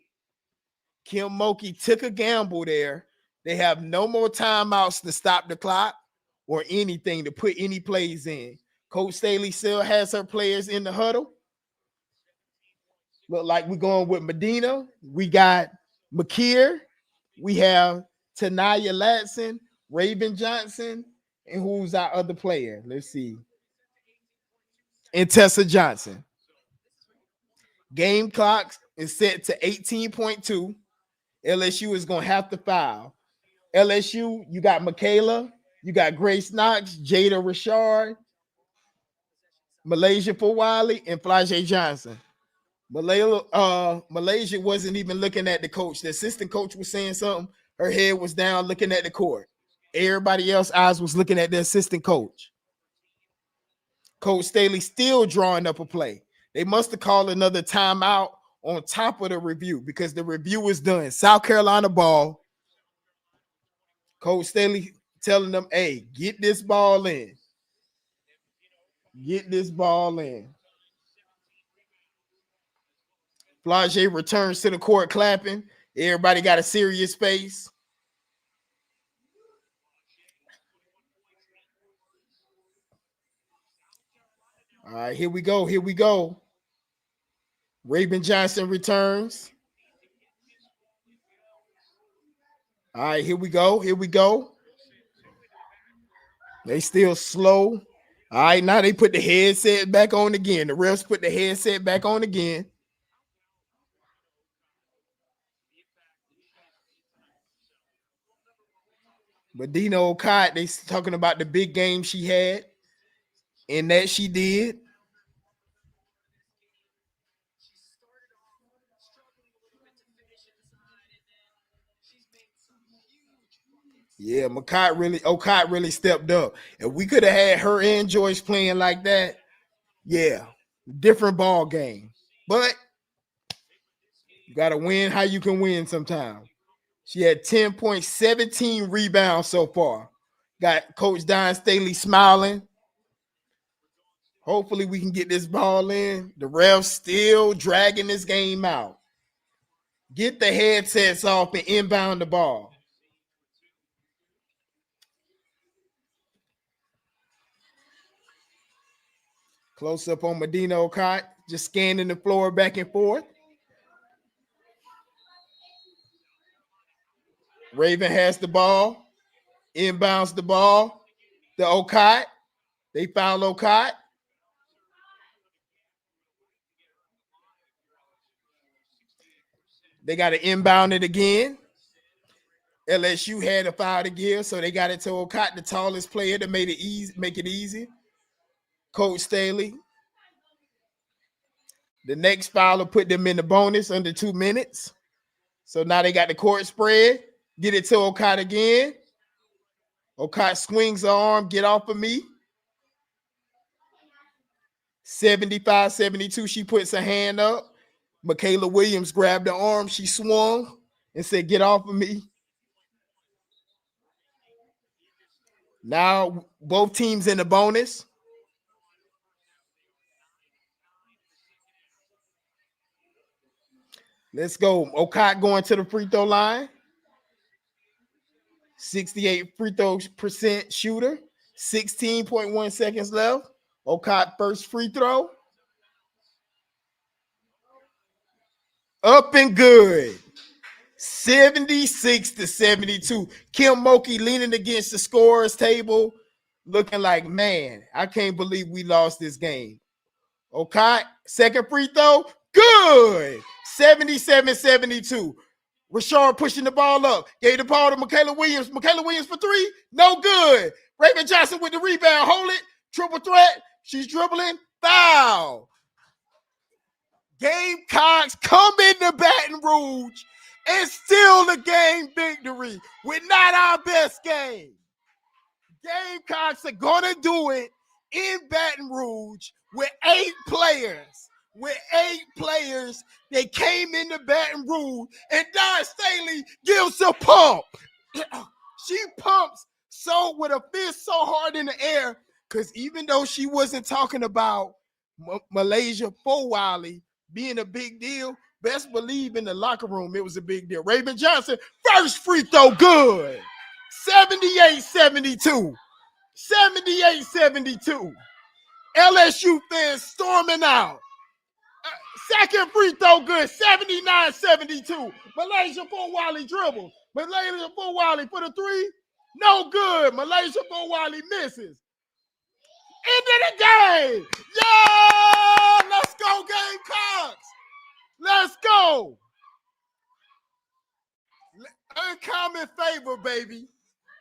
Kim Mulkey took a gamble there. They have no more timeouts to stop the clock or anything to put any plays in. Coach Staley still has her players in the huddle. Look like we're going with Medina. We got McKeer. We have Tanaya Latson, Raven Johnson, and who's our other player? Let's see. And Tessa Johnson. Game clock is set to 18.2. LSU is going to have to foul. LSU, you got Michaela, you got Grace Knox, Jada Richard, Malaysia Fawali, and Flajay Johnson. Malaysia wasn't even looking at the coach. The assistant coach was saying something. Her head was down looking at the court. Everybody else's eyes was looking at the assistant coach. Coach Staley still drawing up a play. They must have called another timeout on top of the review because the review was done. South Carolina ball. Coach Staley telling them, hey, get this ball in. Get this ball in. Flajay returns to the court clapping. Everybody got a serious face. All right, here we go. Here we go. Raven Johnson returns. All right, here we go. Here we go. They still slow. All right, now they put the headset back on again. The refs put the headset back on again. But Dino Okot, they talking about the big game she had, and that she did. Yeah, Okot really stepped up. And we could have had her and Joyce playing like that. Yeah, different ball game. But you got to win how you can win sometimes. She had 10.17 rebounds so far. Got Coach Don Staley smiling. Hopefully we can get this ball in. The refs still dragging this game out. Get the headsets off and inbound the ball. Close up on Medina Okot, just scanning the floor back and forth. Raven has the ball, inbounds the ball. The Okot, they foul Okot. They got to inbound it again. LSU had a foul to give, so they got it to Okot, the tallest player, that made it easy, make it easy. Coach Staley. The next foul will put them in the bonus under 2 minutes. So now they got the court spread. Get it to Okot again. Okot swings the arm, get off of me. 75-72, she puts her hand up. Michaela Williams grabbed the arm, she swung and said, get off of me. Now both teams in the bonus. Let's go. Okot going to the free throw line. 68 free throw percent shooter. 16.1 seconds left. Okot first free throw. Up and good. 76-72. Kim Mulkey leaning against the scorer's table, looking like, man, I can't believe we lost this game. Okot, second free throw, good. 77-72. Rashard pushing the ball up. Gave the ball to Michaela Williams. Michaela Williams for three, no good. Raven Johnson with the rebound, hold it. Triple threat, she's dribbling, foul. Gamecocks come into Baton Rouge and steal the game victory with not our best game. Gamecocks are going to do it in Baton Rouge with 8 players. With 8 players, they came into Baton Rouge, and Don Staley gives a pump. She pumps so with a fist so hard in the air, because even though she wasn't talking about Malaysia Fawali being a big deal, best believe in the locker room it was a big deal. Raven Johnson, first free throw, good. 78-72. 78-72. LSU fans storming out. Second free throw, good. 79-72. Malaysia Fawali dribbles. Malaysia Fawali for the three, no good. Malaysia Fawali misses. Into the game. Yeah! Let's go, Gamecocks. Let's go. Uncommon favor, baby.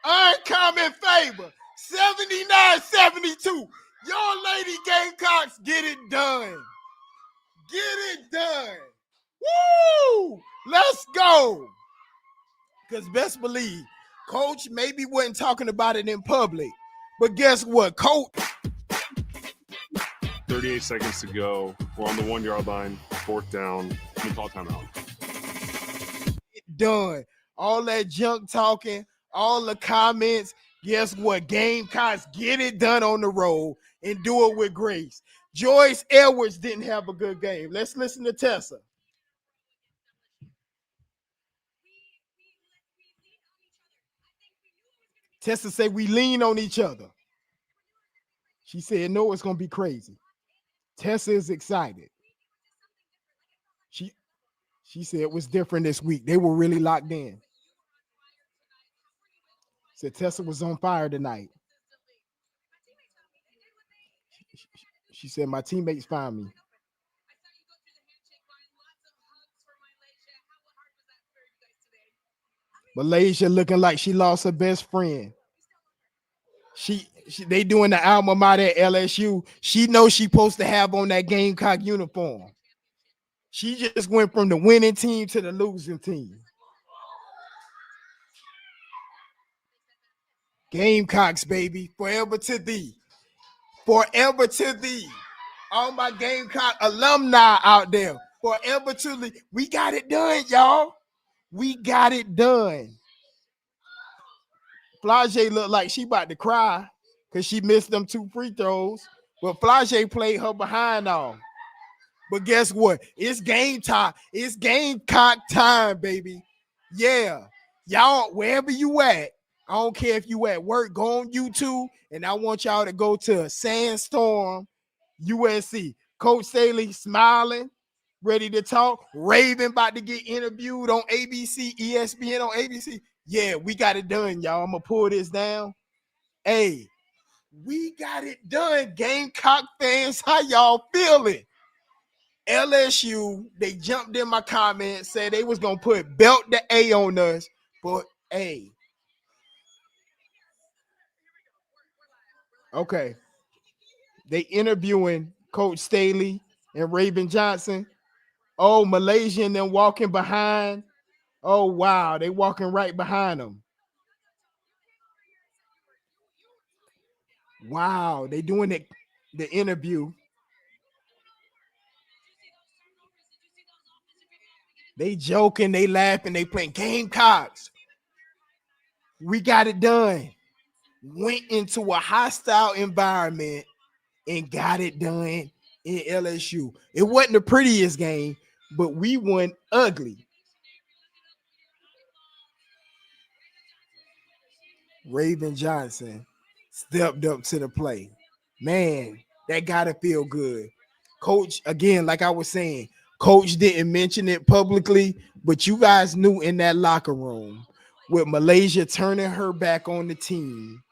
Uncommon favor. 79-72. Your lady Gamecocks get it done. Get it done. Woo! Let's go. Because best believe, Coach maybe wasn't talking about it in public. But guess what, Coach? 38 seconds to go. We're on the 1 yard line. 4th down. We call timeout. Done. All that junk talking, all the comments. Guess what? Gamecocks get it done on the road and do it with grace. Joyce Edwards didn't have a good game. Let's listen to Tessa. Tessa said we lean on each other. She said, no, it's going to be crazy. Tessa is excited. She said it was different this week. They were really locked in. Said Tessa was on fire tonight. She said, my teammates found me. Malaysia looking like she lost her best friend. They doing the alma mater at LSU. She knows she supposed to have on that Gamecock uniform. She just went from the winning team to the losing team. Gamecocks, baby, forever to thee. Forever to thee. All my Gamecock alumni out there, forever to thee. We got it done, y'all. We got it done. Flage looked like she about to cry because she missed them 2 free throws. But Flage played her behind on. But guess what? It's game time. It's Gamecock time, baby. Yeah. Y'all, wherever you at, I don't care if you at work, go on YouTube, and I want y'all to go to Sandstorm, USC. Coach Staley smiling, ready to talk. Raven about to get interviewed on ABC, ESPN on ABC. Yeah, we got it done, y'all. I'm going to pull this down. Hey, we got it done, Gamecock fans. How y'all feeling? LSU, they jumped in my comments, said they was going to put belt the A on us. But, hey. Okay. They interviewing Coach Staley and Raven Johnson. Oh, Malaysian then walking behind. Oh, wow. They walking right behind them. Wow. They doing the interview. They joking, they laughing, they playing Gamecocks. We got it done. Went into a hostile environment and got it done in LSU. It wasn't the prettiest game, but we won ugly. Raven Johnson stepped up to the plate. Man, that gotta feel good. Coach, again, like I was saying, Coach didn't mention it publicly, but you guys knew in that locker room with Malaysia turning her back on the team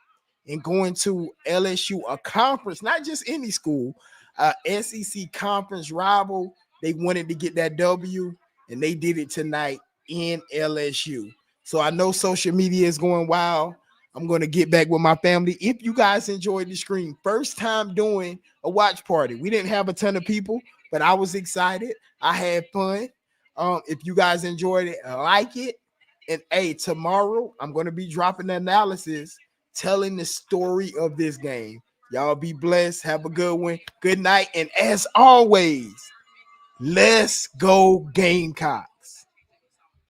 and going to LSU, a conference, not just any school, SEC conference rival. They wanted to get that W, and they did it tonight in LSU. So I know social media is going wild. I'm going to get back with my family. If you guys enjoyed the stream, first time doing a watch party. We didn't have a ton of people, but I was excited. I had fun. If you guys enjoyed it, like it. And hey, tomorrow I'm going to be dropping the analysis, telling the story of this game. Y'all be blessed. Have a good one. Good night. And as always, let's go Gamecock.